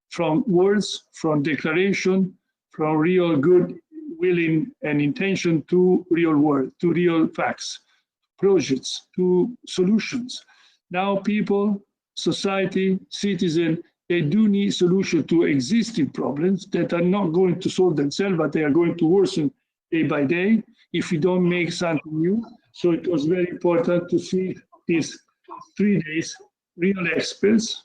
from words, from declaration, from real good willing and intention to real work, to real facts, projects, to solutions. Now people, society, citizens, they do need solutions to existing problems that are not going to solve themselves, but they are going to worsen day by day if we don't make something new. So it was very important to see these 3 days, real experts,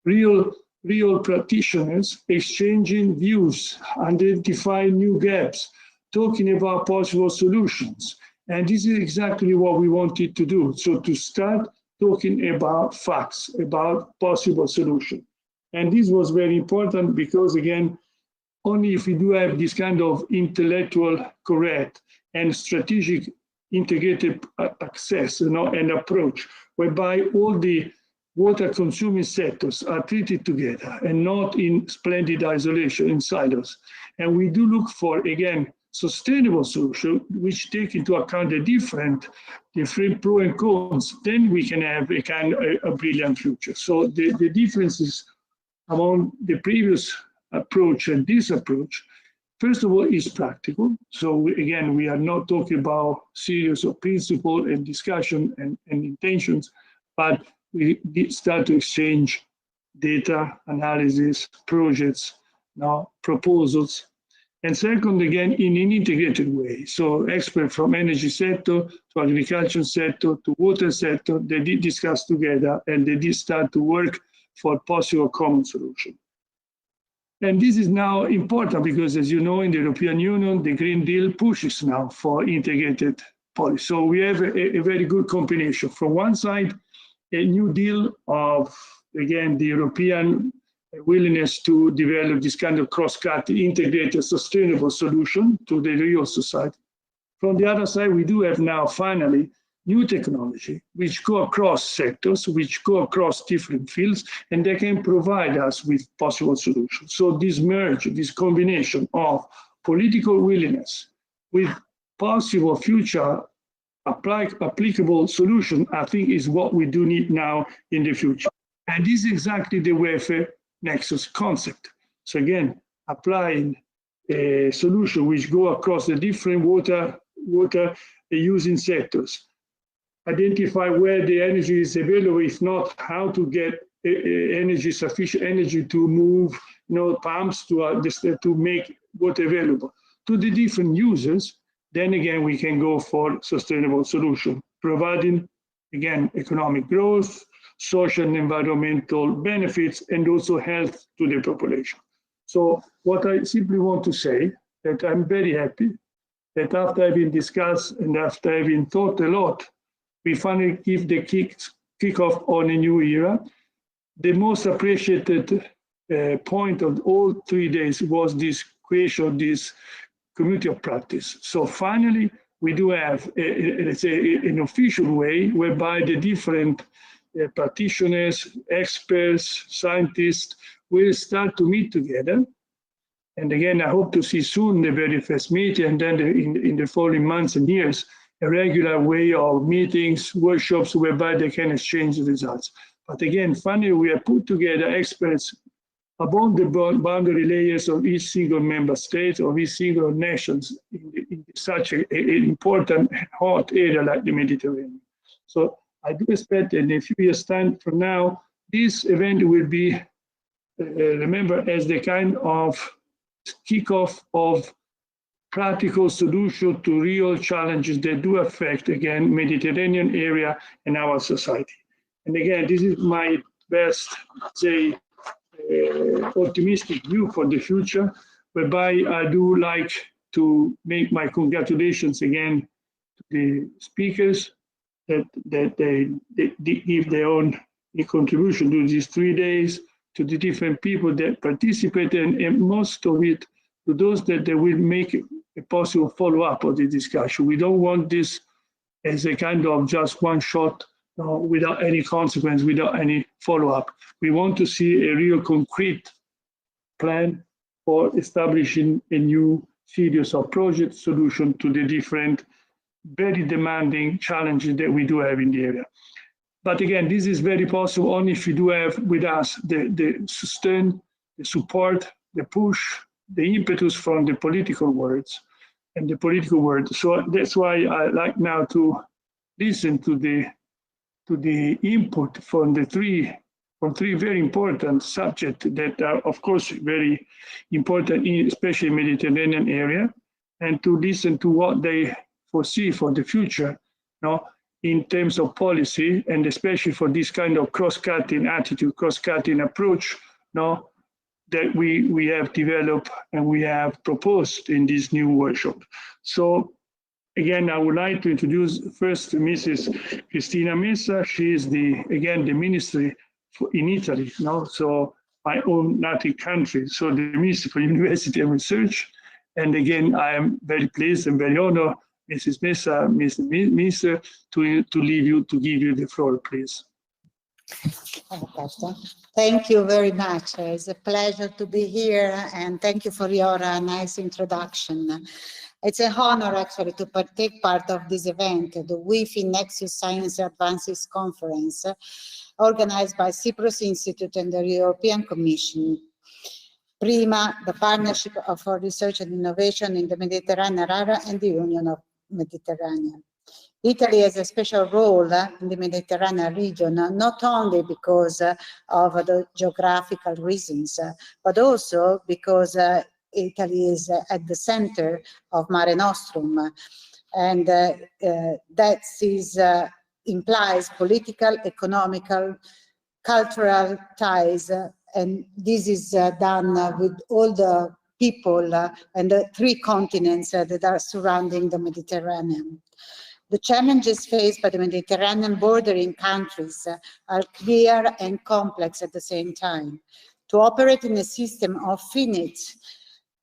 real practitioners exchanging views, identifying new gaps, talking about possible solutions. And this is exactly what we wanted to do. So to start talking about facts, about possible solutions. And this was very important because, again, only if we do have this kind of intellectual correct and strategic integrated access, and approach, whereby all the water consuming sectors are treated together and not in splendid isolation in silos. And we do look for, again, sustainable solution, which take into account the different pros and cons, then we can have a kind of a brilliant future. So the differences among the previous approach and this approach, first of all, is practical. So again, we are not talking about series of principle and discussion and intentions, but we start to exchange data, analysis, projects, proposals. And second, again, in an integrated way. So experts from energy sector to agriculture sector to water sector, they did discuss together and they did start to work for possible common solution. And this is now important because, as you know, in the European Union, the Green Deal pushes now for integrated policy. So we have a very good combination. From one side, a new deal of, again, the European willingness to develop this kind of cross-cutting, integrated, sustainable solution to the real society. From the other side, we do have now, finally, new technology, which go across sectors, which go across different fields, and they can provide us with possible solutions. So this merge, this combination of political willingness with possible future applicable solution, I think is what we do need now in the future. And this is exactly the WEFE Nexus concept. So again, applying a solution which go across the different water using sectors, identify where the energy is available, if not, how to get energy, sufficient energy to move, pumps to make water available to the different users. Then again, we can go for sustainable solution, providing, again, economic growth, social and environmental benefits, and also health to the population. So what I simply want to say that I'm very happy that after having discussed and after having thought a lot, we finally give the kickoff on a new era. The most appreciated point of all 3 days was this creation of this community of practice. So finally, we do have, let's say, an official way whereby the different practitioners, experts, scientists will start to meet together. And again, I hope to see soon the very first meeting, and then in the following months and years, a regular way of meetings, workshops, whereby they can exchange the results. But again, finally, we have put together experts above the boundary layers of each single member state, of each single nations in such an important hot area like the Mediterranean. So I do expect that in a few years' time from now, this event will be remembered as the kind of kickoff of practical solution to real challenges that do affect, again, Mediterranean area and our society. And again, this is my best, say, optimistic view for the future, whereby I do like to make my congratulations again to the speakers that they give their own contribution to these 3 days, to the different people that participated, and most of it to those that they will make a possible follow-up of the discussion. We don't want this as a kind of just one shot without any consequence, without any follow-up. We want to see a real concrete plan for establishing a new series of project solution to the different very demanding challenges that we do have in the area. But again, this is very possible only if we do have with us the sustain, the support, the push, the impetus from the political words and the political world. So that's why I like now to listen to the input from three very important subjects that are, of course, very important, especially in the Mediterranean area, and to listen to what they foresee for the future, in terms of policy, and especially for this kind of cross-cutting attitude, cross-cutting approach, that we have developed and we have proposed in this new workshop. So again, I would like to introduce first Mrs. Cristina Messa. She is the ministry in Italy, so my own native country, so the Ministry for University and Research. And again, I am very pleased and very honored, Mrs. Messa, Mr. Minister, to give you the floor, please. Thank you very much. It's a pleasure to be here, and thank you for your nice introduction. It's an honor actually to take part of this event, the WEFE Nexus Science Advances Conference, organized by Cyprus Institute and the European Commission. PRIMA, the Partnership for Research and Innovation in the Mediterranean Area, and the Union of Mediterranean. Italy has a special role in the Mediterranean region, not only because of the geographical reasons, but also because Italy is at the center of Mare Nostrum, and that implies political, economical, cultural ties, and this is done with all the people and the 3 continents that are surrounding the Mediterranean. The challenges faced by the Mediterranean bordering countries are clear and complex at the same time. To operate in a system of finite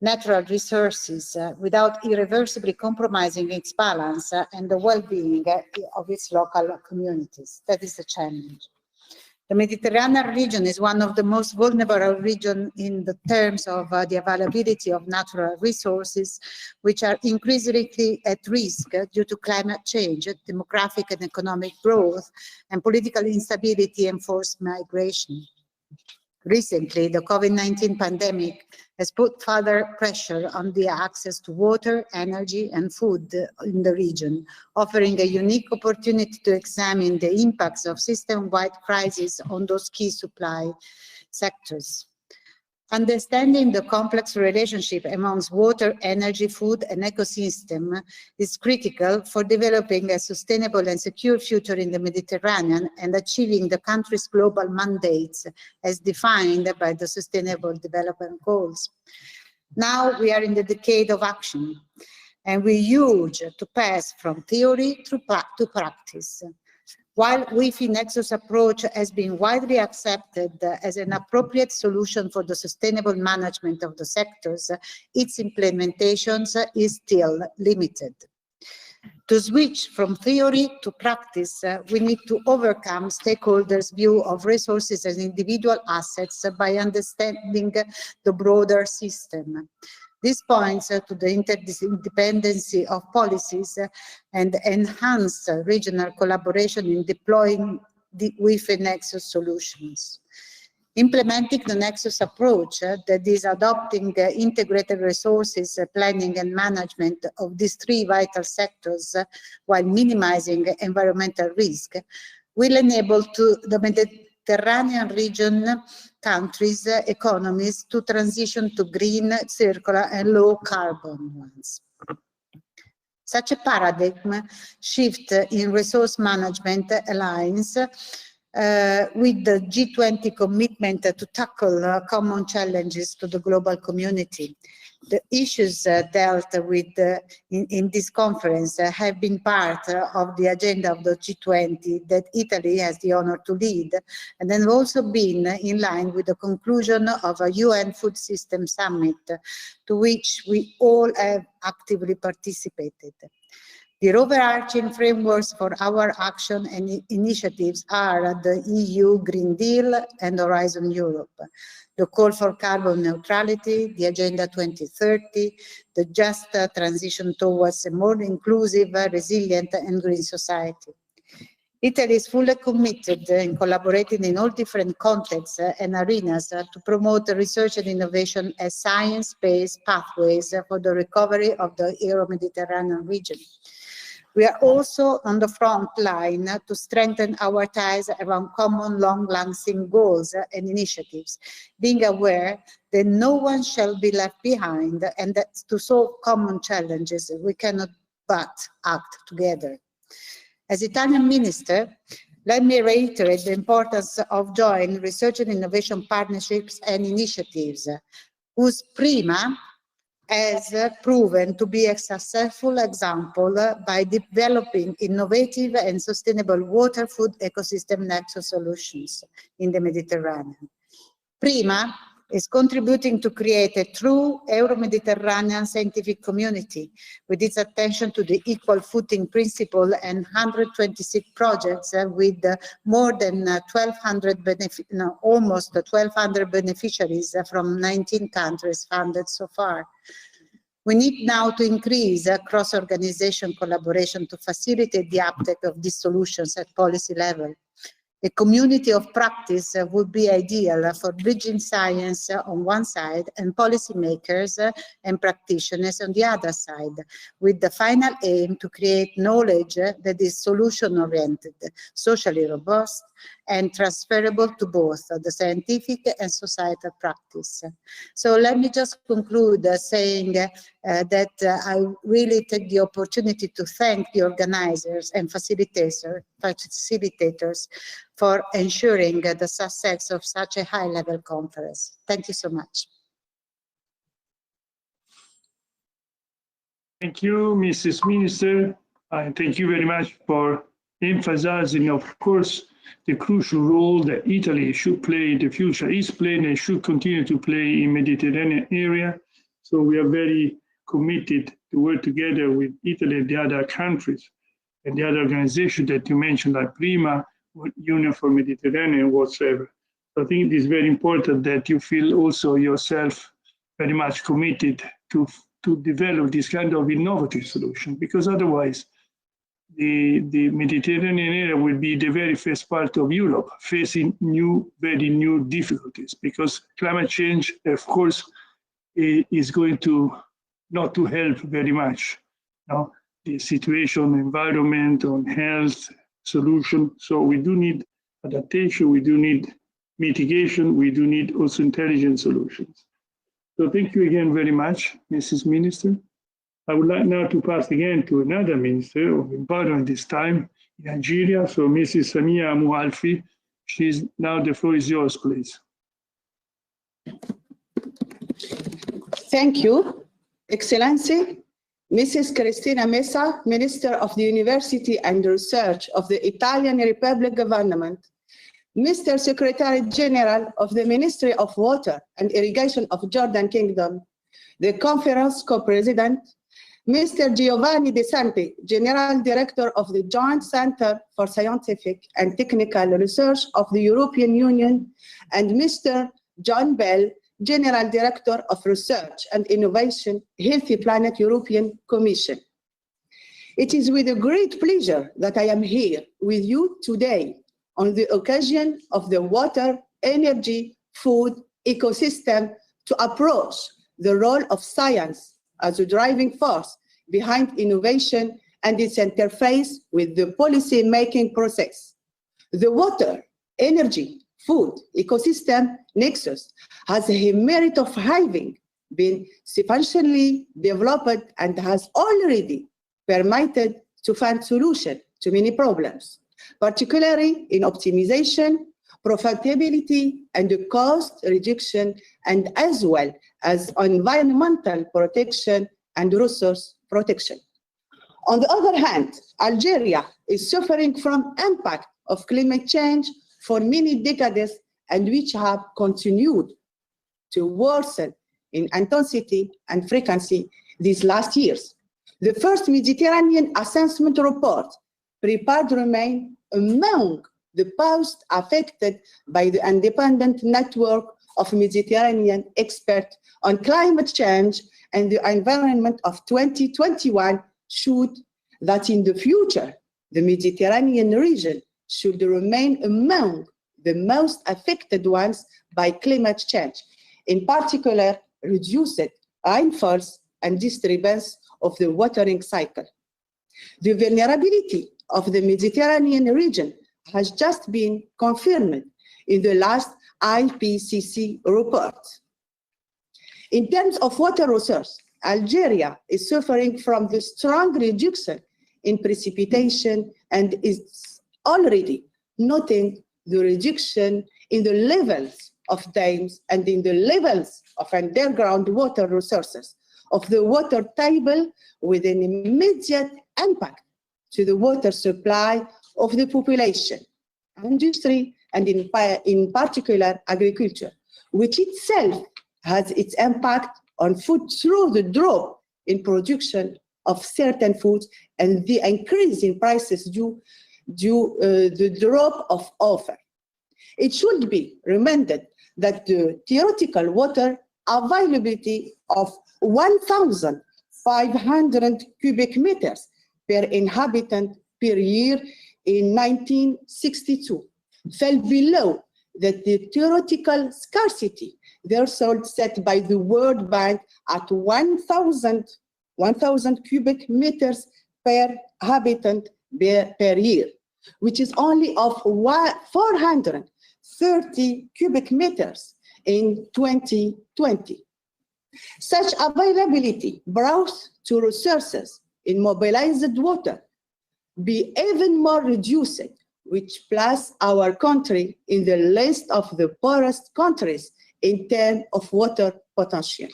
natural resources without irreversibly compromising its balance and the well-being of its local communities. That is the challenge. The Mediterranean region is one of the most vulnerable regions in the terms of the availability of natural resources, which are increasingly at risk due to climate change, demographic and economic growth, and political instability and forced migration. Recently, the COVID-19 pandemic has put further pressure on the access to water, energy, and food in the region, offering a unique opportunity to examine the impacts of system-wide crises on those key supply sectors. Understanding the complex relationship amongst water, energy, food, and ecosystem is critical for developing a sustainable and secure future in the Mediterranean and achieving the country's global mandates as defined by the Sustainable Development Goals. Now we are in the decade of action, and we urge to pass from theory to practice. While WEFE Nexus approach has been widely accepted as an appropriate solution for the sustainable management of the sectors, its implementation is still limited. To switch from theory to practice, we need to overcome stakeholders' view of resources as individual assets by understanding the broader system. This points to the interdependency of policies and enhanced regional collaboration in deploying the WEFE Nexus solutions. Implementing the Nexus approach, that is adopting integrated resources planning and management of these three vital sectors while minimizing environmental risk, will enable the Mediterranean region countries' economies to transition to green, circular, and low-carbon ones. Such a paradigm shift in resource management aligns with the G20 commitment to tackle common challenges to the global community. The issues dealt with in this conference have been part of the agenda of the G20 that Italy has the honor to lead, and then also been in line with the conclusion of a UN Food System Summit, to which we all have actively participated. The overarching frameworks for our action and initiatives are the EU Green Deal and Horizon Europe, the call for carbon neutrality, the Agenda 2030, the just transition towards a more inclusive, resilient and green society. Italy is fully committed in collaborating in all different contexts and arenas to promote research and innovation as science-based pathways for the recovery of the Euro-Mediterranean region. We are also on the front line to strengthen our ties around common long-lasting goals and initiatives, being aware that no one shall be left behind and that to solve common challenges, we cannot but act together. As Italian minister, let me reiterate the importance of joint research and innovation partnerships and initiatives, whose PRIMA has proven to be a successful example by developing innovative and sustainable water food ecosystem nexus solutions in the Mediterranean. PRIMA is contributing to create a true Euro-Mediterranean scientific community with its attention to the equal footing principle and 126 projects with more than almost 1,200 beneficiaries from 19 countries funded so far. We need now to increase cross-organization collaboration to facilitate the uptake of these solutions at policy level. A community of practice would be ideal for bridging science on one side and policymakers and practitioners on the other side, with the final aim to create knowledge that is solution-oriented, socially robust, and transferable to both the scientific and societal practice. So let me just conclude saying that I really take the opportunity to thank the organizers and facilitators for ensuring the success of such a high-level conference. Thank you so much. Thank you, Mrs. Minister. And thank you very much for emphasizing, of course, the crucial role that Italy should play in the future, is playing and should continue to play in Mediterranean area. So we are very committed to work together with Italy and the other countries and the other organizations that you mentioned, like PRIMA, Union for Mediterranean, whatsoever. So I think it is very important that you feel also yourself very much committed to develop this kind of innovative solution, because otherwise the Mediterranean area will be the very first part of Europe facing very new difficulties, because climate change, of course, is going to not to help very much. No? The situation, environment, on health, solution. So we do need adaptation, we do need mitigation, we do need also intelligent solutions. So thank you again very much, Mrs. Minister. I would like now to pass again to another Minister of Environment this time in Nigeria. So Mrs. Samia Mualfi, now the floor is yours, please. Thank you, Excellency. Mrs. Cristina Messa, Minister of the University and Research of the Italian Republic Government, Mr. Secretary General of the Ministry of Water and Irrigation of Jordan Kingdom, the conference co-president, Mr. Giovanni De Santi, General Director of the Joint Center for Scientific and Technical Research of the European Union, and Mr. John Bell, General Director of Research and Innovation, Healthy Planet European Commission. It is with a great pleasure that I am here with you today on the occasion of the water, energy, food ecosystem to approach the role of science as a driving force behind innovation and its interface with the policy-making process. The water, energy, food ecosystem nexus has a merit of having been sufficiently developed and has already permitted to find solutions to many problems, particularly in optimization, profitability, and the cost reduction, and as well as environmental protection and resource protection. On the other hand, Algeria is suffering from impact of climate change for many decades, and which have continued to worsen in intensity and frequency these last years. The first Mediterranean assessment report prepared remain among the most affected by the independent network of Mediterranean experts on climate change and the environment of 2021 showed that in the future, the Mediterranean region should remain among the most affected ones by climate change, in particular, reduced rainfalls and disturbance of the watering cycle. The vulnerability of the Mediterranean region has just been confirmed in the last IPCC report. In terms of water resource, Algeria is suffering from the strong reduction in precipitation and is already noting the reduction in the levels of dams and in the levels of underground water resources of the water table, with an immediate impact to the water supply of the population, industry, and in particular agriculture, which itself has its impact on food through the drop in production of certain foods and the increase in prices due the drop of offer. It should be reminded that the theoretical water availability of 1,500 cubic meters per inhabitant per year in 1962 fell below the theoretical scarcity threshold set by the World Bank at 1,000 cubic meters per inhabitant per year, which is only of 430 cubic meters in 2020. Such availability brought to resources in mobilized water be even more reduced, which places our country in the list of the poorest countries in terms of water potential.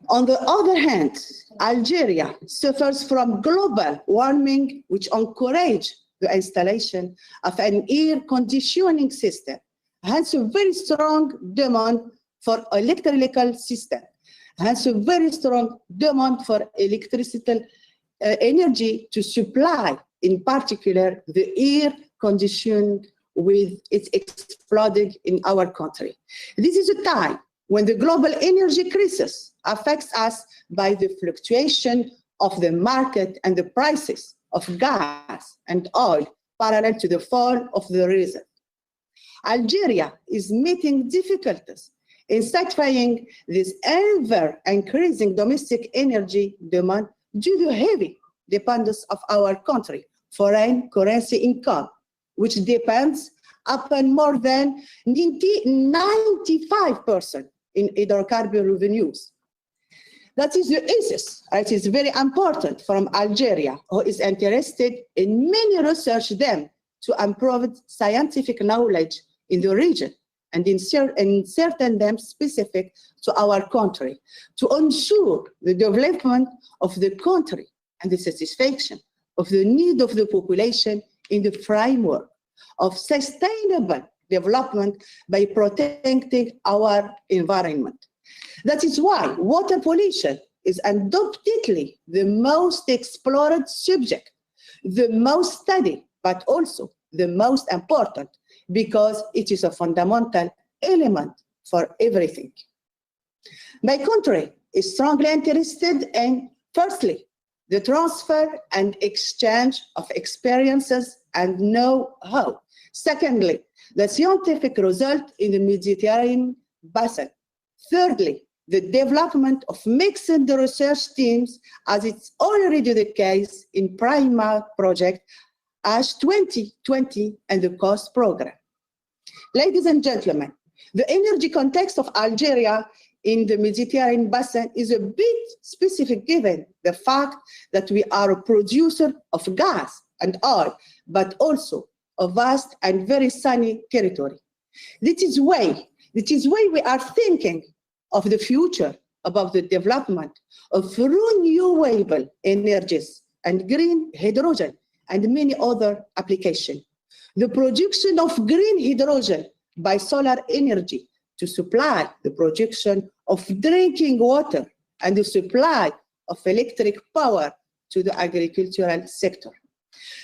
On the other hand, Algeria suffers from global warming, which encourages the installation of an air conditioning system, hence a very strong demand for electrical system, hence a very strong demand for electrical energy to supply, in particular, the air conditioning with its exploding in our country. This is a time when the global energy crisis affects us by the fluctuation of the market and the prices of gas and oil parallel to the fall of the reserve. Algeria is meeting difficulties in satisfying this ever-increasing domestic energy demand due to heavy dependence of our country foreign currency income, which depends upon more than 95% in hydrocarbon revenues. That is the thesis. It is very important from Algeria, who is interested in many research them to improve scientific knowledge in the region and in certain them specific to our country, to ensure the development of the country and the satisfaction of the need of the population in the framework of sustainable development by protecting our environment. That is why water pollution is undoubtedly the most explored subject, the most studied, but also the most important, because it is a fundamental element for everything. My country is strongly interested in, firstly, the transfer and exchange of experiences and know-how. Secondly, the scientific result in the Mediterranean basin. Thirdly, the development of mixed research teams, as it's already the case in PRIMA project as 2020 and the COST program. Ladies and gentlemen, the energy context of Algeria in the Mediterranean basin is a bit specific given the fact that we are a producer of gas and oil, but also a vast and very sunny territory. This is why we are thinking of the future about the development of renewable energies and green hydrogen and many other applications. The production of green hydrogen by solar energy to supply the production of drinking water and the supply of electric power to the agricultural sector.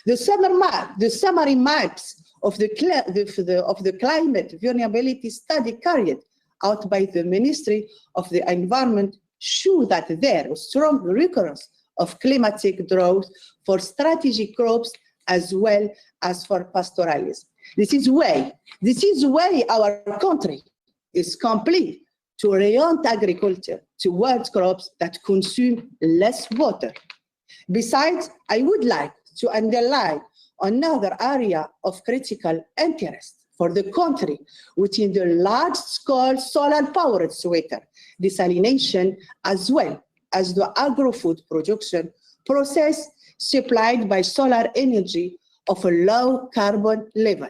The summary maps of the climate vulnerability study carried out by the Ministry of the Environment show that there is strong recurrence of climatic drought for strategic crops as well as for pastoralism. This is why our country is complete to orient agriculture towards crops that consume less water. Besides, I would like to underline another area of critical interest for the country, which is the large-scale solar-powered water desalination, as well as the agro-food production process supplied by solar energy of a low carbon level.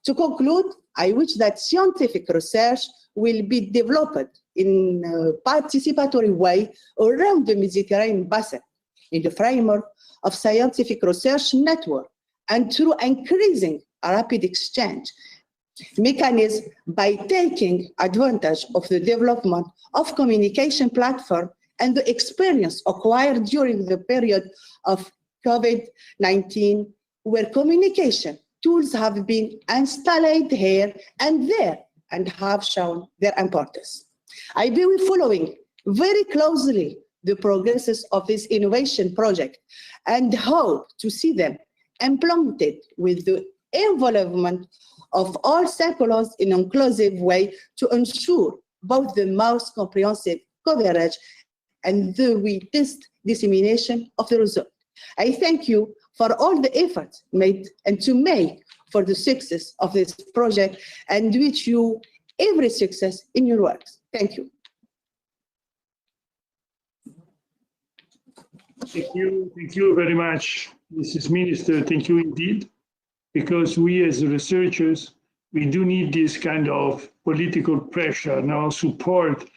To conclude, I wish that scientific research will be developed in a participatory way around the Mediterranean basin in the framework of scientific research network and through increasing rapid exchange mechanism by taking advantage of the development of communication platform and the experience acquired during the period of COVID-19, where communication tools have been installed here and there and have shown their importance. I will be following very closely the progresses of this innovation project and hope to see them implemented with the involvement of all stakeholders in an inclusive way to ensure both the most comprehensive coverage and the widest dissemination of the result. I thank you for all the efforts made and to make for the success of this project and wish you every success in your works. Thank you. Thank you very much, Mrs. Minister. Thank you indeed, because we as researchers, we do need this kind of political pressure, now support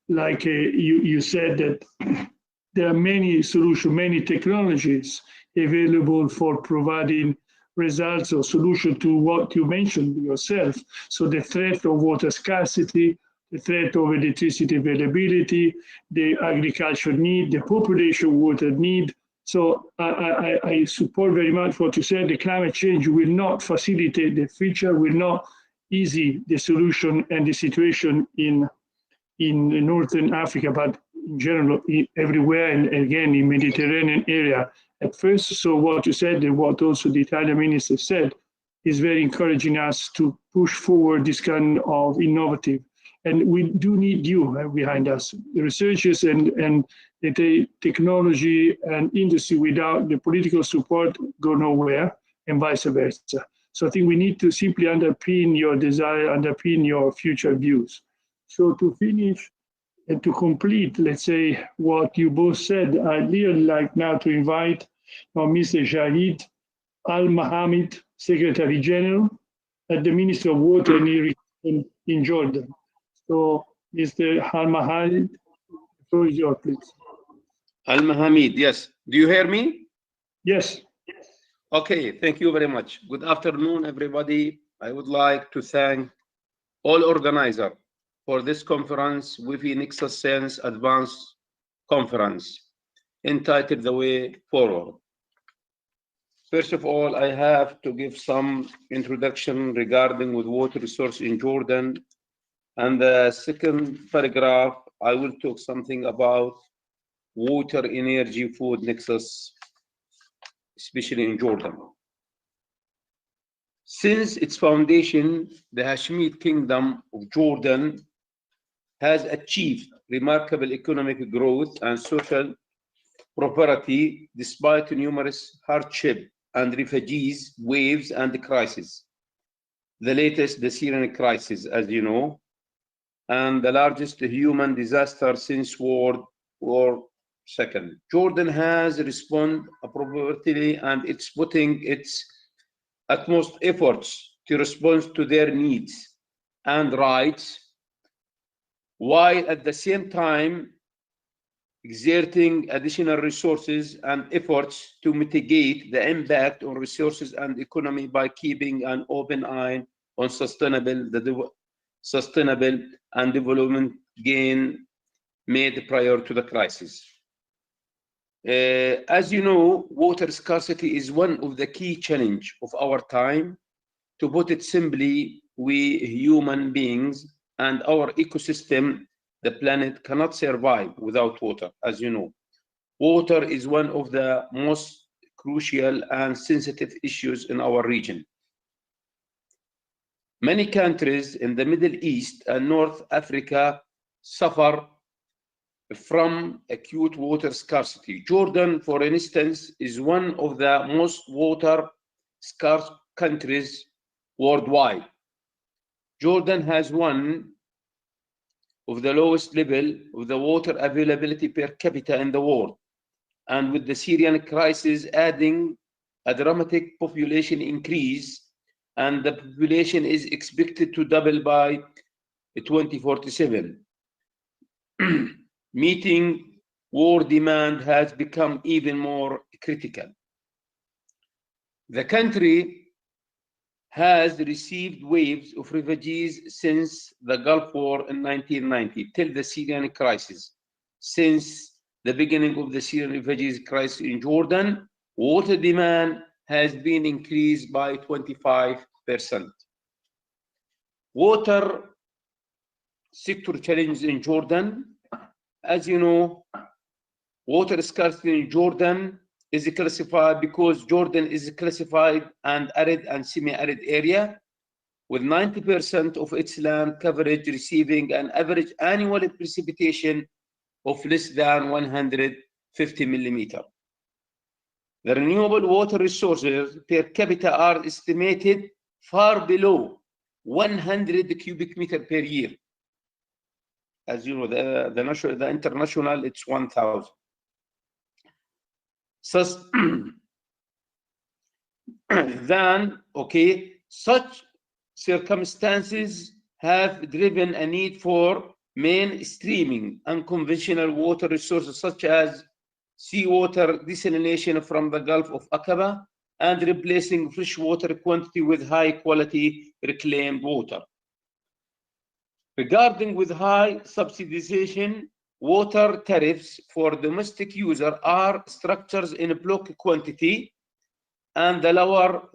like you said, that there are many solutions, many technologies available for providing results or solution to what you mentioned yourself. So the threat of water scarcity, the threat of electricity availability, the agriculture need, the population water need. So I support very much what you said. The climate change will not facilitate the future, will not easy the solution and the situation in Northern Africa, but in general everywhere, and again in Mediterranean area at first. So what you said and what also the Italian minister said is very encouraging us to push forward this kind of innovative. And we do need you behind us, the researchers and the technology and industry. Without the political support, go nowhere, and vice versa. So I think we need to simply underpin your desire, underpin your future views. So to finish and to complete, let's say, what you both said, I'd really like now to invite Mr. Shahid Al-Mohammed, Secretary General at the Ministry of Water and Irrigation in Jordan. So, Mr. Al-Mohammed, the floor is yours, please. Al-Mohammed, yes. Do you hear me? Yes. Okay, thank you very much. Good afternoon, everybody. I would like to thank all organizers for this conference, WEFE Nexus Science Advanced Conference, entitled The Way Forward. First of all, I have to give some introduction regarding with water resource in Jordan. And the second paragraph, I will talk something about water, energy, food nexus, especially in Jordan. Since its foundation, the Hashemite Kingdom of Jordan has achieved remarkable economic growth and social prosperity despite numerous hardship and refugees waves and crises. The latest, the Syrian crisis, as you know, and the largest human disaster since World War II. Jordan has responded appropriately, and it's putting its utmost efforts to respond to their needs and rights, while at the same time exerting additional resources and efforts to mitigate the impact on resources and economy by keeping an open eye on sustainable and development gain made prior to the crisis. As you know, water scarcity is one of the key challenges of our time. To put it simply, we human beings and our ecosystem, the planet, cannot survive without water, as you know. Water is one of the most crucial and sensitive issues in our region. Many countries in the Middle East and North Africa suffer from acute water scarcity. Jordan, for instance, is one of the most water scarce countries worldwide. Jordan has one of the lowest level of the water availability per capita in the world. And with the Syrian crisis adding a dramatic population increase, and the population is expected to double by 2047. Meeting war demand has become even more critical. The country has received waves of refugees since the Gulf War in 1990 till the Syrian crisis. Since the beginning of the Syrian refugees crisis in Jordan, water demand has been increased by 25%. Water sector challenges in Jordan. As you know, water scarcity in Jordan is classified because Jordan is classified an arid and semi-arid area, with 90% of its land coverage receiving an average annual precipitation of less than 150 millimeters. The renewable water resources per capita are estimated far below 100 cubic meter per year. As you know, the international, it's 1,000. So, then, okay, such circumstances have driven a need for mainstreaming unconventional water resources such as seawater desalination from the Gulf of Aqaba and replacing freshwater quantity with high-quality reclaimed water. Regarding with high subsidization, water tariffs for domestic users are structured in block quantity and the lower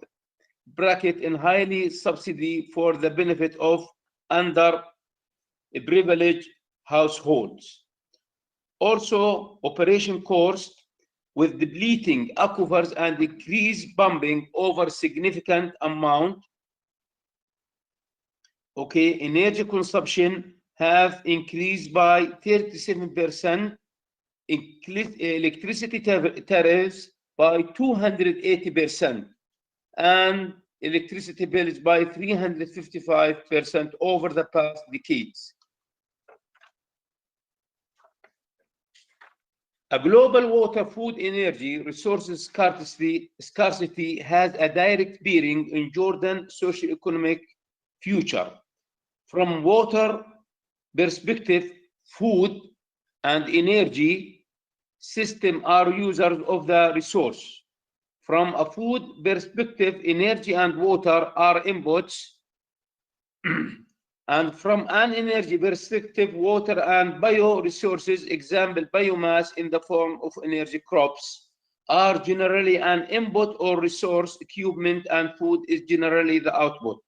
bracket in highly subsidy for the benefit of underprivileged households. Also, operation cost with depleting aquifers and increased pumping over significant amount. Okay, energy consumption have increased by 37%, electricity tariffs by 280%, and electricity bills by 355% over the past decades. A global water, food, energy resources scarcity has a direct bearing in Jordan's socio-economic future. From water perspective, food and energy system are users of the resource. From a food perspective, energy and water are inputs. And from an energy perspective, water and bioresources, example biomass in the form of energy crops, are generally an input or resource equipment, and food is generally the output.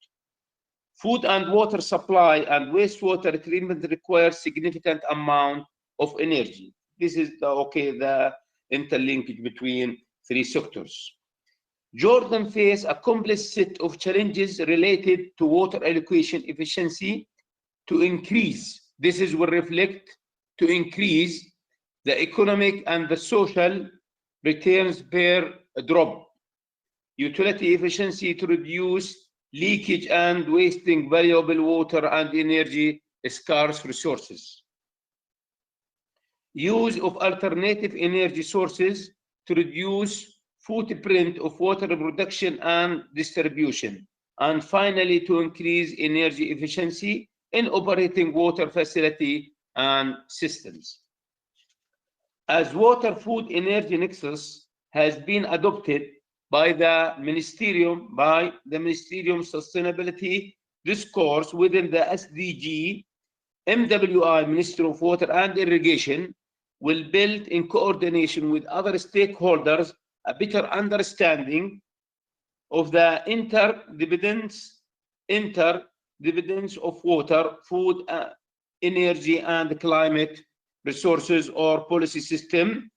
Food and water supply and wastewater treatment require significant amount of energy. This is the interlinkage between three sectors. Jordan faces a complex set of challenges related to water allocation efficiency to increase. This will reflect to increase the economic and the social returns per drop, utility efficiency to reduce leakage and wasting valuable water and energy scarce resources. Use of alternative energy sources to reduce footprint of water production and distribution, and finally to increase energy efficiency in operating water facility and systems. As water, food, energy nexus has been adopted by the Ministerium Sustainability Discourse within the SDG, MWI, Ministry of Water and Irrigation, will build in coordination with other stakeholders a better understanding of the interdependence of water, food, energy, and climate resources or policy system.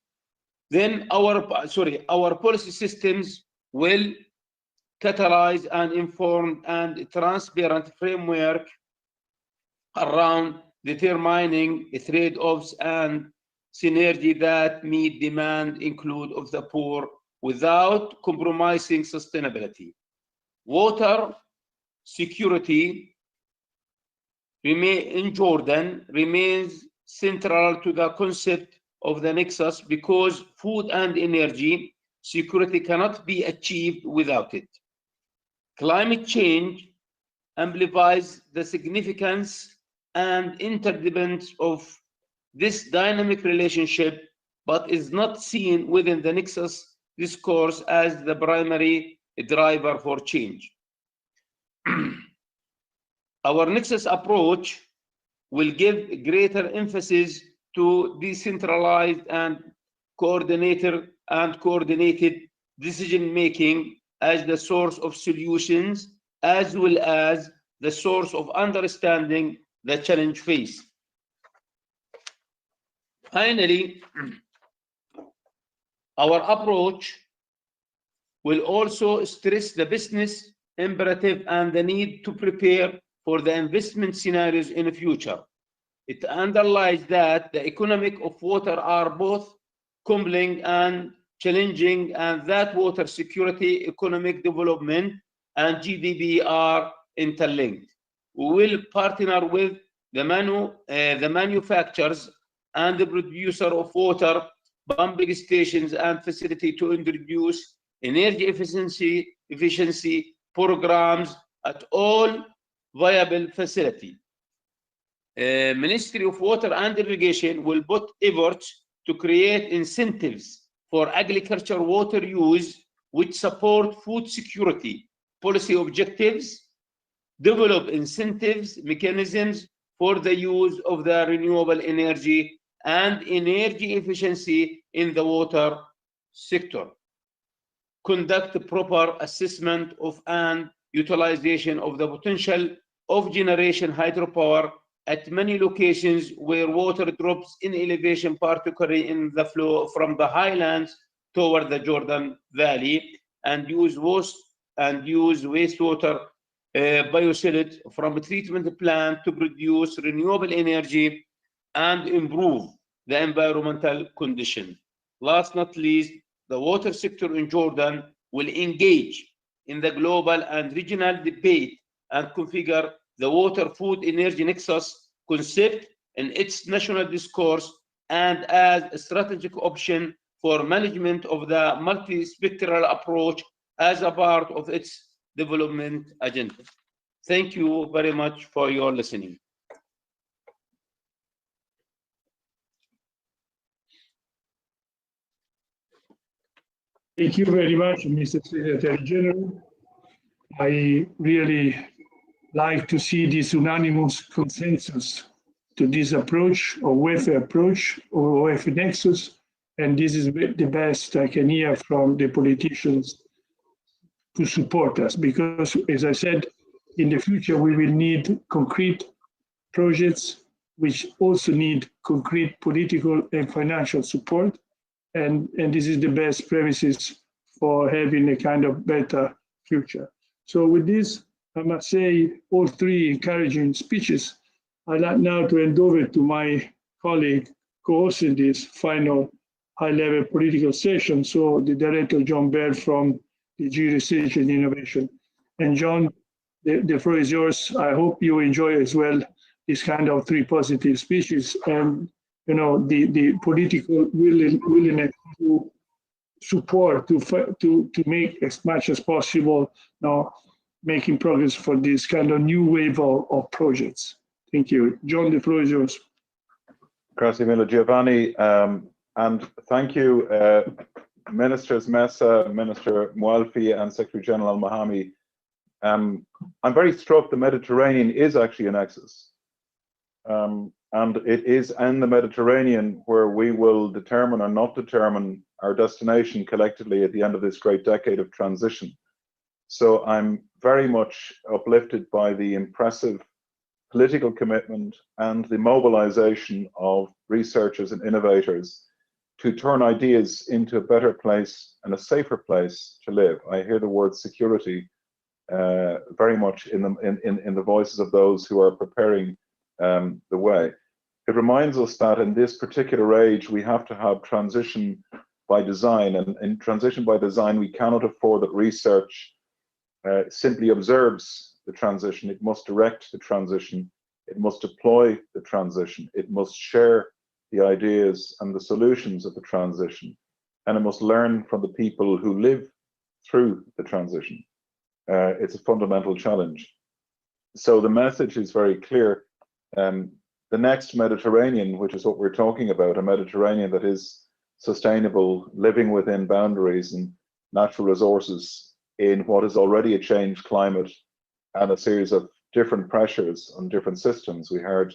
Then our policy systems will catalyze an informed and transparent framework around determining trade-offs and synergy that meet demand include of the poor without compromising sustainability. Water security in Jordan remains central to the concept of the nexus because food and energy security cannot be achieved without it. Climate change amplifies the significance and interdependence of this dynamic relationship, but is not seen within the nexus discourse as the primary driver for change. Our nexus approach will give greater emphasis to decentralized and coordinated decision-making as the source of solutions, as well as the source of understanding the challenge faced. Finally, our approach will also stress the business imperative and the need to prepare for the investment scenarios in the future. It underlies that the economic of water are both compelling and challenging, and that water security, economic development, and GDP are interlinked. We will partner with the manufacturers and the producer of water pumping stations and facility to introduce energy efficiency programs at all viable facility. Ministry of Water and Irrigation will put efforts to create incentives for agriculture water use which support food security policy objectives, develop incentives mechanisms for the use of the renewable energy and energy efficiency in the water sector, conduct proper assessment of and utilization of the potential of generation hydropower at many locations where water drops in elevation, particularly in the flow from the highlands toward the Jordan Valley, and use wastewater biosolid from a treatment plant to produce renewable energy and improve the environmental condition. Last but not least, the water sector in Jordan will engage in the global and regional debate and configure the water food energy nexus concept in its national discourse and as a strategic option for management of the multi-spectral approach as a part of its development agenda. Thank you very much for your listening. Thank you very much, Mr. Secretary General. I really like to see this unanimous consensus to this approach, or WEFE approach, or WEFE Nexus, and this is the best I can hear from the politicians to support us, because, as I said, in the future we will need concrete projects which also need concrete political and financial support, and this is the best premises for having a kind of better future. So with this, I must say all three encouraging speeches. I'd like now to hand over to my colleague co-hosting this final high-level political session, so the Director John Baird from DG Research and Innovation. And John, the floor is yours. I hope you enjoy as well this kind of three positive speeches and the political willingness to support, to make as much as possible making progress for this kind of new wave of projects. Thank you. John, the floor is yours. Grazie mille, Giovanni. And thank you, Ministers Messa, Minister Mualfi, and Secretary General Al-Mahami. I'm very struck the Mediterranean is actually a nexus. And it is in the Mediterranean where we will determine or not determine our destination collectively at the end of this great decade of transition. So I'm very much uplifted by the impressive political commitment and the mobilization of researchers and innovators to turn ideas into a better place and a safer place to live. I hear the word security very much in the voices of those who are preparing the way. It reminds us that in this particular age, we have to have transition by design, and in transition by design, we cannot afford that research simply observes the transition. It must direct the transition. It must deploy the transition. It must share the ideas and the solutions of the transition. And it must learn from the people who live through the transition. It's a fundamental challenge. So the message is very clear. The next Mediterranean, which is what we're talking about, a Mediterranean that is sustainable, living within boundaries and natural resources in what is already a changed climate and a series of different pressures on different systems. We heard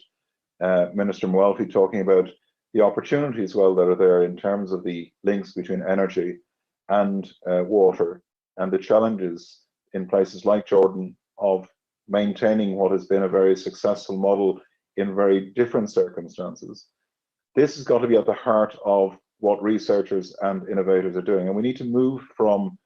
Minister Mualfi talking about the opportunities that are there in terms of the links between energy and water, and the challenges in places like Jordan of maintaining what has been a very successful model in very different circumstances. This has got to be at the heart of what researchers and innovators are doing. And we need to move from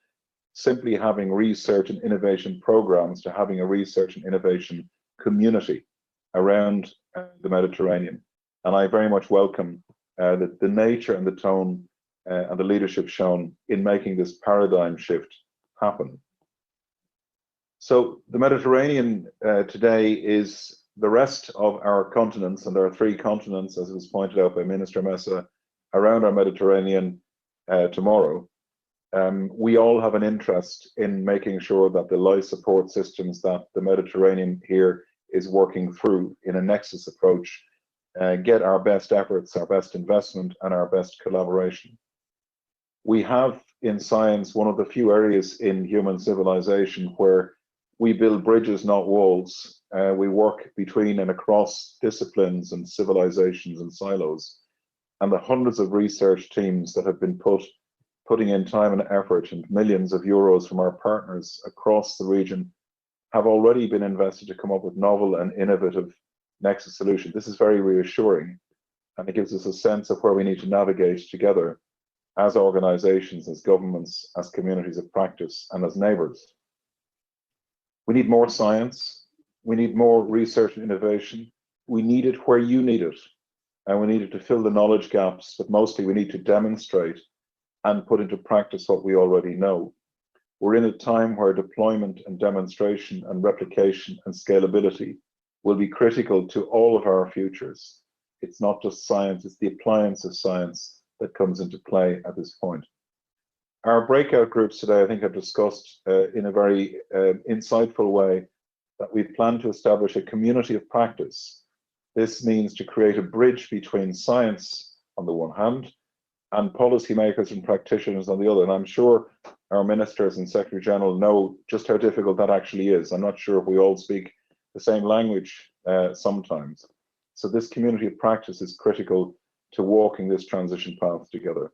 simply having research and innovation programs to having a research and innovation community around the Mediterranean. And I very much welcome the nature and the tone and the leadership shown in making this paradigm shift happen. So the Mediterranean today is the rest of our continents, and there are three continents, as was pointed out by Minister Messa, around our Mediterranean tomorrow. We all have an interest in making sure that the life support systems that the Mediterranean here is working through in a Nexus approach, get our best efforts, our best investment, and our best collaboration. We have in science one of the few areas in human civilization where we build bridges, not walls. We work between and across disciplines and civilizations and silos. And the hundreds of research teams that have been putting in time and effort and millions of euros from our partners across the region have already been invested to come up with novel and innovative Nexus solutions. This is very reassuring, and it gives us a sense of where we need to navigate together as organizations, as governments, as communities of practice, and as neighbors. We need more science. We need more research and innovation. We need it where you need it. And we need it to fill the knowledge gaps, but mostly we need to demonstrate and put into practice what we already know. We're in a time where deployment and demonstration and replication and scalability will be critical to all of our futures. It's not just science, it's the appliance of science that comes into play at this point. Our breakout groups today, I think, have discussed in a very insightful way that we plan to establish a community of practice. This means to create a bridge between science on the one hand and policymakers and practitioners on the other. And I'm sure our ministers and Secretary General know just how difficult that actually is. I'm not sure if we all speak the same language sometimes. So this community of practice is critical to walking this transition path together.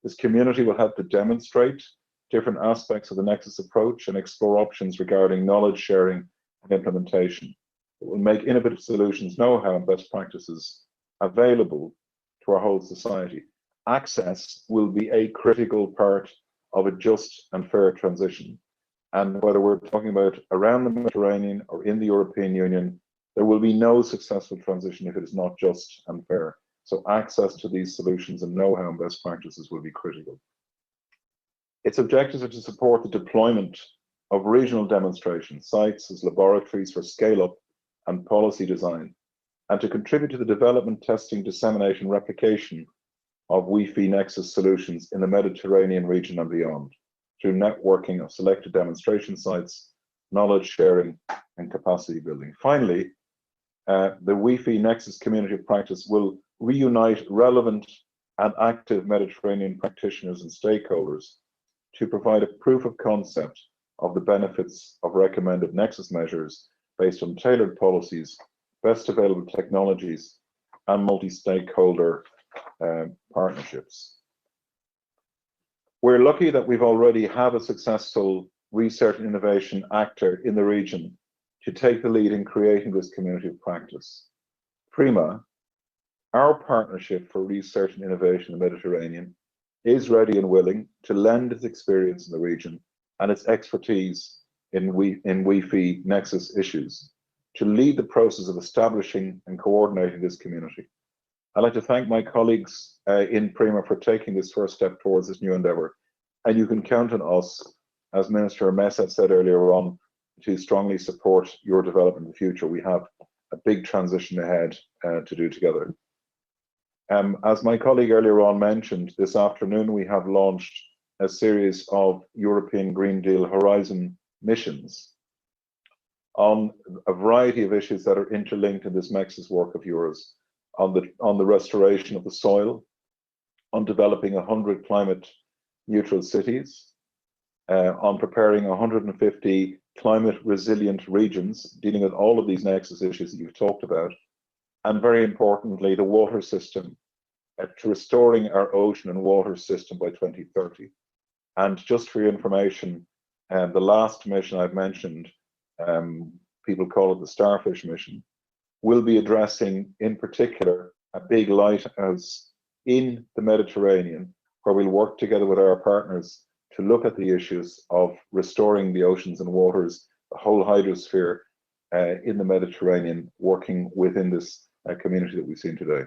This community will help to demonstrate different aspects of the Nexus approach and explore options regarding knowledge sharing and implementation. It will make innovative solutions, know-how, and best practices available to our whole society. Access will be a critical part of a just and fair transition. And whether we're talking about around the Mediterranean or in the European Union, there will be no successful transition if it is not just and fair. So access to these solutions and know-how and best practices will be critical. Its objectives are to support the deployment of regional demonstration sites as laboratories for scale-up and policy design, and to contribute to the development, testing, dissemination, replication of WEFE Nexus solutions in the Mediterranean region and beyond, through networking of selected demonstration sites, knowledge sharing, and capacity building. Finally, the WEFE Nexus community of practice will reunite relevant and active Mediterranean practitioners and stakeholders to provide a proof of concept of the benefits of recommended Nexus measures based on tailored policies, best available technologies, and multi-stakeholder partnerships. We're lucky that we've already had a successful research and innovation actor in the region to take the lead in creating this community of practice. PRIMA, our partnership for research and innovation in the Mediterranean, is ready and willing to lend its experience in the region and its expertise in WEFE Nexus issues to lead the process of establishing and coordinating this community. I'd like to thank my colleagues in PRIMA for taking this first step towards this new endeavour. And you can count on us, as Minister Mesa said earlier on, to strongly support your development in the future. We have a big transition ahead to do together. As my colleague earlier on mentioned, this afternoon we have launched a series of European Green Deal Horizon missions on a variety of issues that are interlinked in this Nexus work of yours, on the restoration of the soil, on developing 100 climate neutral cities, on preparing 150 climate resilient regions, dealing with all of these Nexus issues that you've talked about, and very importantly, the water system, to restoring our ocean and water system by 2030. And just for your information, the last mission I've mentioned, people call it the Starfish mission, will be addressing in particular a big lighthouse in the Mediterranean, where we'll work together with our partners to look at the issues of restoring the oceans and waters, the whole hydrosphere in the Mediterranean, working within this community that we've seen today.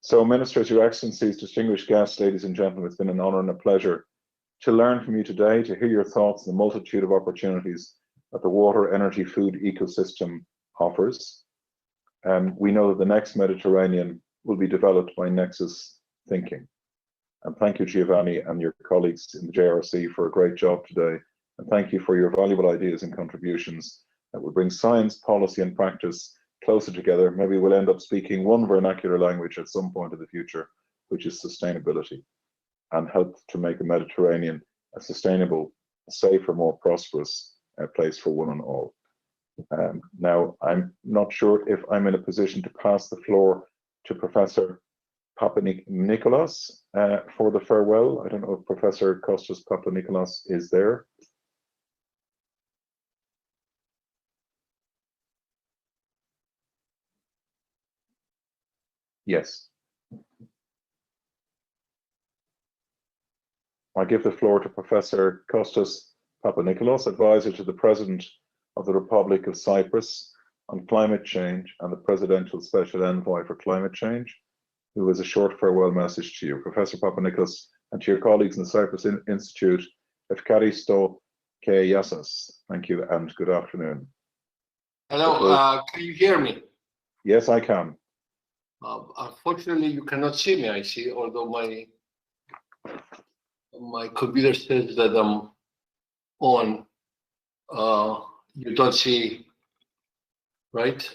So Ministers, Your Excellencies, distinguished guests, ladies and gentlemen, it's been an honour and a pleasure to learn from you today, to hear your thoughts on the multitude of opportunities that the water, energy, food ecosystem offers. We know that the next Mediterranean will be developed by Nexus thinking. And thank you, Giovanni, and your colleagues in the JRC for a great job today. And thank you for your valuable ideas and contributions that will bring science, policy, and practice closer together. Maybe we'll end up speaking one vernacular language at some point in the future, which is sustainability, and help to make the Mediterranean a sustainable, safer, more prosperous place for one and all. Now, I'm not sure if I'm in a position to pass the floor to Professor Papanikolas for the farewell. I don't know if Professor Kostas Papanikolas is there. Yes. I give the floor to Professor Kostas Papanikolas, advisor to the President of the Republic of Cyprus on climate change and the Presidential Special Envoy for Climate Change, who has a short farewell message to you. Professor Papanikolas, and to your colleagues in the Cyprus Institute, Efkaristo ke Yassas. Thank you and good afternoon. Hello, can you hear me? Yes, I can. Unfortunately, you cannot see me, I see, although my computer says that I'm on. You don't see, right,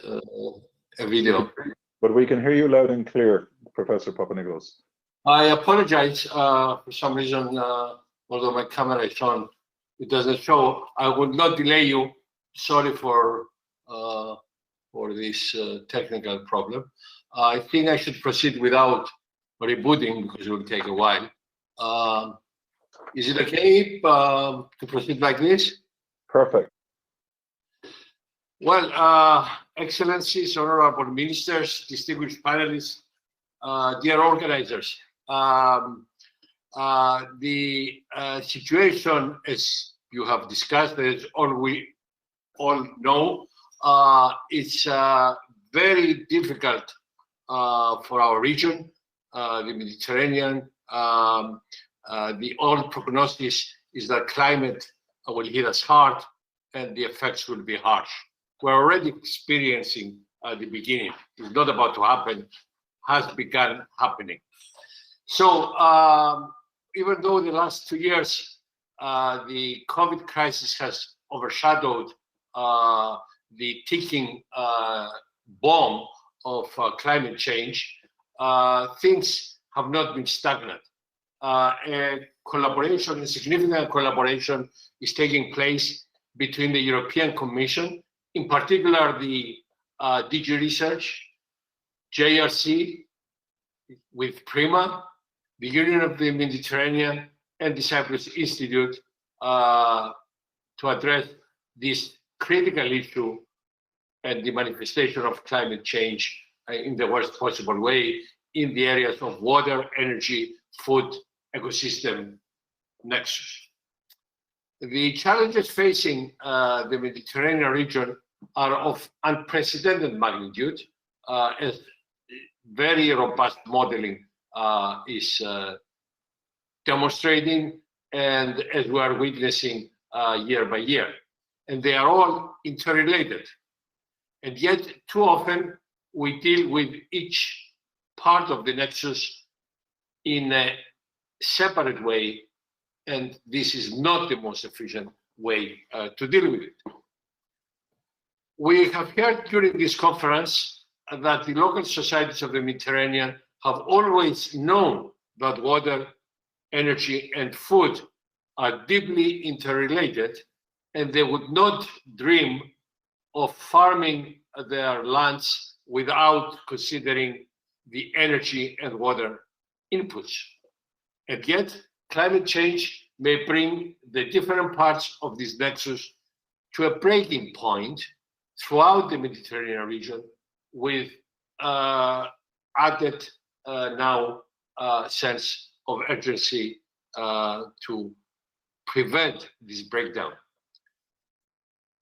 a video. But we can hear you loud and clear, Professor Papanikolas. I apologize for some reason, although my camera is on, it doesn't show. I would not delay you. Sorry for this technical problem. I think I should proceed without rebooting because it will take a while. Is it okay to proceed like this? Perfect. Well, Excellencies, honorable ministers, distinguished panelists, dear organizers, the situation, as you have discussed, as we all know, it's very difficult for our region, the Mediterranean. The old prognosis is that climate will hit us hard and the effects will be harsh. We're already experiencing the beginning. It's not about to happen, has begun happening. So even though the last 2 years, the COVID crisis has overshadowed the ticking bomb of climate change, things have not been stagnant. And collaboration, a significant collaboration is taking place between the European Commission, in particular the DG Research, JRC, with PRIMA, the Union of the Mediterranean, and the Cyprus Institute to address this critical issue and the manifestation of climate change in the worst possible way in the areas of water, energy, food, ecosystem nexus. The challenges facing the Mediterranean region are of unprecedented magnitude, as very robust modeling is demonstrating, and as we are witnessing year by year. And they are all interrelated. And yet, too often, we deal with each part of the nexus in a separate way, and this is not the most efficient way to deal with it. We have heard during this conference that the local societies of the Mediterranean have always known that water, energy, and food are deeply interrelated, and they would not dream of farming their lands without considering the energy and water inputs. And yet, climate change may bring the different parts of this nexus to a breaking point throughout the Mediterranean region, with added now sense of urgency to prevent this breakdown.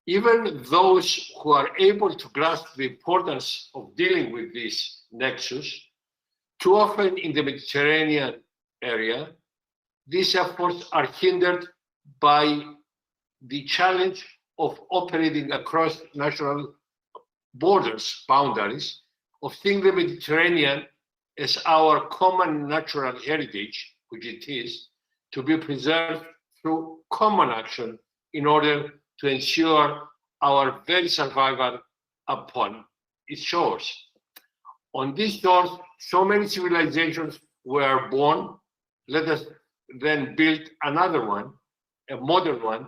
Even those who are able to grasp the importance of dealing with this nexus, too often in the Mediterranean area, these efforts are hindered by the challenge of operating across national borders, boundaries, of seeing the Mediterranean as our common natural heritage, which it is, to be preserved through common action in order to ensure our very survival upon its shores. On these shores, so many civilizations were born. Let us then build another one, a modern one,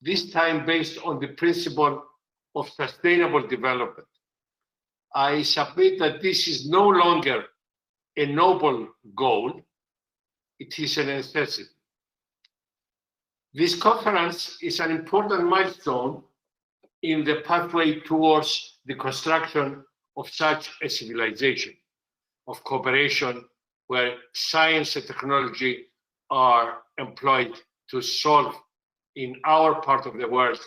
this time based on the principle of sustainable development. I submit that this is no longer a noble goal, it is a necessity. This conference is an important milestone in the pathway towards the construction of such a civilization, of cooperation where science and technology are employed to solve in our part of the world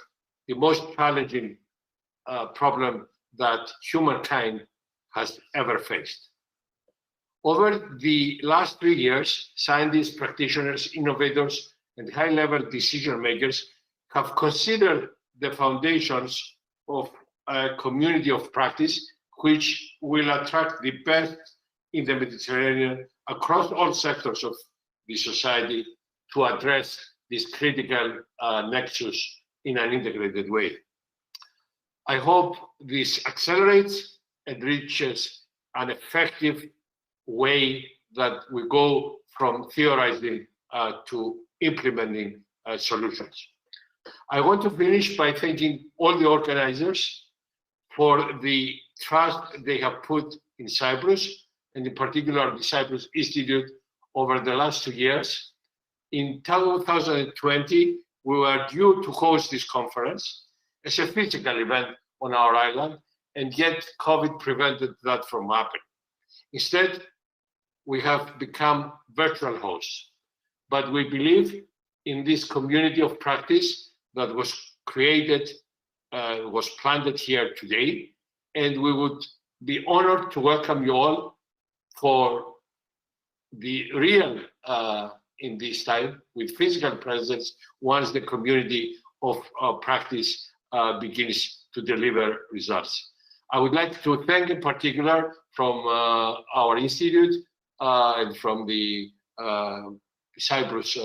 the most challenging problem that humankind has ever faced. Over the last 3 years, scientists, practitioners, innovators, and high-level decision makers have considered the foundations of a community of practice which will attract the best in the Mediterranean across all sectors of the society to address this critical nexus in an integrated way. I hope this accelerates and reaches an effective way that we go from theorizing to implementing solutions. I want to finish by thanking all the organizers for the trust they have put in Cyprus, and in particular the Cyprus Institute over the last 2 years. In 2020, we were due to host this conference as a physical event on our island, and yet COVID prevented that from happening. Instead, we have become virtual hosts, but we believe in this community of practice that was created, was planted here today, and we would be honored to welcome you all for the real in this time with physical presence once the community of practice begins to deliver results. I would like to thank in particular from our institute and from the Cyprus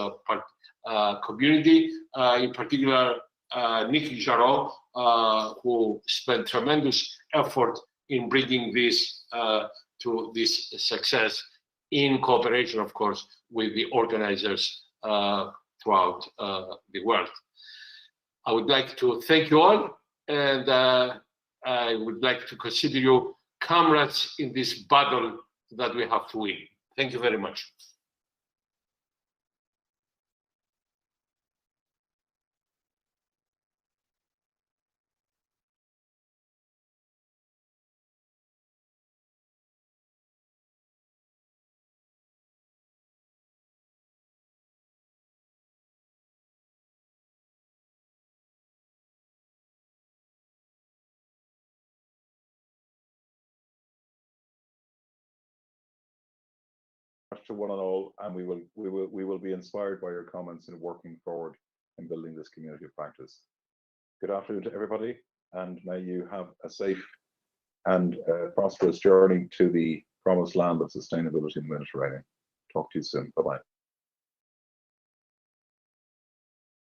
community, in particular Nick Jarreau, who spent tremendous effort in bringing this to this success in cooperation, of course, with the organizers throughout the world. I would like to thank you all, and I would like to consider you comrades in this battle that we have to win. Thank you very much. To one and all, and we will be inspired by your comments in working forward in building this community of practice. Good afternoon to everybody, and may you have a safe and prosperous journey to the promised land of sustainability in the Mediterranean. Talk to you soon. Bye-bye.